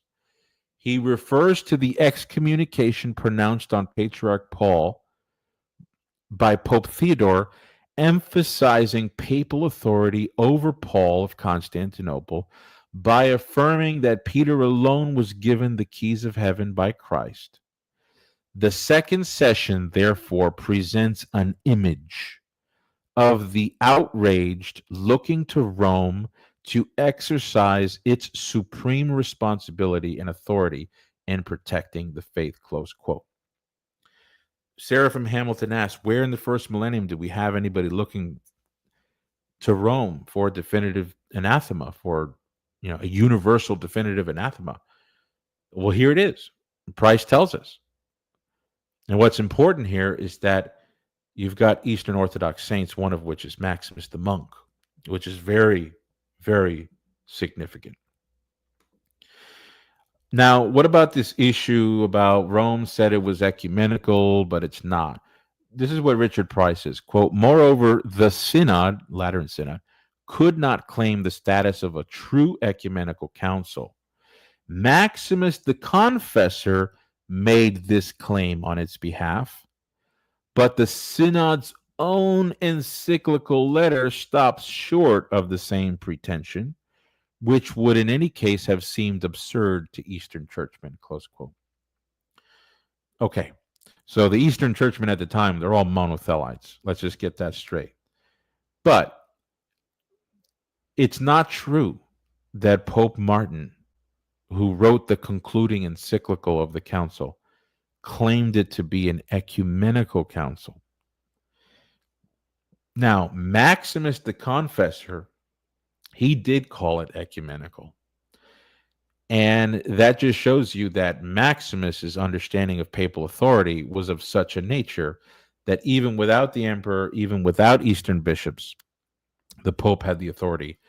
Speaker 1: he refers to the excommunication pronounced on Patriarch Paul by Pope Theodore, emphasizing papal authority over Paul of Constantinople by affirming that Peter alone was given the keys of heaven by Christ. The second session, therefore, presents an image of the outraged looking to Rome to exercise its supreme responsibility and authority in protecting the faith, close quote. Sarah from Hamilton asks, where in the first millennium did we have anybody looking to Rome for a definitive anathema, for a universal definitive anathema? Well, here it is. Price tells us. And what's important here is that you've got Eastern Orthodox saints, one of which is Maximus the monk, which is very, very significant. Now, what about this issue about Rome said it was ecumenical, but it's not? This is what Richard Price says, quote, moreover, the Synod, Lateran Synod, could not claim the status of a true ecumenical council. Maximus the Confessor made this claim on its behalf, but the Synod's own encyclical letter stops short of the same pretension, which would in any case have seemed absurd to Eastern churchmen, close quote. Okay, so the Eastern churchmen at the time, they're all monothelites. Let's just get that straight. But it's not true that Pope Martin, who wrote the concluding encyclical of the council, claimed it to be an ecumenical council. Now, Maximus the Confessor, he did call it ecumenical. And that just shows you that Maximus's understanding of papal authority was of such a nature that even without the emperor, even without Eastern bishops, the Pope had the authority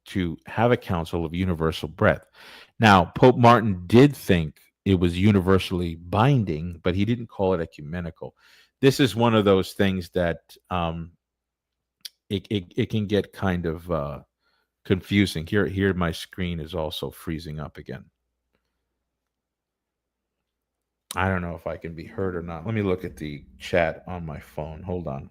Speaker 1: to have a council of universal breadth. Now, Pope Martin did think it was universally binding, but he didn't call it ecumenical. This is one of those things that it can get kind of confusing. Here, my screen is also freezing up again. I don't know if I can be heard or not. Let me look at the chat on my phone. Hold on.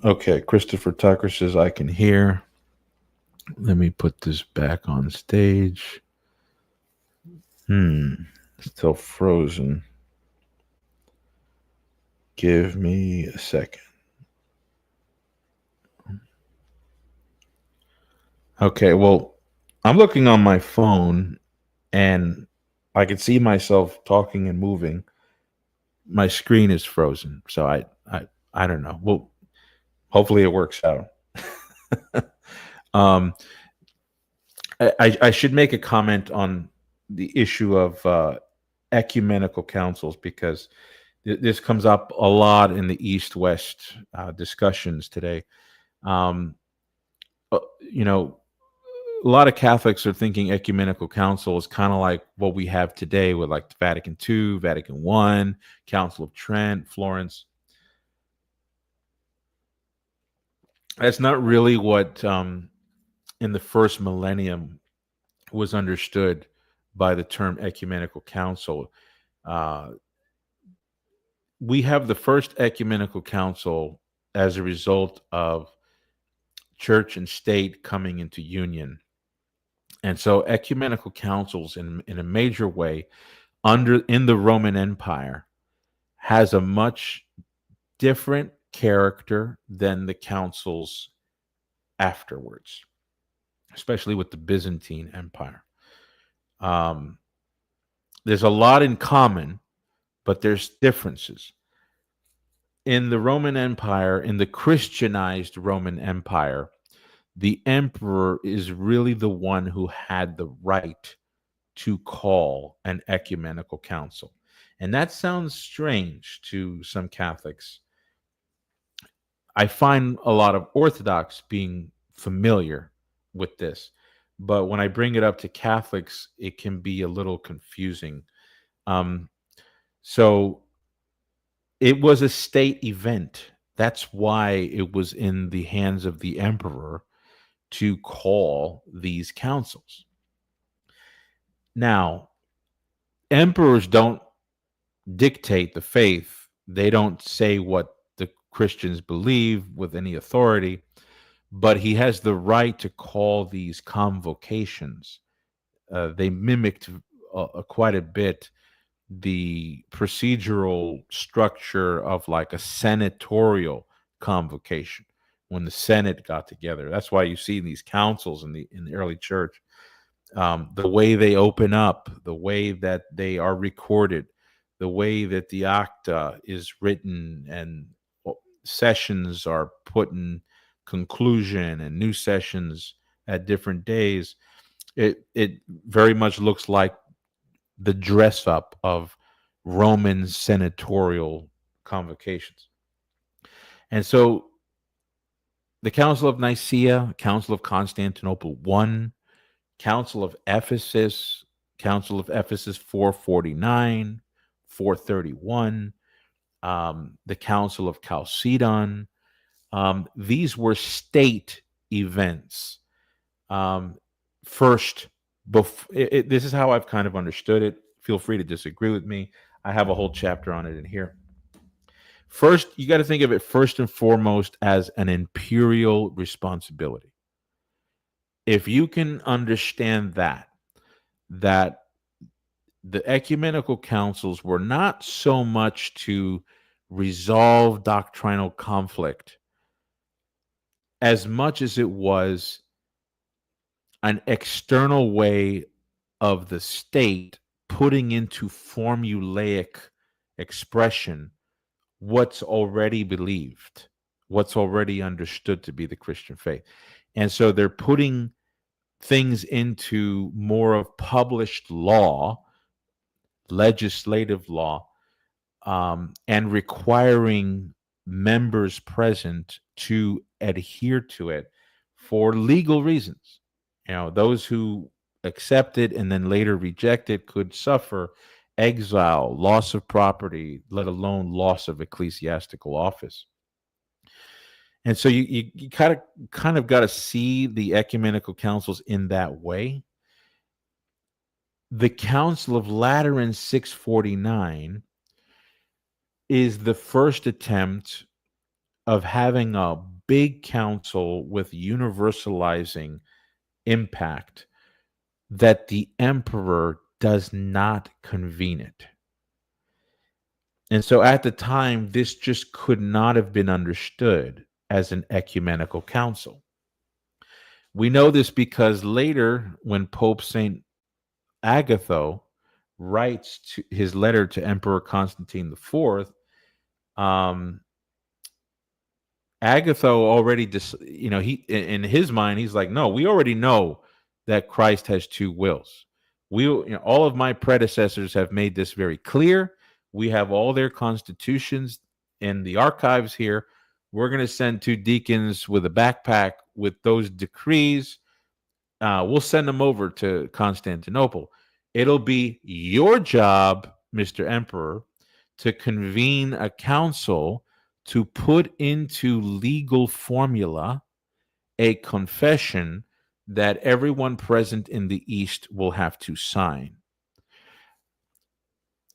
Speaker 1: Okay, Christopher Tucker says I can hear. Let me put this back on stage. Still frozen. Give me a second. Okay, well, I'm looking on my phone and I can see myself talking and moving. My screen is frozen, so I don't know. Well, hopefully it works out. I should make a comment on the issue of ecumenical councils, because this comes up a lot in the East-West discussions today. A lot of Catholics are thinking ecumenical council is kind of like what we have today with like Vatican II, Vatican I, Council of Trent, Florence. That's not really what in the first millennium was understood by the term ecumenical council. We have the first ecumenical council as a result of church and state coming into union. And so ecumenical councils in a major way in the Roman Empire has a much different character than the councils afterwards, especially with the Byzantine Empire. There's a lot in common, but there's differences. In the Roman Empire, in the Christianized Roman Empire, the emperor is really the one who had the right to call an ecumenical council. And that sounds strange to some Catholics. I find a lot of Orthodox being familiar with this, but when I bring it up to Catholics, it can be a little confusing. So it was a state event. That's why it was in the hands of the emperor to call these councils. Now, emperors don't dictate the faith. They don't say what the Christians believe with any authority, but he has the right to call these convocations. They mimicked quite a bit the procedural structure of like a senatorial convocation when the Senate got together. That's why you see these councils in the early church. The way they open up, the way that they are recorded, the way that the acta is written, and sessions are put in conclusion and new sessions at different days. It very much looks like the dress up of Roman senatorial convocations. And so the Council of Nicaea, Council of Constantinople I, Council of Ephesus 449, 431, the Council of Chalcedon. These were state events. First, this is how I've kind of understood it. Feel free to disagree with me. I have a whole chapter on it in here. First, you got to think of it first and foremost as an imperial responsibility. If you can understand that the ecumenical councils were not so much to resolve doctrinal conflict as much as it was an external way of the state putting into formulaic expression what's already believed, what's already understood to be the Christian faith. And so they're putting things into more of published law, legislative law, and requiring members present to adhere to it for legal reasons. You know, those who accept it and then later reject it could suffer exile, loss of property, let alone loss of ecclesiastical office. And so you kind of got to see the ecumenical councils in that way. The Council of Lateran 649 is the first attempt of having a big council with universalizing impact that the emperor does not convene it. And so at the time, this just could not have been understood as an ecumenical council. We know this because later, when Pope St. Agatho writes his letter to Emperor Constantine IV, Agatho already, he in his mind, he's like, no, we already know that Christ has two wills. All of my predecessors have made this very clear. We have all their constitutions in the archives here. We're going to send two deacons with a backpack with those decrees. We'll send them over to Constantinople. It'll be your job, Mr. Emperor, to convene a council to put into legal formula a confession that everyone present in the East will have to sign.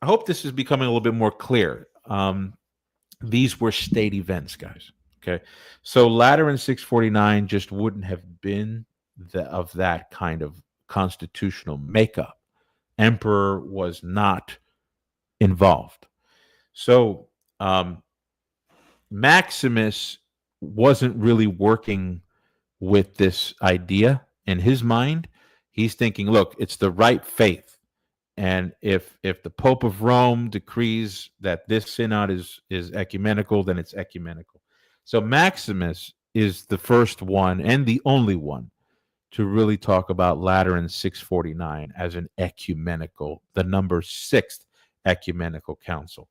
Speaker 1: I hope this is becoming a little bit more clear. These were state events, guys. Okay, so Lateran 649 just wouldn't have been of that kind of constitutional makeup emperor was not involved. So Maximus wasn't really working with this idea in his mind. He's thinking, look, it's the right faith. And if the Pope of Rome decrees that this synod is ecumenical, then it's ecumenical. So Maximus is the first one and the only one to really talk about Lateran 649 as an ecumenical, the number sixth ecumenical council.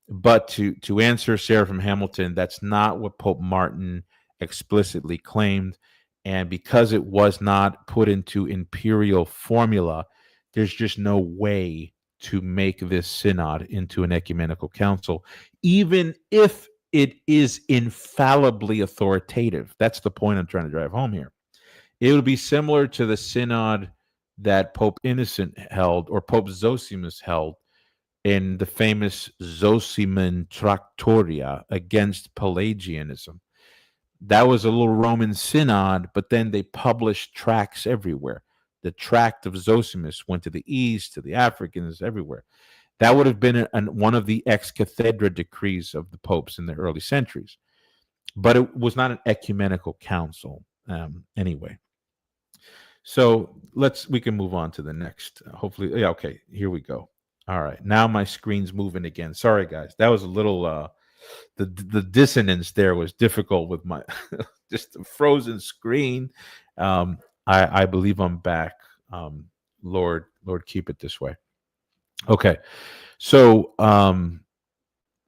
Speaker 1: But to answer Sarah from Hamilton, that's not what Pope Martin explicitly claimed. And because it was not put into imperial formula, there's just no way to make this synod into an ecumenical council, even if it is infallibly authoritative. That's the point I'm trying to drive home here. It would be similar to the synod that Pope Innocent held, or Pope Zosimus held, in the famous Zosiman Tractoria against Pelagianism. That was a little Roman synod, but then they published tracts everywhere. The tract of Zosimus went to the east, to the Africans, everywhere. That would have been one of the ex cathedra decrees of the popes in the early centuries. But it was not an ecumenical council anyway. So we can move on to the next. Hopefully, yeah, okay, here we go. All right, now my screen's moving again. Sorry, guys. That was a little, the dissonance there was difficult with my just a frozen screen. I believe I'm back. Lord, keep it this way. Okay, so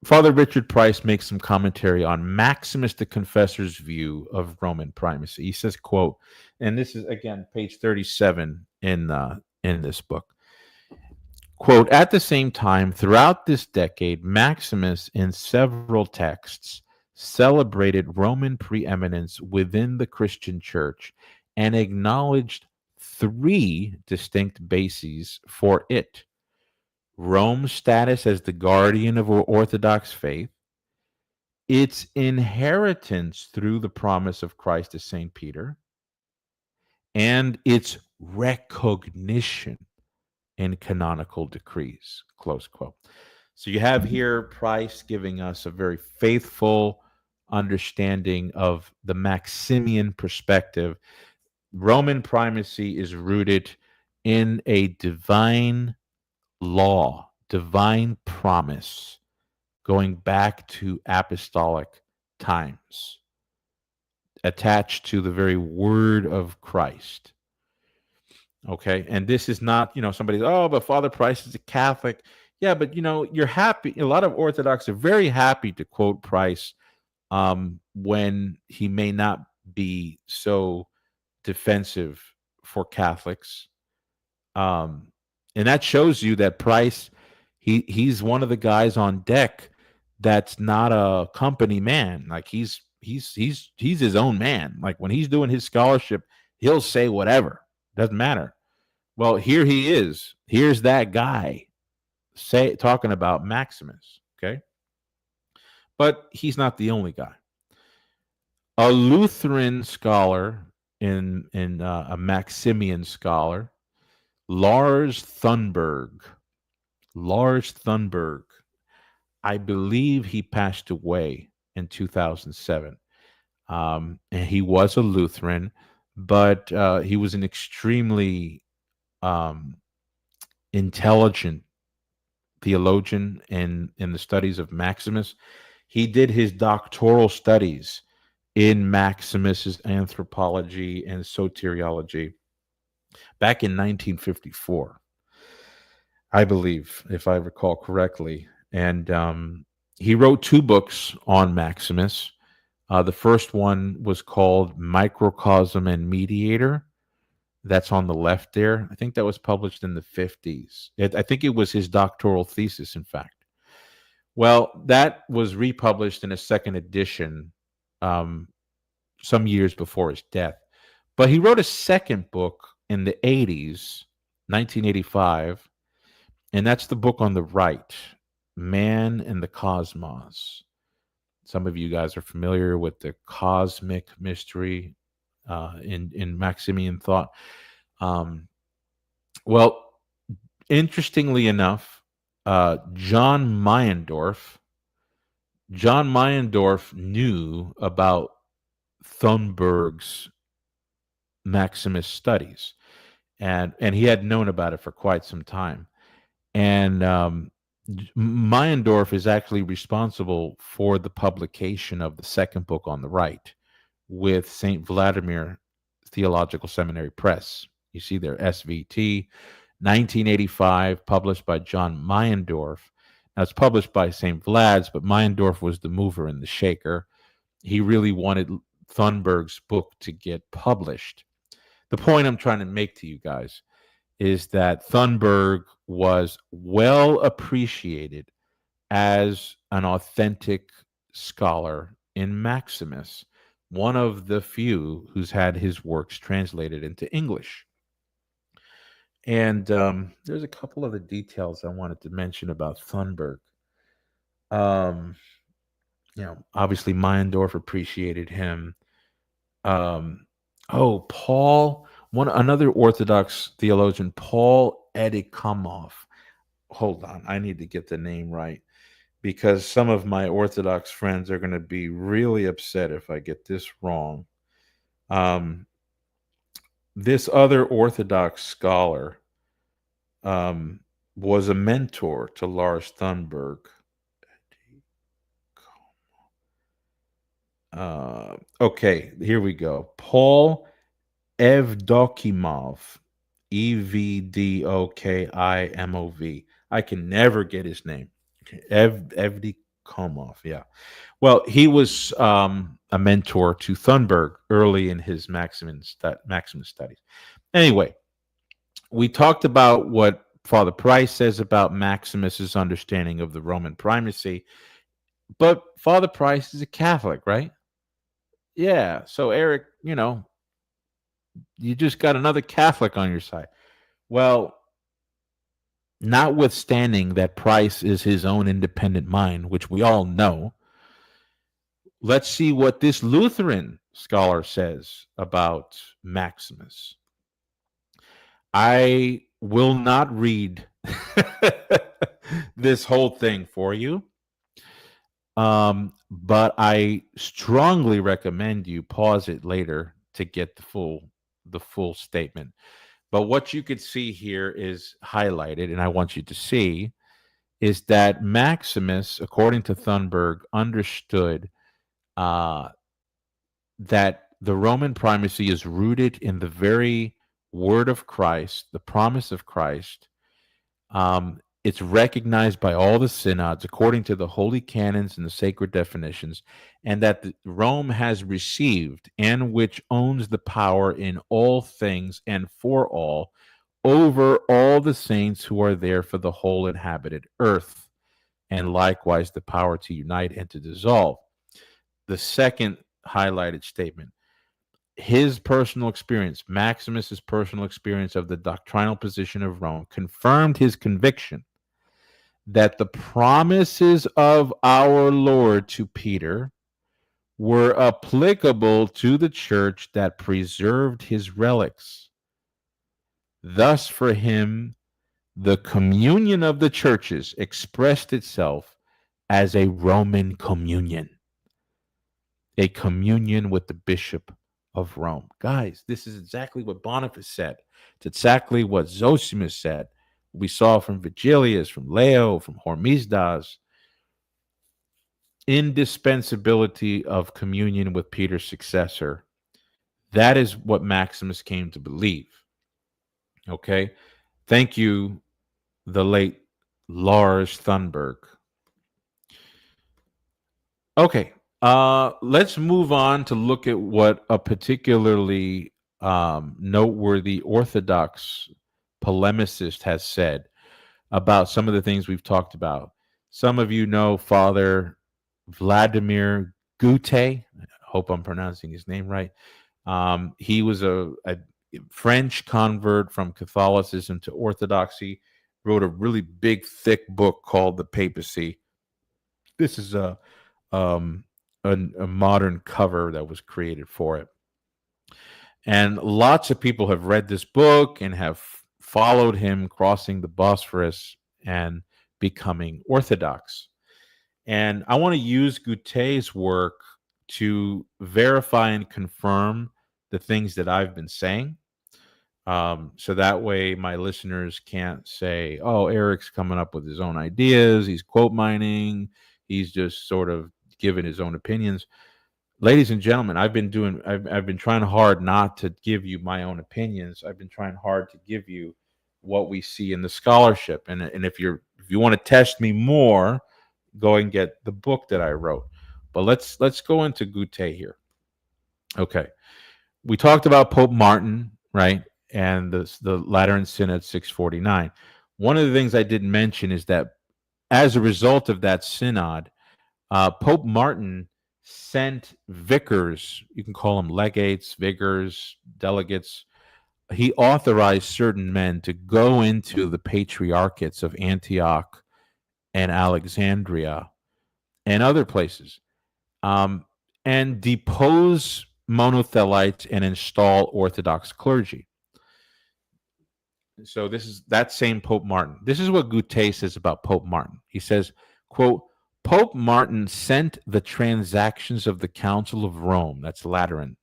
Speaker 1: Father Richard Price makes some commentary on Maximus the Confessor's view of Roman primacy. He says, quote, and this is, again, page 37 in this book. Quote, at the same time, throughout this decade, Maximus, in several texts, celebrated Roman preeminence within the Christian church and acknowledged three distinct bases for it: Rome's status as the guardian of Orthodox faith, its inheritance through the promise of Christ to St. Peter, and its recognition in canonical decrees, close quote. So you have here Price giving us a very faithful understanding of the Maximian perspective. Roman primacy is rooted in a divine law, divine promise, going back to apostolic times, attached to the very word of Christ. Okay, and this is not, somebody's, oh, but Father Price is a Catholic. Yeah, but you're happy. A lot of Orthodox are very happy to quote Price when he may not be so defensive for Catholics. And that shows you that Price, he's one of the guys on deck that's not a company man. Like he's his own man. Like when he's doing his scholarship, he'll say whatever. Doesn't matter. Well, here he is. Here's that guy talking about Maximus. Okay, but he's not the only guy. A Lutheran scholar in a Maximian scholar, Lars Thunberg. I believe he passed away in 2007. And he was a Lutheran, but he was an extremely intelligent theologian in the studies of Maximus. He did his doctoral studies in Maximus's anthropology and soteriology back in 1954, I believe, if I recall correctly. And he wrote two books on Maximus. The first one was called Microcosm and Mediator. That's on the left there. I think that was published in the 50s. I think it was his doctoral thesis, in fact. Well, that was republished in a second edition some years before his death. But he wrote a second book in the 80s, 1985, and that's the book on the right, Man and the Cosmos. Some of you guys are familiar with the cosmic mystery in Maximian thought. Well, Interestingly enough, John Meyendorff knew about Thunberg's Maximus studies, and he had known about it for quite some time. And Meyendorff is actually responsible for the publication of the second book on the right with St. Vladimir Theological Seminary Press. You see there, SVT, 1985, published by John Meyendorff. Now, it's published by St. Vlad's, but Meyendorff was the mover and the shaker. He really wanted Thunberg's book to get published. The point I'm trying to make to you guys is that Thunberg was well appreciated as an authentic scholar in Maximus, one of the few who's had his works translated into English. And there's a couple of the details I wanted to mention about Thunberg. Obviously Meyendorff appreciated him. Paul, another Orthodox theologian, Paul Edikamov. Hold on, I need to get the name right, because some of my Orthodox friends are going to be really upset if I get this wrong. This other Orthodox scholar was a mentor to Lars Thunberg. Okay, here we go. Paul Evdokimov, Evdokimov. I can never get his name. Evdokimov, yeah. Well, he was a mentor to Thunberg early in his Maximus studies. Anyway, we talked about what Father Price says about Maximus's understanding of the Roman primacy, but Father Price is a Catholic, right? Yeah. So, Eric, you just got another Catholic on your side. Well, notwithstanding that Price is his own independent mind, which we all know, let's see what this Lutheran scholar says about Maximus. I will not read this whole thing for you, but I strongly recommend you pause it later to get the full statement. But what you could see here is highlighted, and I want you to see, is that Maximus, according to Thunberg, understood that the Roman primacy is rooted in the very word of Christ, the promise of Christ. It's recognized by all the synods according to the holy canons and the sacred definitions, and that Rome has received and which owns the power in all things and for all, over all the saints who are there for the whole inhabited earth, and likewise the power to unite and to dissolve. The second highlighted statement, his personal experience, Maximus's personal experience of the doctrinal position of Rome, confirmed his conviction that the promises of our Lord to Peter were applicable to the church that preserved his relics. Thus, for him, the communion of the churches expressed itself as a Roman communion, a communion with the Bishop of Rome. Guys, this is exactly what Boniface said. It's exactly what Zosimus said. We saw from Vigilius, from Leo, from Hormisdas. Indispensability of communion with Peter's successor. That is what Maximus came to believe. Okay? Thank you, the late Lars Thunberg. Okay. Let's move on to look at what a particularly noteworthy Orthodox polemicist has said about some of the things we've talked about. Some of you know Father Vladimir Gute. I hope I'm pronouncing his name right. He was a French convert from Catholicism to Orthodoxy, wrote a really big, thick book called The Papacy. This is a modern cover that was created for it. And lots of people have read this book and have followed him crossing the Bosphorus and becoming Orthodox. And I want to use Goutet's work to verify and confirm the things that I've been saying. So that way my listeners can't say, oh, Eric's coming up with his own ideas. He's quote mining. He's just sort of giving his own opinions. Ladies and gentlemen, I've been trying hard not to give you my own opinions. I've been trying hard to give you what we see in the scholarship. And if you want to test me more, go and get the book that I wrote. But let's go into Goutet here. Okay. We talked about Pope Martin, right? And the Lateran Synod 649. One of the things I didn't mention is that as a result of that synod, Pope Martin sent vicars, you can call them legates, vicars, delegates. He authorized certain men to go into the patriarchates of Antioch and Alexandria and other places, and depose monothelites and install Orthodox clergy. So this is that same Pope Martin. This is what Goutet says about Pope Martin. He says, quote, Pope Martin sent the transactions of the Council of Rome, that's Lateran,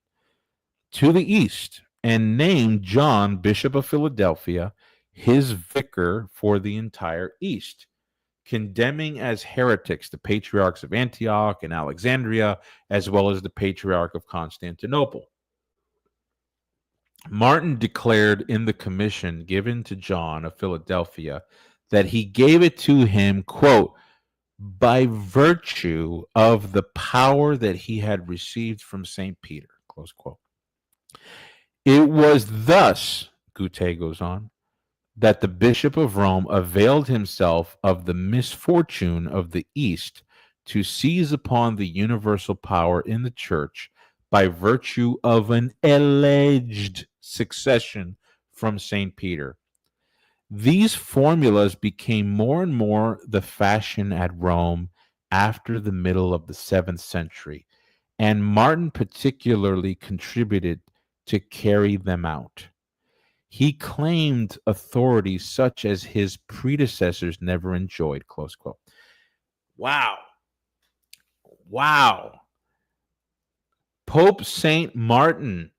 Speaker 1: to the east and named John, Bishop of Philadelphia, his vicar for the entire east, condemning as heretics the patriarchs of Antioch and Alexandria, as well as the patriarch of Constantinople. Martin declared in the commission given to John of Philadelphia that he gave it to him, quote, by virtue of the power that he had received from St. Peter, close quote. It was thus, Goutet goes on, that the Bishop of Rome availed himself of the misfortune of the East to seize upon the universal power in the Church by virtue of an alleged succession from St. Peter. These formulas became more and more the fashion at Rome after the middle of the 7th century, and Martin particularly contributed to carry them out. He claimed authority such as his predecessors never enjoyed, close quote. Wow. Wow. Pope Saint Martin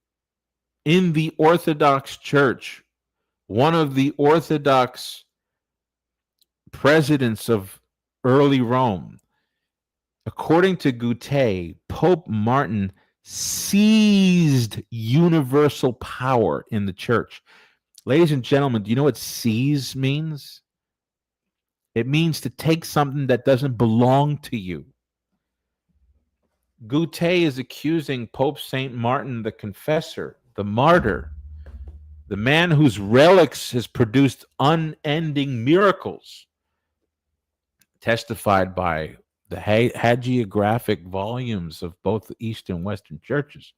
Speaker 1: in the Orthodox Church, one of the Orthodox presidents of early Rome. According to Goutet, Pope Martin seized universal power in the church. Ladies and gentlemen, do you know what seize means? It means to take something that doesn't belong to you. Goutet is accusing Pope St. Martin the Confessor, the martyr, the man whose relics has produced unending miracles, testified by the hagiographic volumes of both the East and Western churches.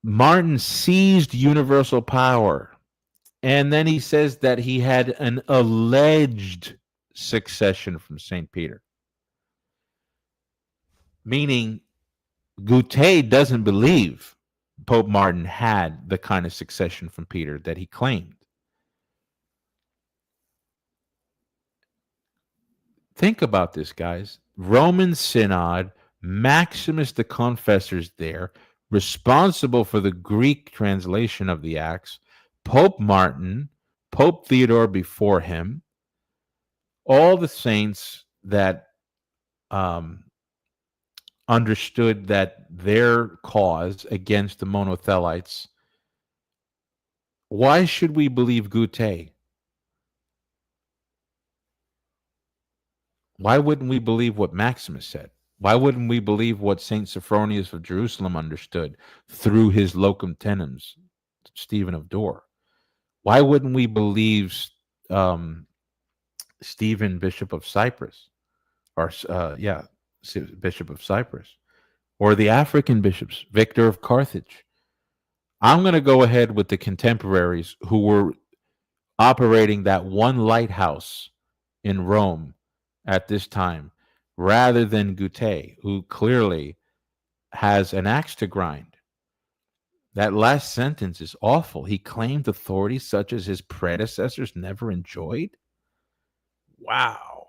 Speaker 1: Martin seized universal power, and then he says that he had an alleged succession from St. Peter, meaning Goutet doesn't believe Pope Martin had the kind of succession from Peter that he claimed. Think about this, guys. Roman Synod, Maximus the Confessor's there, responsible for the Greek translation of the Acts, Pope Martin, Pope Theodore before him, all the saints that understood that their cause against the monothelites. Why should we believe Goutet? Why wouldn't we believe what Maximus said? Why wouldn't we believe what St. Sophronius of Jerusalem understood through his locum tenens, Stephen of Dore? Why wouldn't we believe Stephen, Bishop of Cyprus, or Bishop of Cyprus, or the African bishops, Victor of Carthage? I'm going to go ahead with the contemporaries who were operating that one lighthouse in Rome at this time, rather than Goutet, who clearly has an axe to grind. That last sentence is awful. He claimed authority such as his predecessors never enjoyed. Wow.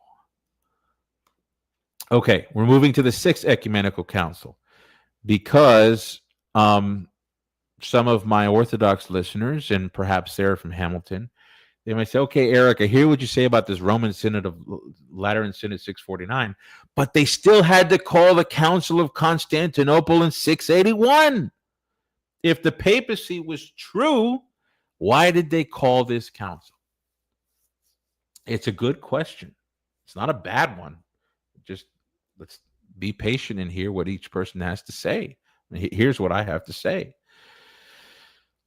Speaker 1: Okay, we're moving to the Sixth Ecumenical Council because some of my Orthodox listeners, and perhaps Sarah from Hamilton, they might say, okay, Eric, I hear what you say about this Roman Synod of Lateran Synod 649, but they still had to call the Council of Constantinople in 681. If the papacy was true, why did they call this council? It's a good question. It's not a bad one. Just let's be patient and hear what each person has to say. Here's what I have to say.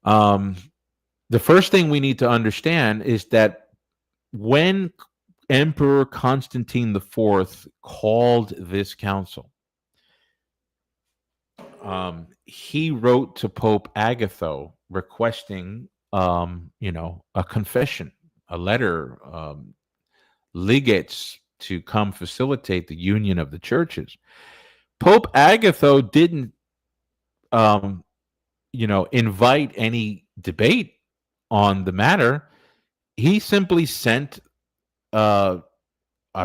Speaker 1: The first thing we need to understand is that when Emperor Constantine IV called this council, he wrote to Pope Agatho requesting, a confession, a letter, legates to come facilitate the union of the churches. Pope Agatho didn't, invite any debate on the matter. He simply sent a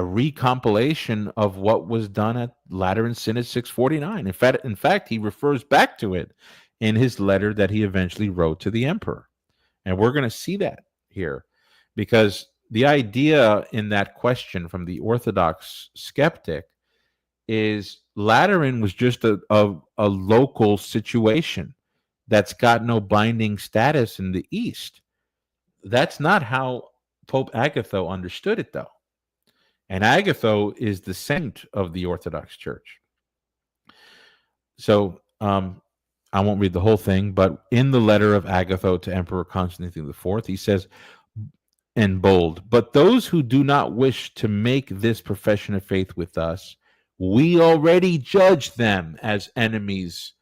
Speaker 1: recompilation of what was done at Lateran Synod 649. In fact, he refers back to it in his letter that he eventually wrote to the emperor. And we're going to see that here, because the idea in that question from the Orthodox skeptic is Lateran was just a local situation that's got no binding status in the East. That's not how Pope Agatho understood it, though. And Agatho is the saint of the Orthodox Church. So I won't read the whole thing, but in the letter of Agatho to Emperor Constantine IV, he says, in bold, but those who do not wish to make this profession of faith with us, we already judge them as enemies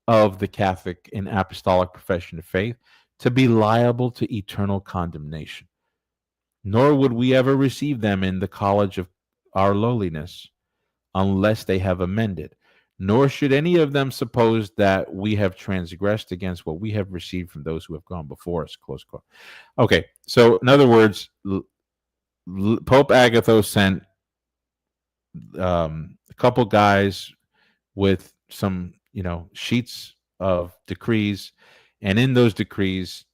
Speaker 1: of the Catholic and Apostolic profession of faith to be liable to eternal condemnation. Nor would we ever receive them in the college of our lowliness unless they have amended. Nor should any of them suppose that we have transgressed against what we have received from those who have gone before us. Close quote. Okay, so in other words, Pope Agatho sent a couple guys with some, sheets of decrees, and in those decrees,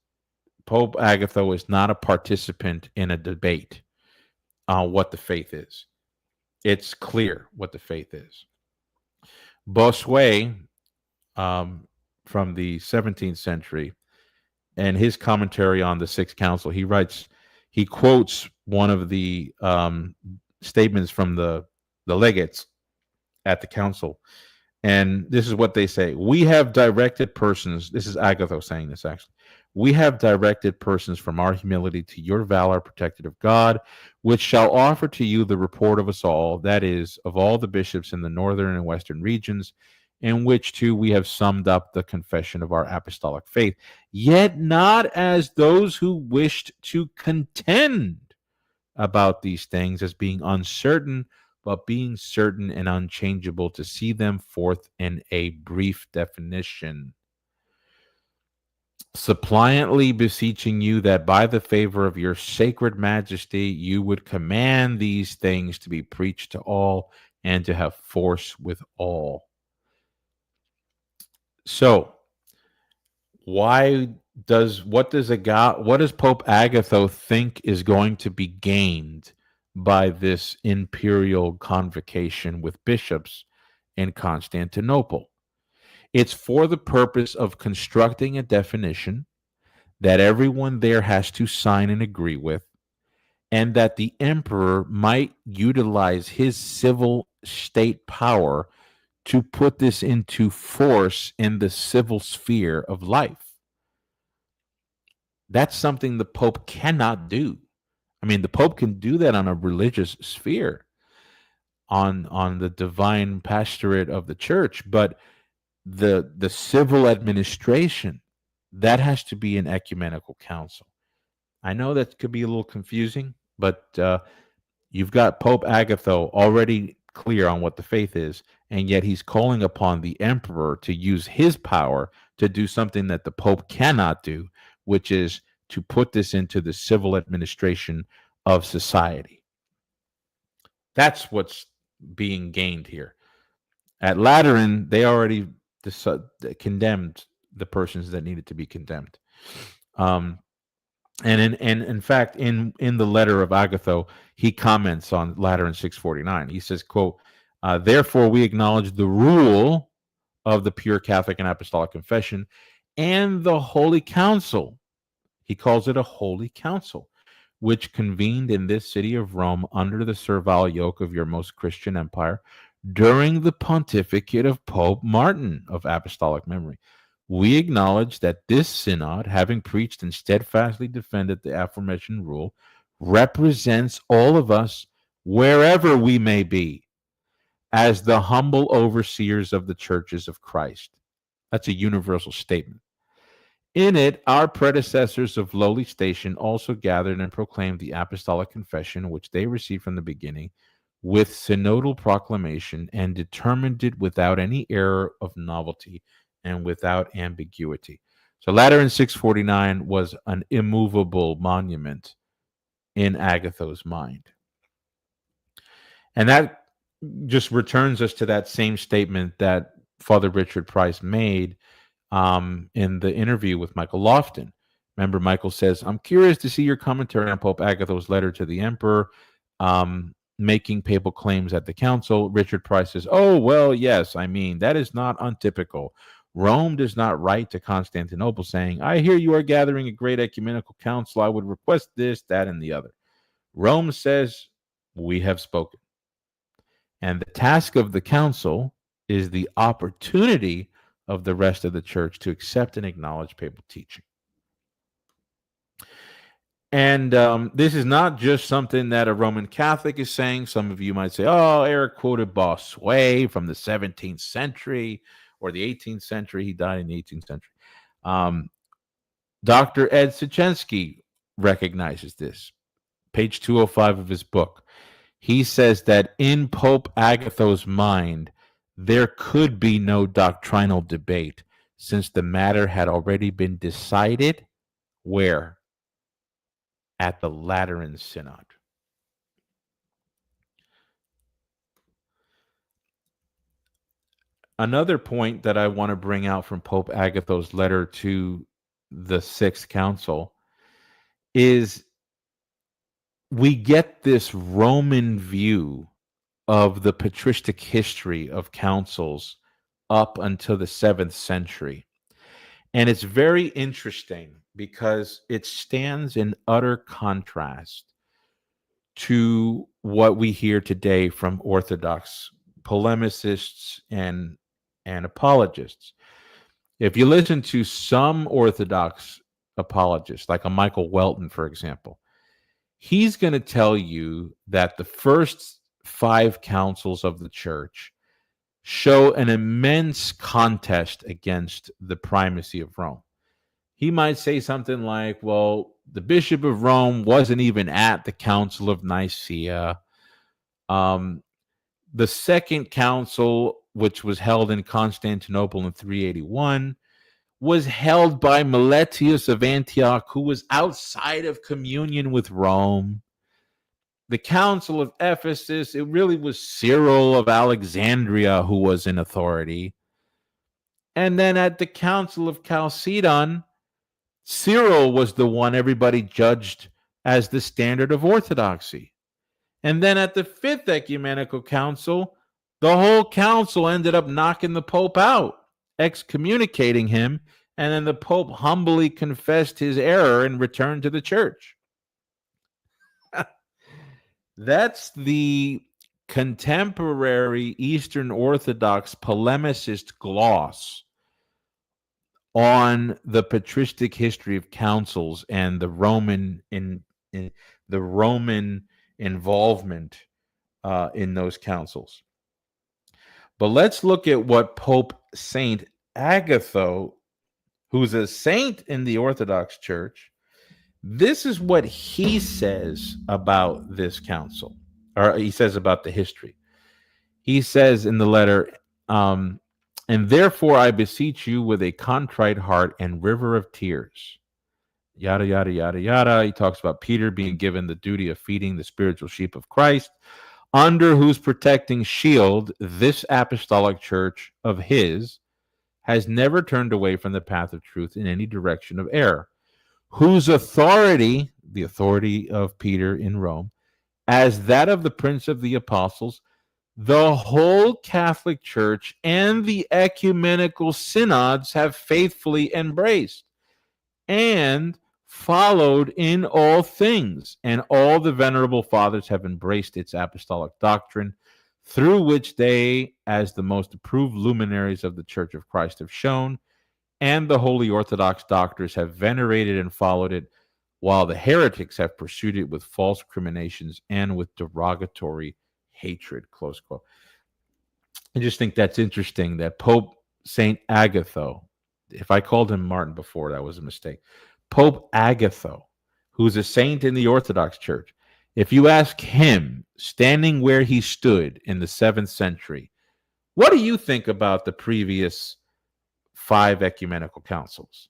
Speaker 1: Pope Agatho is not a participant in a debate on what the faith is. It's clear what the faith is. Bossuet, from the 17th century, and his commentary on the Sixth Council, he quotes one of the statements from the legates at the council. And this is what they say. We have directed persons, this is Agatho saying this actually, we have directed persons from our humility to your valor protected of God, which shall offer to you the report of us all, that is, of all the bishops in the northern and western regions, in which too we have summed up the confession of our apostolic faith, yet not as those who wished to contend about these things as being uncertain, but being certain and unchangeable, to see them forth in a brief definition. Suppliantly beseeching you that by the favor of your sacred majesty you would command these things to be preached to all and to have force with all. So, what does Pope Agatho think is going to be gained by this imperial convocation with bishops in Constantinople? It's for the purpose of constructing a definition that everyone there has to sign and agree with, and that the emperor might utilize his civil state power to put this into force in the civil sphere of life. That's something the Pope cannot do. I mean, the Pope can do that on a religious sphere, on the divine pastorate of the church, but the civil administration, that has to be an ecumenical council. I know that could be a little confusing, but you've got Pope Agatho already clear on what the faith is, and yet he's calling upon the emperor to use his power to do something that the Pope cannot do, which is to put this into the civil administration of society. That's what's being gained here. At Lateran, they already condemned the persons that needed to be condemned. And in fact, in the letter of Agatho, he comments on Lateran 649. He says, quote, therefore we acknowledge the rule of the pure Catholic and Apostolic Confession and the Holy Council. He calls it a Holy Council, which convened in this city of Rome under the servile yoke of your most Christian empire during the pontificate of Pope Martin of apostolic memory. We acknowledge that this synod, having preached and steadfastly defended the aforementioned rule, represents all of us wherever we may be as the humble overseers of the churches of Christ. That's a universal statement. In it, our predecessors of lowly station also gathered and proclaimed the apostolic confession, which they received from the beginning, with synodal proclamation, and determined it without any error of novelty and without ambiguity. So Lateran 649 was an immovable monument in Agatho's mind. And that just returns us to that same statement that Father Richard Price made in the interview with Michael Lofton. Remember, Michael says, I'm curious to see your commentary on Pope Agatho's letter to the emperor, making papal claims at the council. Richard Price says, oh, well, yes, I mean, that is not untypical. Rome does not write to Constantinople saying, I hear you are gathering a great ecumenical council. I would request this, that, and the other. Rome says, we have spoken. And the task of the council is the opportunity of the rest of the church to accept and acknowledge papal teaching. And this is not just something that a Roman Catholic is saying. Some of you might say, oh, Eric quoted Bossuet from the 17th century or the 18th century. He died in the 18th century. Dr. Ed Sichensky recognizes this. Page 205 of his book. He says that in Pope Agatho's mind, there could be no doctrinal debate since the matter had already been decided. Where? At the Lateran Synod. Another point that I want to bring out from Pope Agatho's letter to the Sixth Council is we get this Roman view of the patristic history of councils up until the 7th century. And it's very interesting because it stands in utter contrast to what we hear today from Orthodox polemicists and apologists. If you listen to some Orthodox apologists, like a Michael Welton, for example, he's going to tell you that the first 5 councils of the church show an immense contest against the primacy of Rome. He might say something like, well, the Bishop of Rome wasn't even at the Council of Nicaea. The Second Council, which was held in Constantinople in 381, was held by Meletius of Antioch, who was outside of communion with Rome. The Council of Ephesus, it really was Cyril of Alexandria who was in authority. And then at the Council of Chalcedon, Cyril was the one everybody judged as the standard of orthodoxy. And then at the 5th Ecumenical Council, the whole council ended up knocking the Pope out, excommunicating him, and then the Pope humbly confessed his error and returned to the church. That's the contemporary Eastern Orthodox polemicist gloss on the patristic history of councils and the Roman the Roman involvement in those councils. But let's look at what Pope Saint Agatho, who's a saint in the Orthodox Church, this is what he says about this council, or he says about the history. He says in the letter, and therefore I beseech you with a contrite heart and river of tears. Yada, yada, yada, yada. He talks about Peter being given the duty of feeding the spiritual sheep of Christ, under whose protecting shield this apostolic church of his has never turned away from the path of truth in any direction of error, whose authority, the authority of Peter in Rome, as that of the Prince of the Apostles, the whole Catholic Church and the ecumenical synods have faithfully embraced and followed in all things, and all the venerable fathers have embraced its apostolic doctrine, through which they, as the most approved luminaries of the Church of Christ, have shown, and the Holy Orthodox doctors have venerated and followed it, while the heretics have pursued it with false criminations and with derogatory hatred. Close quote. I just think that's interesting that Pope Saint Agatho, if I called him Martin before, that was a mistake. Pope Agatho, who's a saint in the Orthodox Church, if you ask him, standing where he stood in the 7th century, what do you think about the previous 5 ecumenical councils?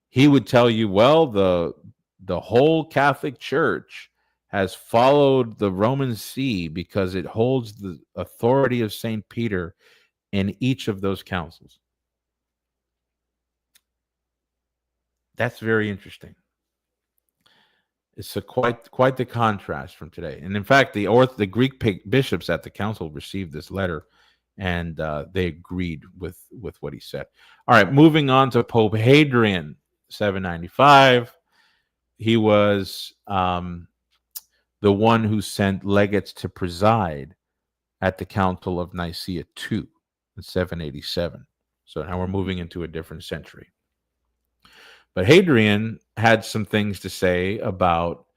Speaker 1: He would tell you, well, the whole Catholic Church has followed the Roman See because it holds the authority of St. Peter in each of those councils. That's very interesting. It's quite the contrast from today. And in fact, the Greek bishops at the council received this letter, and they agreed with what he said. All right, moving on to Pope Hadrian, 795. He was the one who sent legates to preside at the Council of Nicaea II in 787. So now we're moving into a different century. But Hadrian had some things to say about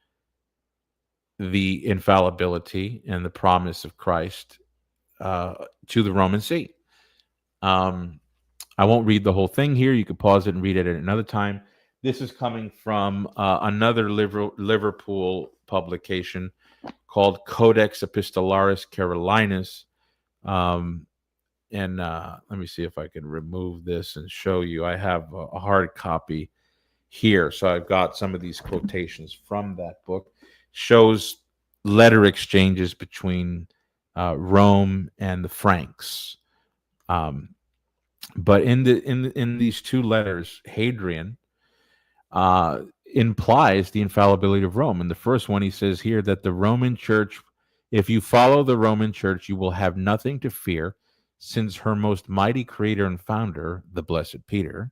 Speaker 1: the infallibility and the promise of Christ to the Roman See. I won't read the whole thing here. You could pause it and read it at another time. This is coming from another Liverpool publication called Codex Epistolaris Carolinus. And let me see if I can remove this and show you. I have a hard copy here. So I've got some of these quotations from that book. Shows letter exchanges between Rome and the Franks. But in these 2 letters, Hadrian implies the infallibility of Rome. In the first one, he says here that the Roman Church, if you follow the Roman Church, you will have nothing to fear, since her most mighty creator and founder, the blessed Peter,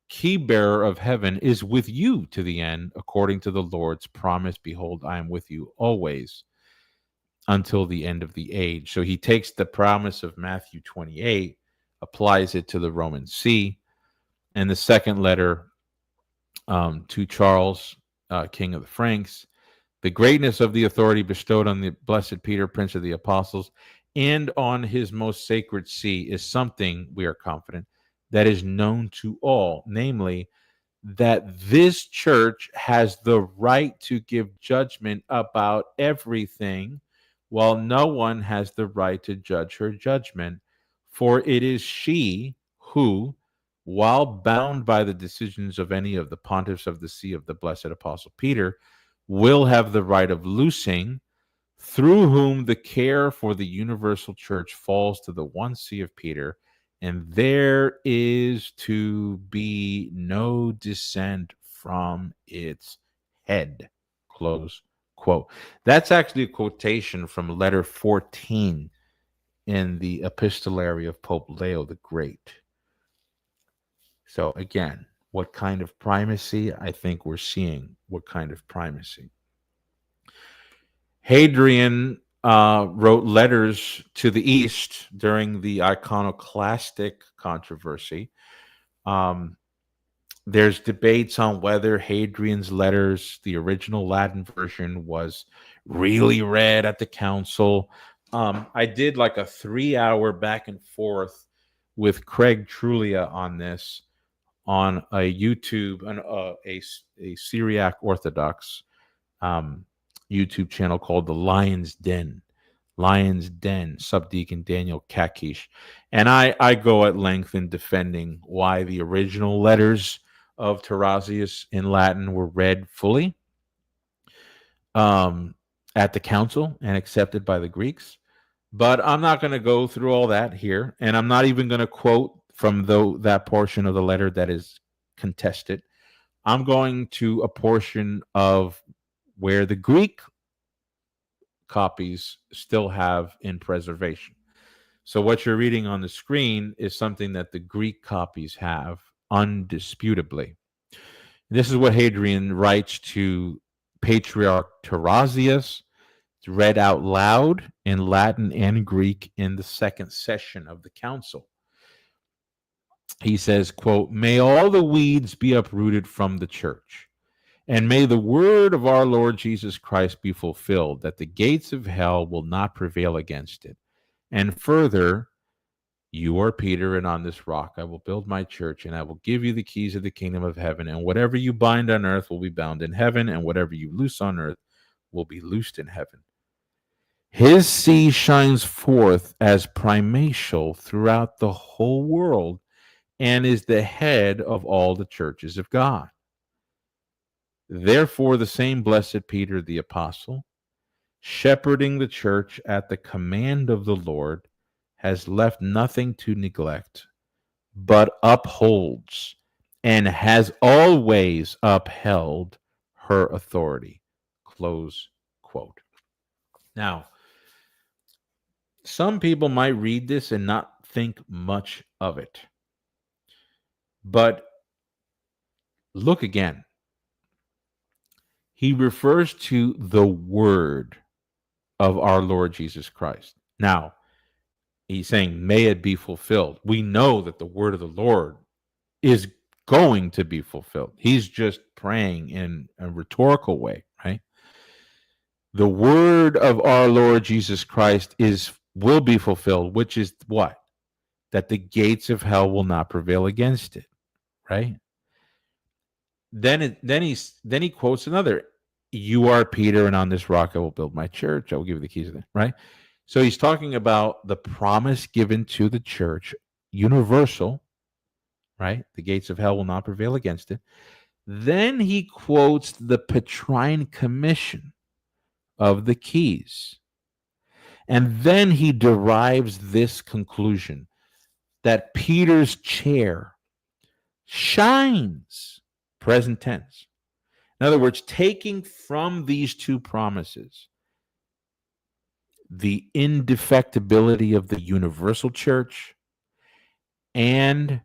Speaker 1: key bearer of heaven, is with you to the end, according to the Lord's promise. Behold, I am with you always until the end of the age. So he takes the promise of Matthew 28, applies it to the Roman See. And the second letter to Charles, King of the Franks, the greatness of the authority bestowed on the blessed Peter, Prince of the Apostles, and on his most sacred See is something, we are confident, that is known to all, namely, that this church has the right to give judgment about everything, while no one has the right to judge her judgment, for it is she who, while bound by the decisions of any of the pontiffs of the See of the blessed Apostle Peter, will have the right of loosing, through whom the care for the universal church falls to the one See of Peter, and there is to be no dissent from its head. Close quote. That's actually a quotation from letter 14 in the epistolary of Pope Leo the Great. So again, what kind of primacy? I think we're seeing what kind of primacy. Hadrian wrote letters to the East during the iconoclastic controversy. There's debates on whether Hadrian's letters, the original Latin version, was really read at the council. I did like a 3-hour back and forth with Craig Trulia on this on a YouTube, a Syriac Orthodox YouTube channel called The Lion's Den. Lion's Den, Subdeacon Daniel Kakish. And I go at length in defending why the original letters of Tarasius in Latin were read fully at the council and accepted by the Greeks. But I'm not going to go through all that here, and I'm not even going to quote from that portion of the letter that is contested. I'm going to a portion of where the Greek copies still have in preservation. So what you're reading on the screen is something that the Greek copies have undisputably. This is what Hadrian writes to Patriarch Tarasius. It's read out loud in Latin and Greek in the second session of the council. He says, quote, "May all the weeds be uprooted from the church, and may the word of our Lord Jesus Christ be fulfilled, that the gates of hell will not prevail against it. And further, you are Peter, and on this rock I will build my church, and I will give you the keys of the kingdom of heaven. And whatever you bind on earth will be bound in heaven, and whatever you loose on earth will be loosed in heaven." His see shines forth as primatial throughout the whole world and is the head of all the churches of God. Therefore, the same blessed Peter the apostle, shepherding the church at the command of the Lord, has left nothing to neglect, but upholds and has always upheld her authority. Close quote. Now, some people might read this and not think much of it. But look again. He refers to the word of our Lord Jesus Christ. Now, he's saying, may it be fulfilled. We know that the word of the Lord is going to be fulfilled. He's just praying in a rhetorical way, right? The word of our Lord Jesus Christ will be fulfilled, which is what? That the gates of hell will not prevail against it, right? Then he quotes another. You are Peter, and on this rock I will build my church. I will give you the keys of it, right? So he's talking about the promise given to the church, universal, right? The gates of hell will not prevail against it. Then he quotes the Petrine Commission of the keys. And then he derives this conclusion that Peter's chair shines, present tense. In other words, taking from these two promises the indefectibility of the universal church and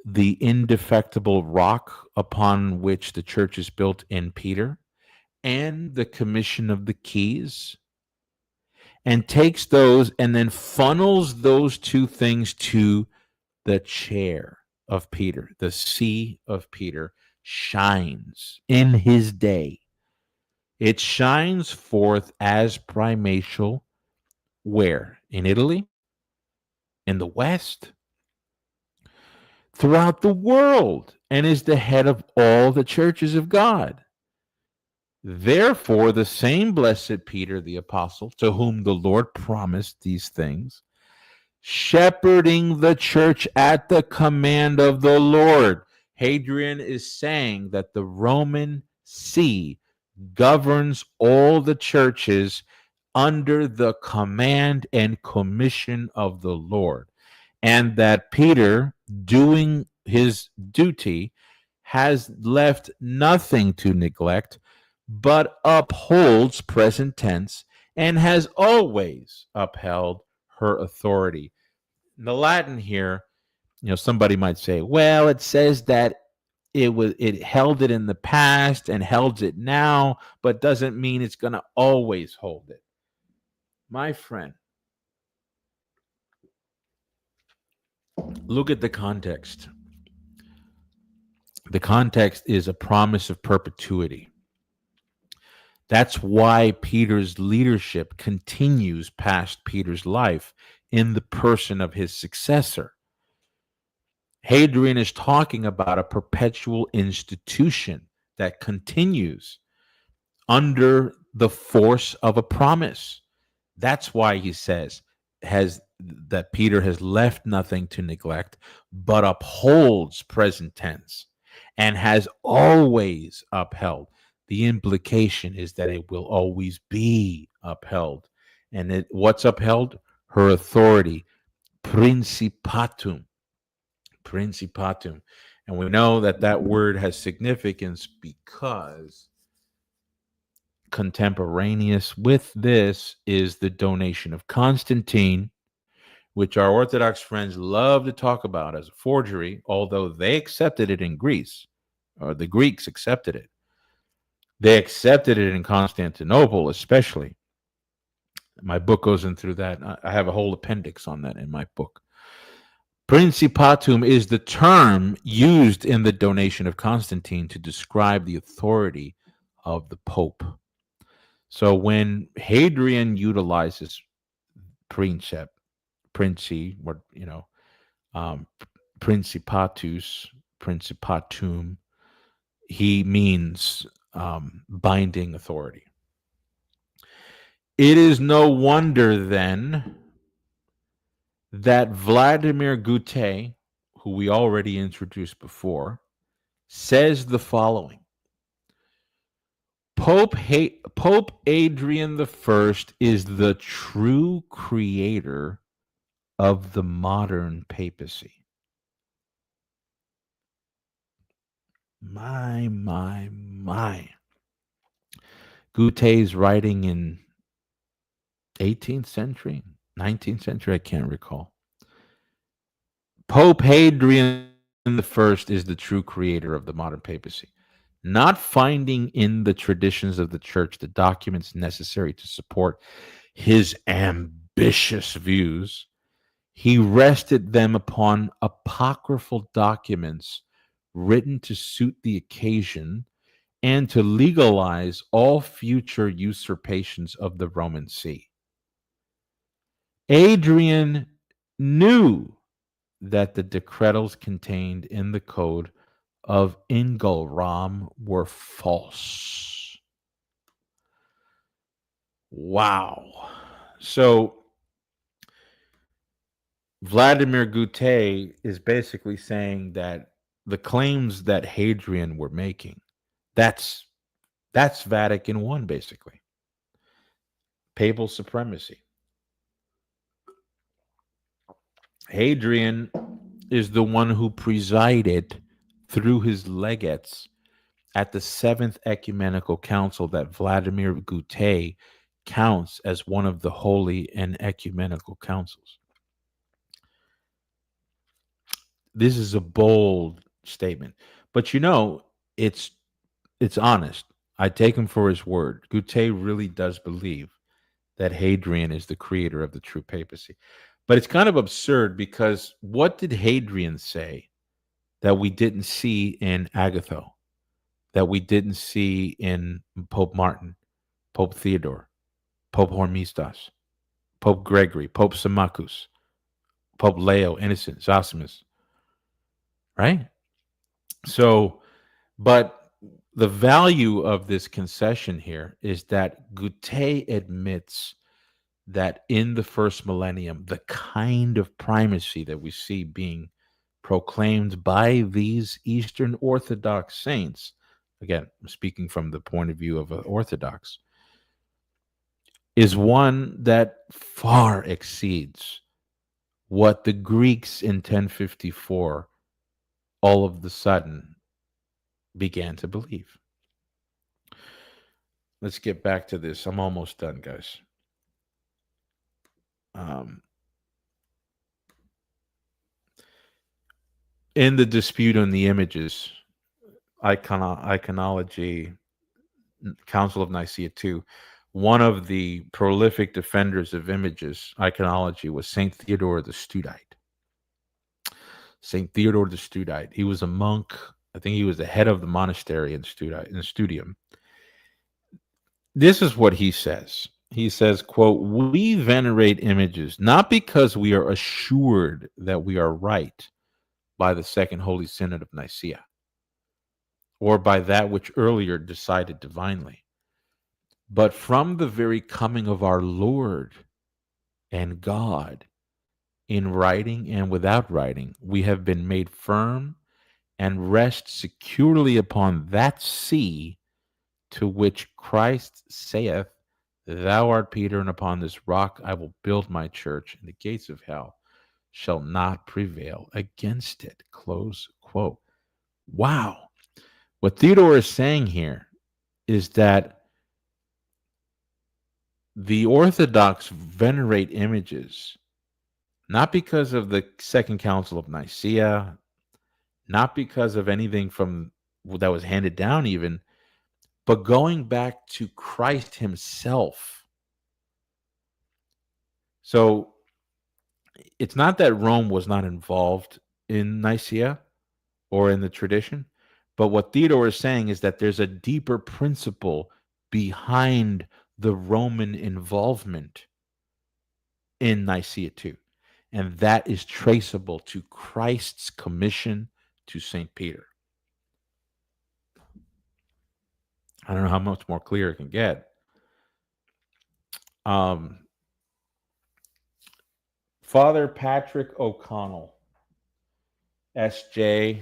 Speaker 1: the indefectible rock upon which the church is built in Peter, and the commission of the keys, and takes those and then funnels those two things to the chair of Peter. The see of Peter shines in his day. It shines forth as primatial where? In Italy? In the West? Throughout the world, and is the head of all the churches of God. Therefore, the same blessed Peter the apostle, to whom the Lord promised these things, shepherding the church at the command of the Lord. Hadrian is saying that the Roman see governs all the churches under the command and commission of the Lord, and that Peter, doing his duty, has left nothing to neglect, but upholds, present tense, and has always upheld her authority. In the Latin here, somebody might say, well, it says that it held it in the past and held it now, but doesn't mean it's going to always hold it. My friend, look at the context. The context is a promise of perpetuity. That's why Peter's leadership continues past Peter's life in the person of his successor. Hadrian is talking about a perpetual institution that continues under the force of a promise. That's why he says that Peter has left nothing to neglect, but upholds present tense and has always upheld. The implication is that it will always be upheld. And what's upheld? Her authority, principatum. Principatum. And we know that that word has significance because contemporaneous with this is the donation of Constantine, which our Orthodox friends love to talk about as a forgery, although they accepted it in Greece, or the Greeks accepted it. They accepted it in Constantinople, especially. My book goes in through that. I have a whole appendix on that in my book. Principatum is the term used in the donation of Constantine to describe the authority of the Pope. So when Hadrian utilizes princeps, princi, or principatus, principatum, he means binding authority. It is no wonder then that Vladimir Gutte, who we already introduced before, says the following. Pope Hadrian I is the true creator of the modern papacy. My. Gutte's writing in 18th century, 19th century, I can't recall. Pope Hadrian I is the true creator of the modern papacy. Not finding in the traditions of the church the documents necessary to support his ambitious views, he rested them upon apocryphal documents written to suit the occasion and to legalize all future usurpations of the Roman See. Hadrian knew that the decretals contained in the code of Ingulram were false. Wow. So Vladimir Gutte is basically saying that the claims that Hadrian were making, that's Vatican I, basically. Papal supremacy. Hadrian is the one who presided through his legates at the Seventh Ecumenical Council that Vladimir Gutte counts as one of the holy and ecumenical councils. This is a bold statement, but it's honest. I take him for his word. Gutte really does believe that Hadrian is the creator of the true papacy. But it's kind of absurd because what did Hadrian say that we didn't see in Agatho, that we didn't see in Pope Martin, Pope Theodore, Pope Hormisdas, Pope Gregory, Pope Symmachus, Pope Leo, Innocent, Zosimus, right? So, but the value of this concession here is that Gutte admits that in the first millennium, the kind of primacy that we see being proclaimed by these Eastern Orthodox saints, again, I'm speaking from the point of view of an Orthodox, is one that far exceeds what the Greeks in 1054 all of the sudden began to believe. Let's get back to this. I'm almost done, guys. In the dispute on the images, iconology, Council of Nicaea II, one of the prolific defenders of images, iconology, was St. Theodore the Studite. St. Theodore the Studite. He was a monk. I think he was the head of the monastery in Studium. This is what he says. He says, quote, "We venerate images not because we are assured that we are right by the Second Holy Synod of Nicaea, or by that which earlier decided divinely, but from the very coming of our Lord and God, in writing and without writing, we have been made firm and rest securely upon that sea to which Christ saith, Thou art Peter, and upon this rock I will build my church, and the gates of hell shall not prevail against it. Close quote. Wow. What Theodore is saying here is that the Orthodox venerate images, not because of the Second Council of Nicaea, not because of anything from that was handed down even, but going back to Christ himself. So it's not that Rome was not involved in Nicaea or in the tradition, but what Theodore is saying is that there's a deeper principle behind the Roman involvement in Nicaea too, and that is traceable to Christ's commission to St. Peter. I don't know how much more clear it can get. Father Patrick O'Connell, S.J.,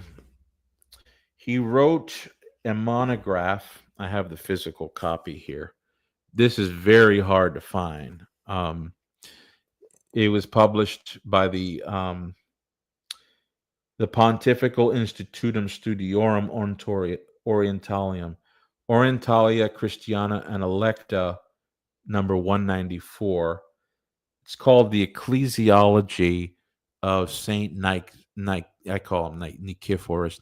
Speaker 1: he wrote a monograph. I have the physical copy here. This is very hard to find. It was published by the Pontifical Institutum Studiorum Orientalia Christiana and Electa, number 194. It's called The Ecclesiology of Saint I call him Nicephorus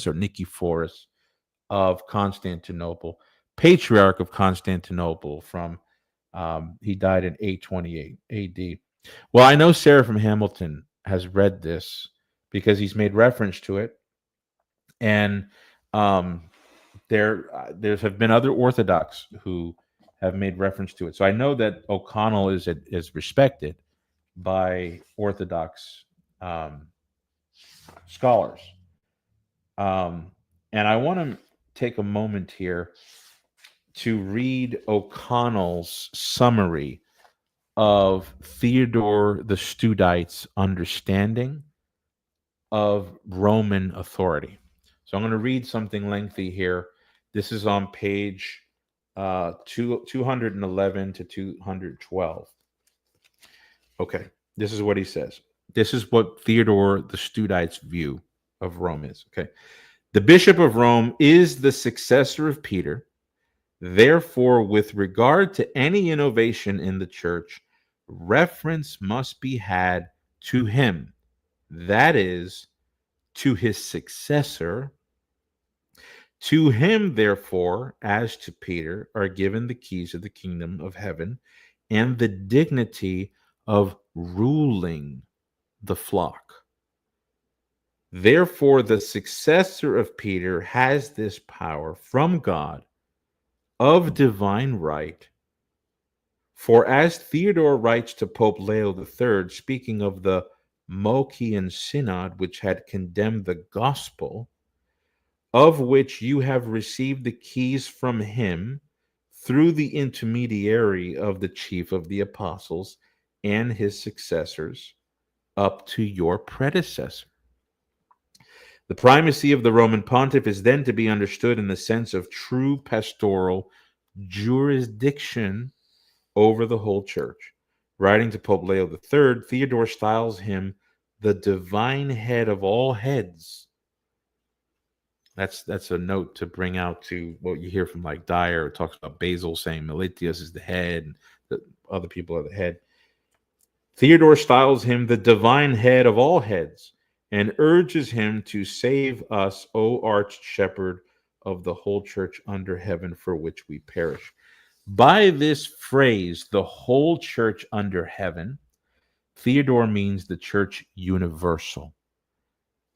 Speaker 1: or Nicephorus of Constantinople, Patriarch of Constantinople. He died in 828 A.D. Well, I know Seraphim Hamilton has read this because he's made reference to it, and there have been other Orthodox who have made reference to it. So I know that O'Connell is respected by Orthodox scholars. And I want to take a moment here to read O'Connell's summary of Theodore the Studite's understanding of Roman authority. So I'm going to read something lengthy here. This is on page 211 to 212. Okay, this is what he says. This is what Theodore the Studite's view of Rome is. Okay, the Bishop of Rome is the successor of Peter. Therefore, with regard to any innovation in the church, reference must be had to him, that is, to his successor. To him, therefore, as to Peter, are given the keys of the kingdom of heaven and the dignity of ruling the flock. Therefore, the successor of Peter has this power from God of divine right. For as Theodore writes to Pope Leo III, speaking of the Mochian Synod, which had condemned the gospel, of which you have received the keys from him through the intermediary of the chief of the apostles and his successors up to your predecessor. The primacy of the Roman pontiff is then to be understood in the sense of true pastoral jurisdiction over the whole church. Writing to Pope Leo III, Theodore styles him the divine head of all heads. That's a note to bring out to what you hear from like Dyer. It talks about Basil saying Meletius is the head, and the other people are the head. Theodore styles him the divine head of all heads and urges him to save us, O arch shepherd of the whole church under heaven, for which we perish. By this phrase, the whole church under heaven, Theodore means the church universal,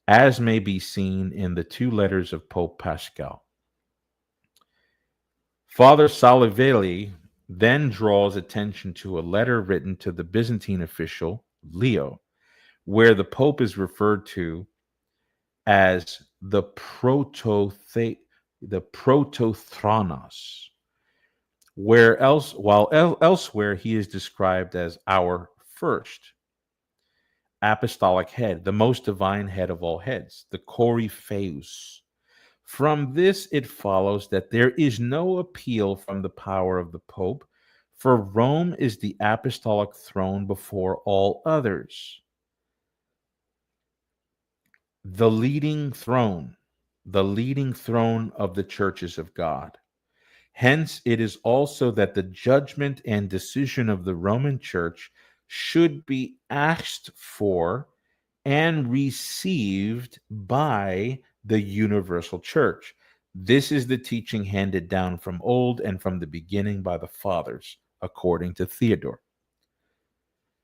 Speaker 1: as may be seen in the two letters of Pope Paschal. Father Saloveli then draws attention to a letter written to the Byzantine official, Leo, where the Pope is referred to as the Protothronos, while elsewhere he is described as our first apostolic head, the most divine head of all heads, the Korypheus. From this it follows that there is no appeal from the power of the Pope, for Rome is the apostolic throne before all others. The leading throne of the churches of God. Hence, it is also that the judgment and decision of the Roman Church should be asked for and received by the universal church. This is the teaching handed down from old and from the beginning by the fathers, according to Theodore.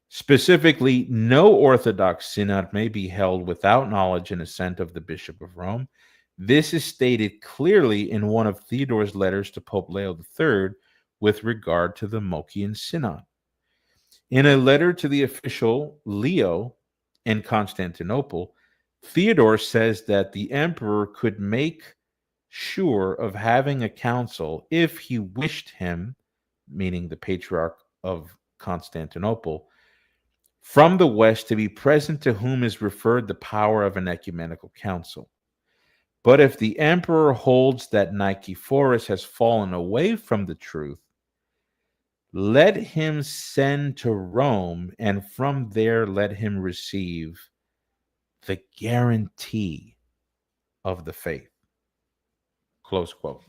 Speaker 1: Specifically, no Orthodox synod may be held without knowledge and assent of the Bishop of Rome. This is stated clearly in one of Theodore's letters to Pope Leo III with regard to the Symmachian Synod. In a letter to the official Leo in Constantinople, Theodore says that the emperor could make sure of having a council if he wished him, meaning the Patriarch of Constantinople, from the West to be present, to whom is referred the power of an ecumenical council. But if the emperor holds that Nicephorus has fallen away from the truth, let him send to Rome, and from there let him receive the guarantee of the faith. Close quote.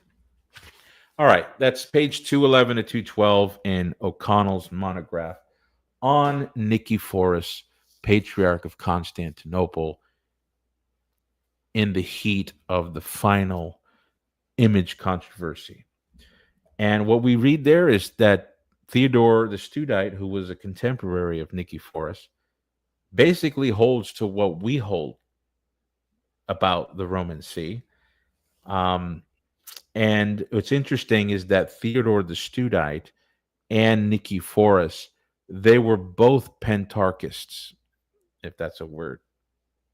Speaker 1: All right, that's page 211 to 212 in O'Connell's monograph on Nicephorus, Patriarch of Constantinople, in the heat of the final image controversy. And what we read there is that Theodore the Studite, who was a contemporary of Nicephorus, basically holds to what we hold about the Roman See. And what's interesting is that Theodore the Studite and Nicephorus, they were both pentarchists, if that's a word.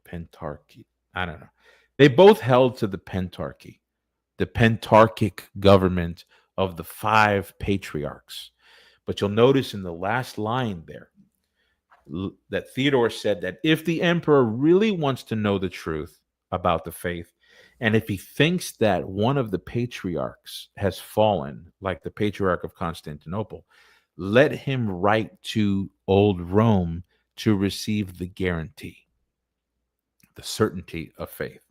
Speaker 1: Pentarchy. I don't know. They both held to the pentarchy, the pentarchic government of the 5 patriarchs. But you'll notice in the last line there that Theodore said that if the emperor really wants to know the truth about the faith, and if he thinks that one of the patriarchs has fallen, like the Patriarch of Constantinople, let him write to old Rome to receive the guarantee, the certainty of faith.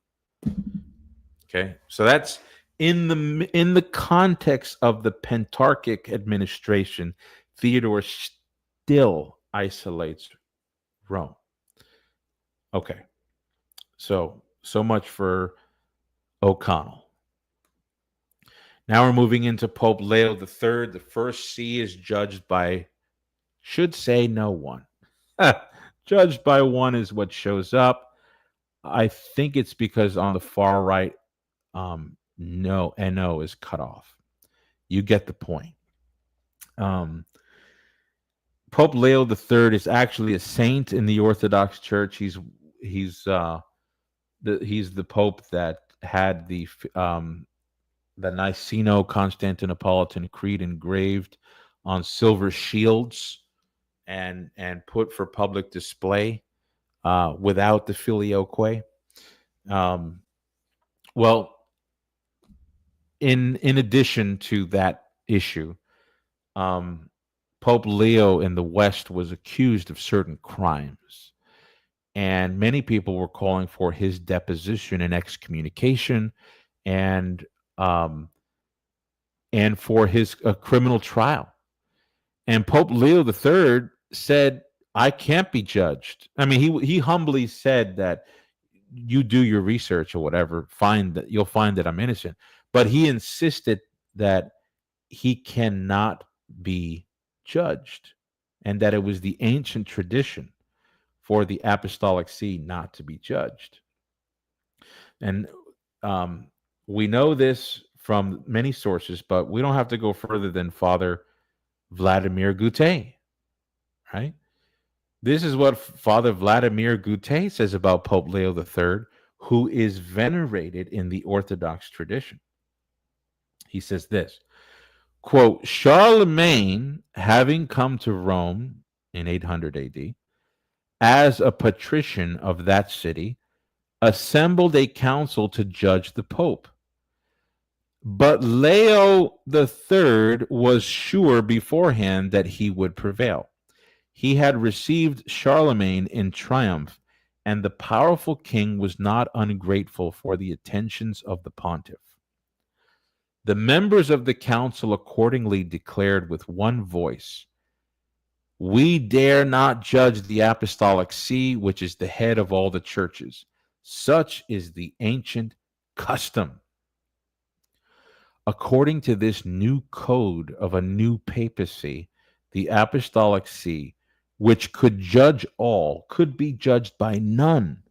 Speaker 1: Okay, so that's in the context of the pentarchic administration. Theodore still isolates Rome. Okay, so much for O'Connell. Now we're moving into Pope Leo III. The first see is judged by, should say, no one. Judged by one is what shows up. I think it's because on the far right, NO is cut off. You get the point. Pope Leo III is actually a saint in the Orthodox Church. He's the Pope that had the Niceno-Constantinopolitan Creed engraved on silver shields and put for public display without the filioque. Well, in addition to that issue, Pope Leo in the West was accused of certain crimes, and many people were calling for his deposition and excommunication, and for his criminal trial. And Pope Leo III said, "I can't be judged." I mean, he humbly said that you do your research or whatever, you'll find that I'm innocent. But he insisted that he cannot be judged, and that it was the ancient tradition for the apostolic see not to be judged. And we know this from many sources, but we don't have to go further than Father Vladimir Gutet, right? This is what Father Vladimir Gutet says about Pope Leo III, who is venerated in the Orthodox tradition. He says this, quote, Charlemagne, having come to Rome in 800 AD, as a patrician of that city, assembled a council to judge the Pope. But Leo III was sure beforehand that he would prevail. He had received Charlemagne in triumph, and the powerful king was not ungrateful for the attentions of the pontiff. The members of the council accordingly declared with one voice, "We dare not judge the apostolic see, which is the head of all the churches. Such is the ancient custom." According to this new code of a new papacy, the apostolic see, which could judge all, could be judged by none.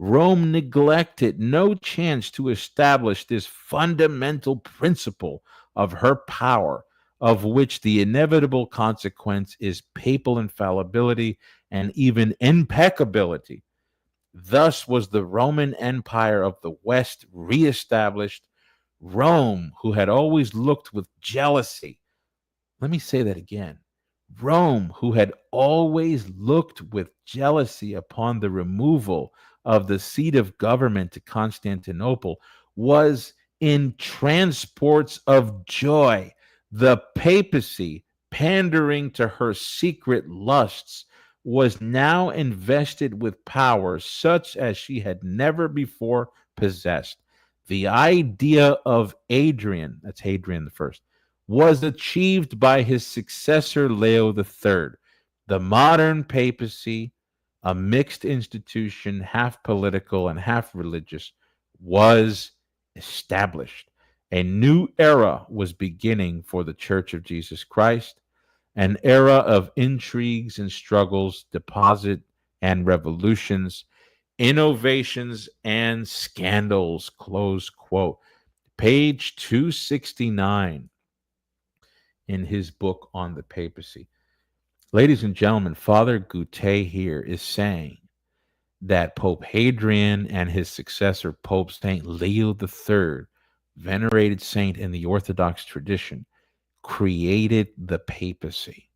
Speaker 1: Rome neglected no chance to establish this fundamental principle of her power, of which the inevitable consequence is papal infallibility and even impeccability. Thus was the Roman Empire of the West reestablished. Rome, who had always looked with jealousy, let me say that again. Rome, who had always looked with jealousy upon the removal of the seat of government to Constantinople, was in transports of joy. The papacy, pandering to her secret lusts, was now invested with power such as she had never before possessed. The idea of Hadrian, that's Hadrian the First, was achieved by his successor Leo III. The modern papacy, a mixed institution, half political and half religious, was established. A new era was beginning for the Church of Jesus Christ, an era of intrigues and struggles, deposit and revolutions, innovations and scandals, close quote. Page 269 in his book on the papacy. Ladies and gentlemen, Father Goutet here is saying that Pope Hadrian and his successor, Pope Saint Leo III, venerated saint in the Orthodox tradition, created the papacy.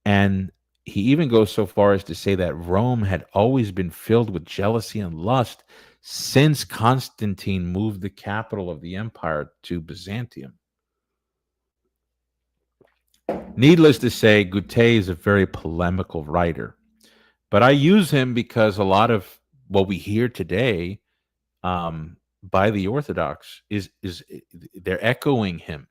Speaker 1: And he even goes so far as to say that Rome had always been filled with jealousy and lust since Constantine moved the capital of the empire to Byzantium. Needless to say, Goutet is a very polemical writer, but I use him because a lot of what we hear today by the Orthodox is they're echoing him.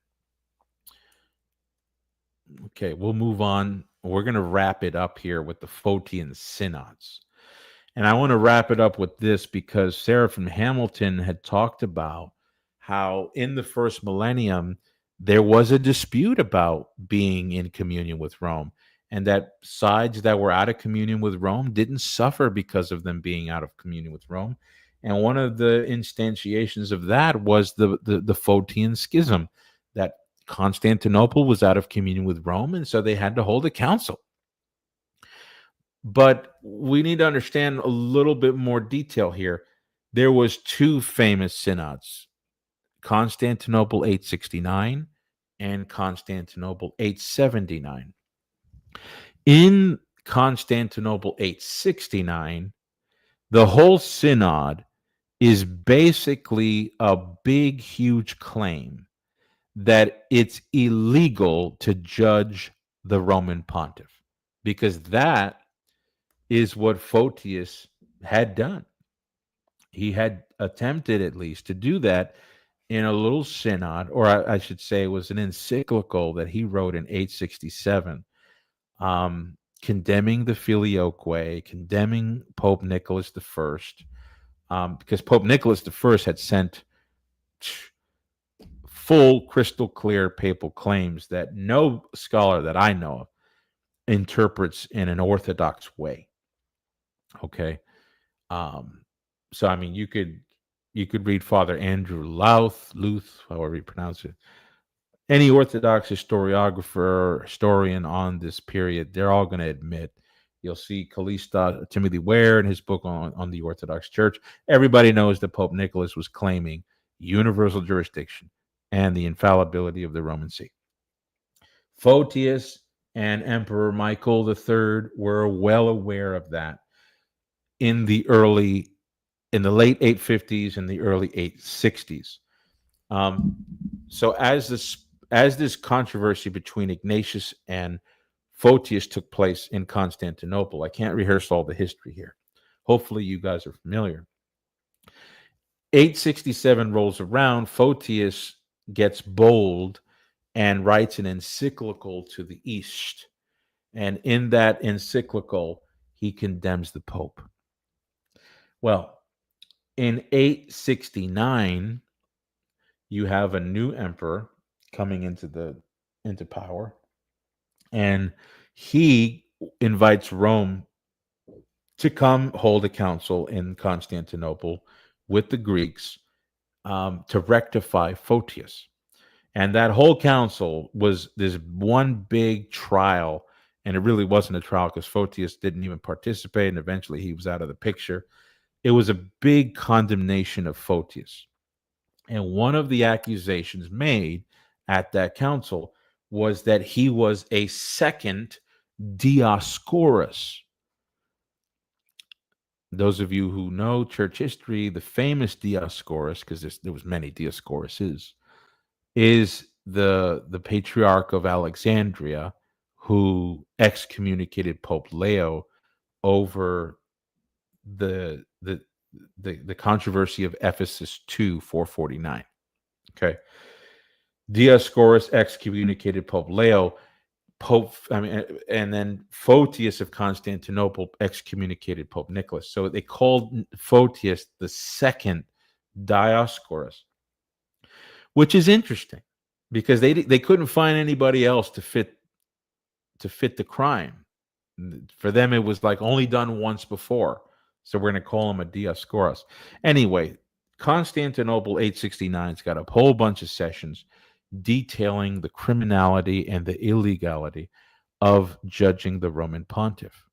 Speaker 1: Okay, we'll move on. We're going to wrap it up here with the Photian Synods. And I want to wrap it up with this because Seraphim Hamilton had talked about how in the first millennium, there was a dispute about being in communion with Rome, and that sides that were out of communion with Rome didn't suffer because of them being out of communion with Rome. And one of the instantiations of that was the Photian Schism, that Constantinople was out of communion with Rome, and so they had to hold a council. But we need to understand a little bit more detail here. There was two famous synods, Constantinople 869 and Constantinople 879. In Constantinople 869, the whole synod is basically a big, huge claim that it's illegal to judge the Roman pontiff, because that is what Photius had done. He had attempted at least to do that in a little synod, or I should say it was an encyclical that he wrote in 867, condemning the Filioque, condemning Pope Nicholas I, because Pope Nicholas I had sent full, crystal clear papal claims that no scholar that I know of interprets in an orthodox way. Okay. So I mean, you could read Father Andrew Luth, however you pronounce it. Any Orthodox historian on this period, they're all going to admit. You'll see Callista Timothy Ware in his book on the Orthodox Church. Everybody knows that Pope Nicholas was claiming universal jurisdiction, and the infallibility of the Roman See. Photius and Emperor Michael III were well aware of that in the late 850s and the early 860s. So as this controversy between Ignatius and Photius took place in Constantinople, I can't rehearse all the history here. Hopefully you guys are familiar. 867 rolls around, Photius gets bold and writes an encyclical to the East. And in that encyclical, he condemns the Pope. Well, in 869, you have a new emperor coming into power, and he invites Rome to come hold a council in Constantinople with the Greeks to rectify Photius. And that whole council was this one big trial, and it really wasn't a trial because Photius didn't even participate, and eventually he was out of the picture. It was a big condemnation of Photius. And one of the accusations made at that council was that he was a second Dioscorus. Those of you who know church history, the famous Dioscorus, because there was many Dioscoruses, is the patriarch of Alexandria who excommunicated Pope Leo over the controversy of Ephesus 2, 449. Okay. Dioscorus excommunicated Pope Leo. And then Photius of Constantinople excommunicated Pope Nicholas. So they called Photius the second Dioscorus, which is interesting because they couldn't find anybody else to fit the crime. For them, it was like only done once before. So we're going to call him a Dioscorus. Anyway, Constantinople 869's got a whole bunch of sessions detailing the criminality and the illegality of judging the Roman pontiff,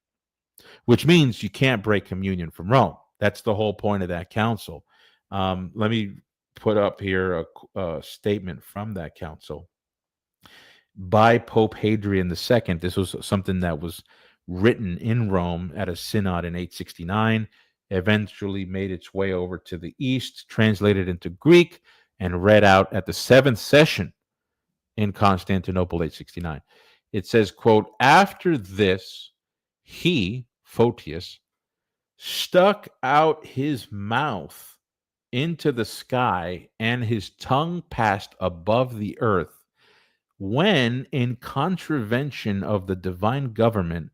Speaker 1: which means you can't break communion from Rome. That's the whole point of that council. Let me put up here a statement from that council by Pope Hadrian II. This was something that was written in Rome at a synod in 869, eventually made its way over to the East, translated into Greek, and read out at the 7th session in Constantinople 869. It says, quote, "After this, he, Photius, stuck out his mouth into the sky, and his tongue passed above the earth, when, in contravention of the divine government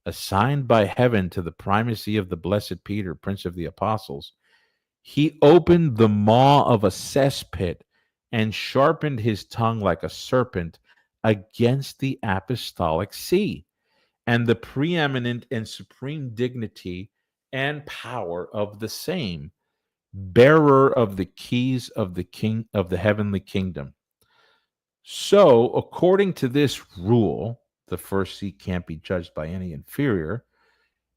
Speaker 1: assigned by heaven to the primacy of the blessed Peter, Prince of the Apostles, he opened the maw of a cesspit and sharpened his tongue like a serpent against the apostolic see and the preeminent and supreme dignity and power of the same, bearer of the keys of the king of the heavenly kingdom. So, according to this rule, the first see can't be judged by any inferior,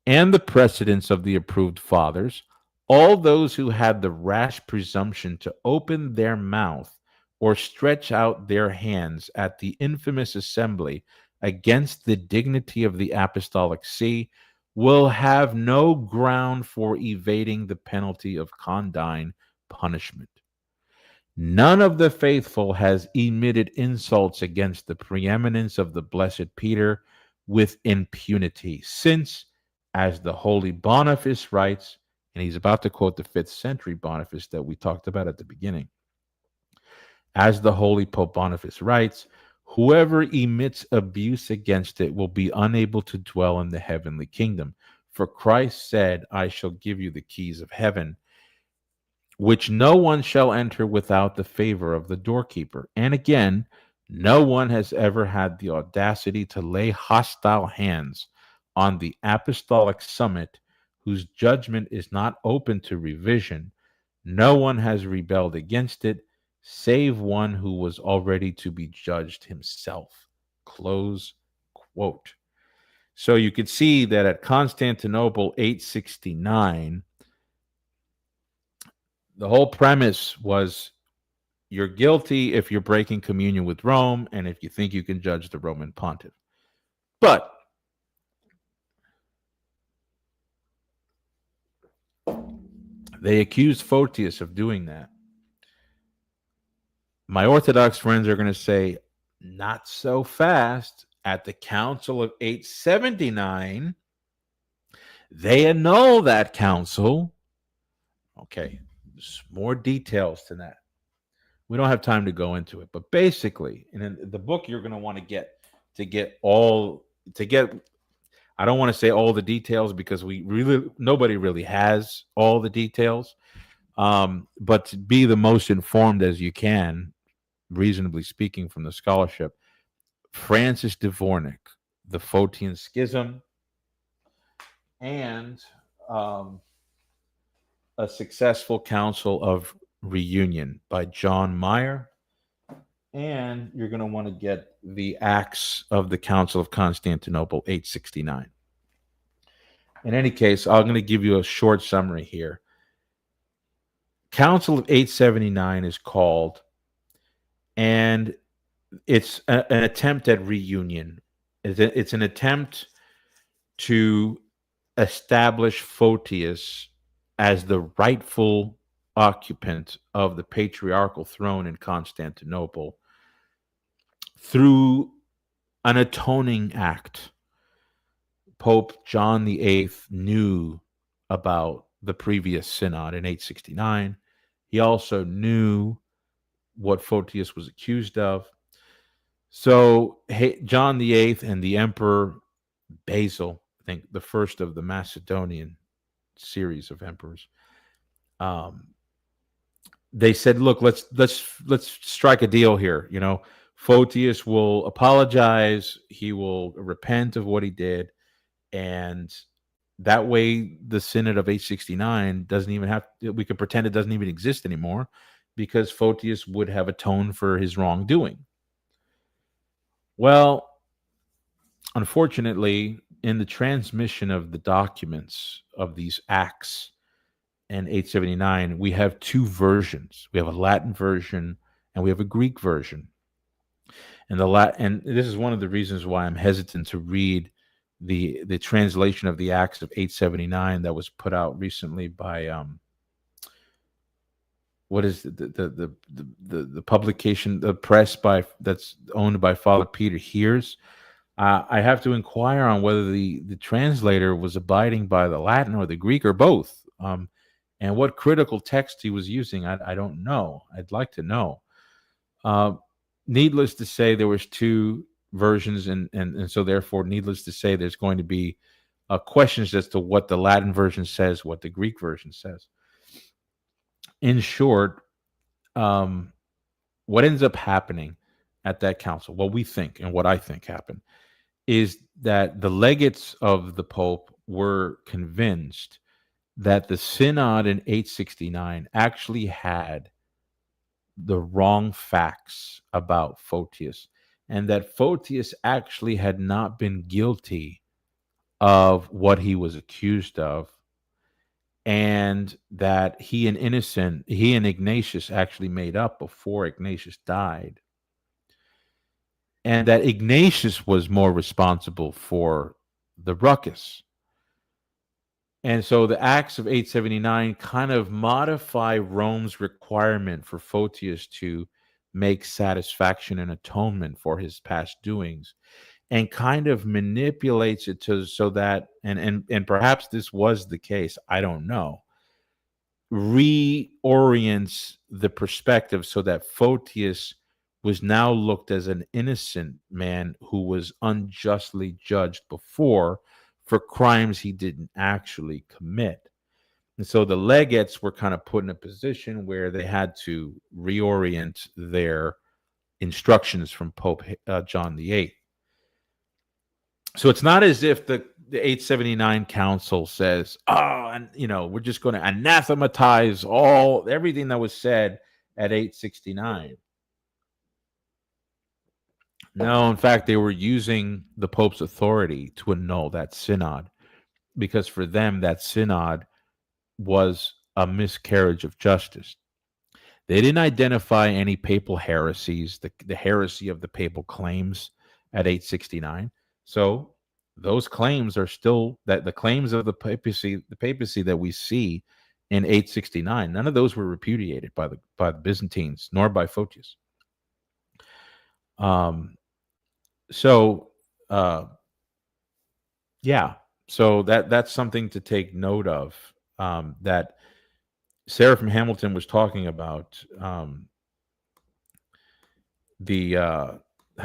Speaker 1: and the precedents of the approved fathers, all those who had the rash presumption to open their mouth or stretch out their hands at the infamous assembly against the dignity of the apostolic see will have no ground for evading the penalty of condign punishment. None of the faithful has emitted insults against the preeminence of the blessed Peter with impunity, since, as the holy Boniface writes, and he's about to quote the 5th century Boniface that we talked about at the beginning, as the holy Pope Boniface writes, whoever emits abuse against it will be unable to dwell in the heavenly kingdom. For Christ said, I shall give you the keys of heaven, which no one shall enter without the favor of the doorkeeper. And again, no one has ever had the audacity to lay hostile hands on the apostolic summit, whose judgment is not open to revision. No one has rebelled against it, save one who was already to be judged himself. Close quote. So you could see that at Constantinople 869, the whole premise was you're guilty if you're breaking communion with Rome and if you think you can judge the Roman pontiff. But they accused Photius of doing that. My Orthodox friends are going to say, not so fast. At the Council of 879, they annul that council. Okay, there's more details to that. We don't have time to go into it, but basically, in the book, you're going to want to get I don't want to say all the details because nobody really has all the details. But to be the most informed as you can, reasonably speaking, from the scholarship, Francis Dvornik, the Photian Schism, and A Successful Council of Reunion by John Meyer. And you're going to want to get the Acts of the Council of Constantinople, 869. In any case, I'm going to give you a short summary here. Council of 879 is called, and it's an attempt at reunion. It's an attempt to establish Photius as the rightful occupant of the patriarchal throne in Constantinople through an atoning act. Pope John VIII knew about the previous synod in 869. He also knew what Photius was accused of. So John VIII and the Emperor Basil, I think the first of the Macedonian series of emperors, they said, "Look, let's strike a deal here. You know, Photius will apologize. He will repent of what he did, and that way, the Synod of 869 doesn't even have. We could pretend it doesn't even exist anymore, because Photius would have atoned for his wrongdoing." Well, unfortunately, in the transmission of the documents of these acts in 879, we have two versions. We have a Latin version and we have a Greek version. And and this is one of the reasons why I'm hesitant to read the translation of the Acts of 879 that was put out recently by what is the publication, the press that's owned by Father Peter Heers. I have to inquire on whether the translator was abiding by the Latin or the Greek or both, and what critical text he was using. I don't know. I'd like to know. Needless to say, there was two versions, and so therefore, needless to say, there's going to be questions as to what the Latin version says, what the Greek version says. In short, what ends up happening at that council, what we think and what I think happened, is that the legates of the Pope were convinced that the Synod in 869 actually had the wrong facts about Photius, and that Photius actually had not been guilty of what he was accused of, and that he and Ignatius actually made up before Ignatius died, and that Ignatius was more responsible for the ruckus. And so the Acts of 879 kind of modify Rome's requirement for Photius to make satisfaction and atonement for his past doings, and kind of manipulates it so that, and perhaps this was the case, I don't know, reorients the perspective so that Photius was now looked as an innocent man who was unjustly judged before for crimes he didn't actually commit. And so the legates were kind of put in a position where they had to reorient their instructions from Pope John VIII. So it's not as if the 879 council says, and we're just going to anathematize everything that was said at 869. No, in fact, they were using the Pope's authority to annul that synod, because for them, that synod was a miscarriage of justice. They didn't identify any papal heresies, the heresy of the papal claims at 869. So those claims are still that the claims of the papacy that we see in 869, none of those were repudiated by the Byzantines nor by Photius. So that's something to take note of, that Seraphim Hamilton was talking about, how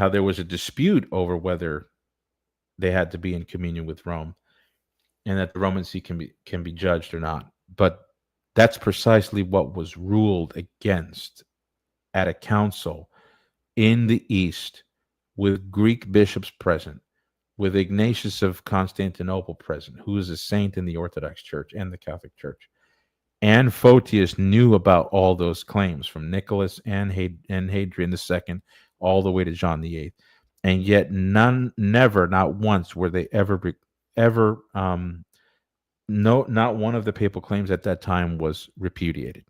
Speaker 1: there was a dispute over whether they had to be in communion with Rome, and that the Roman See can be judged or not. But that's precisely what was ruled against at a council in the East, with Greek bishops present, with Ignatius of Constantinople present, who is a saint in the Orthodox Church and the Catholic Church. And Photius knew about all those claims, from Nicholas and Hadrian II all the way to John VIII. And yet never, not once were they not one of the papal claims at that time was repudiated.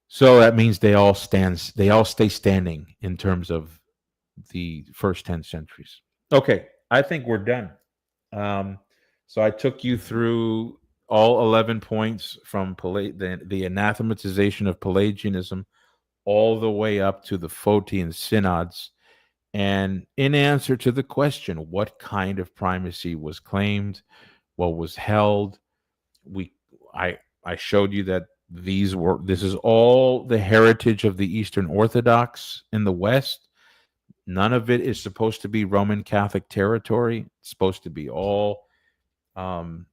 Speaker 1: So that means they all stay standing in terms of the first 10 centuries. Okay, I think we're done. So I took you through all 11 points from the anathematization of Pelagianism all the way up to the Photian Synods. And in answer to the question, what kind of primacy was claimed, what was held, I showed you that this is all the heritage of the Eastern Orthodox in the West. None of it is supposed to be Roman Catholic territory. It's supposed to be all the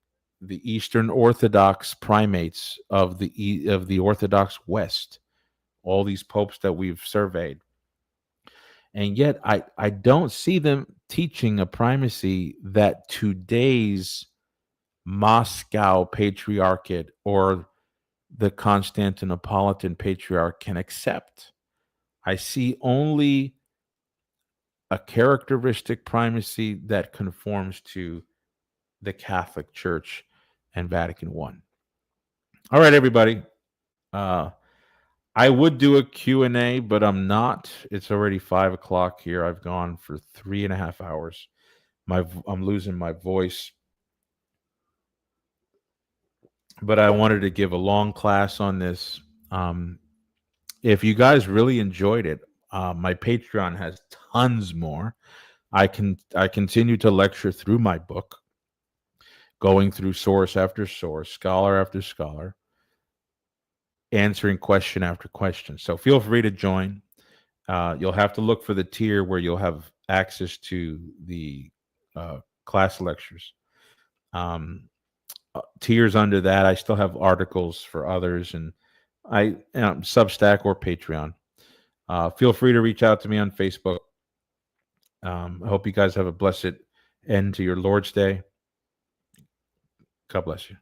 Speaker 1: Eastern Orthodox primates of the Orthodox West, all these popes that we've surveyed. And yet I don't see them teaching a primacy that today's Moscow Patriarchate or the Constantinopolitan Patriarch can accept. I see only a characteristic primacy that conforms to the Catholic Church and Vatican I. All right, everybody. I would do a Q&A, but I'm not. It's already 5 o'clock here. I've gone for 3.5 hours. I'm losing my voice. But I wanted to give a long class on this. If you guys really enjoyed it, my Patreon has tons more. I continue to lecture through my book, going through source after source, scholar after scholar, answering question after question. So feel free to join. You'll have to look for the tier where you'll have access to the class lectures. Tiers under that, I still have articles for others, and Substack or Patreon. Feel free to reach out to me on Facebook. I hope you guys have a blessed end to your Lord's Day. God bless you.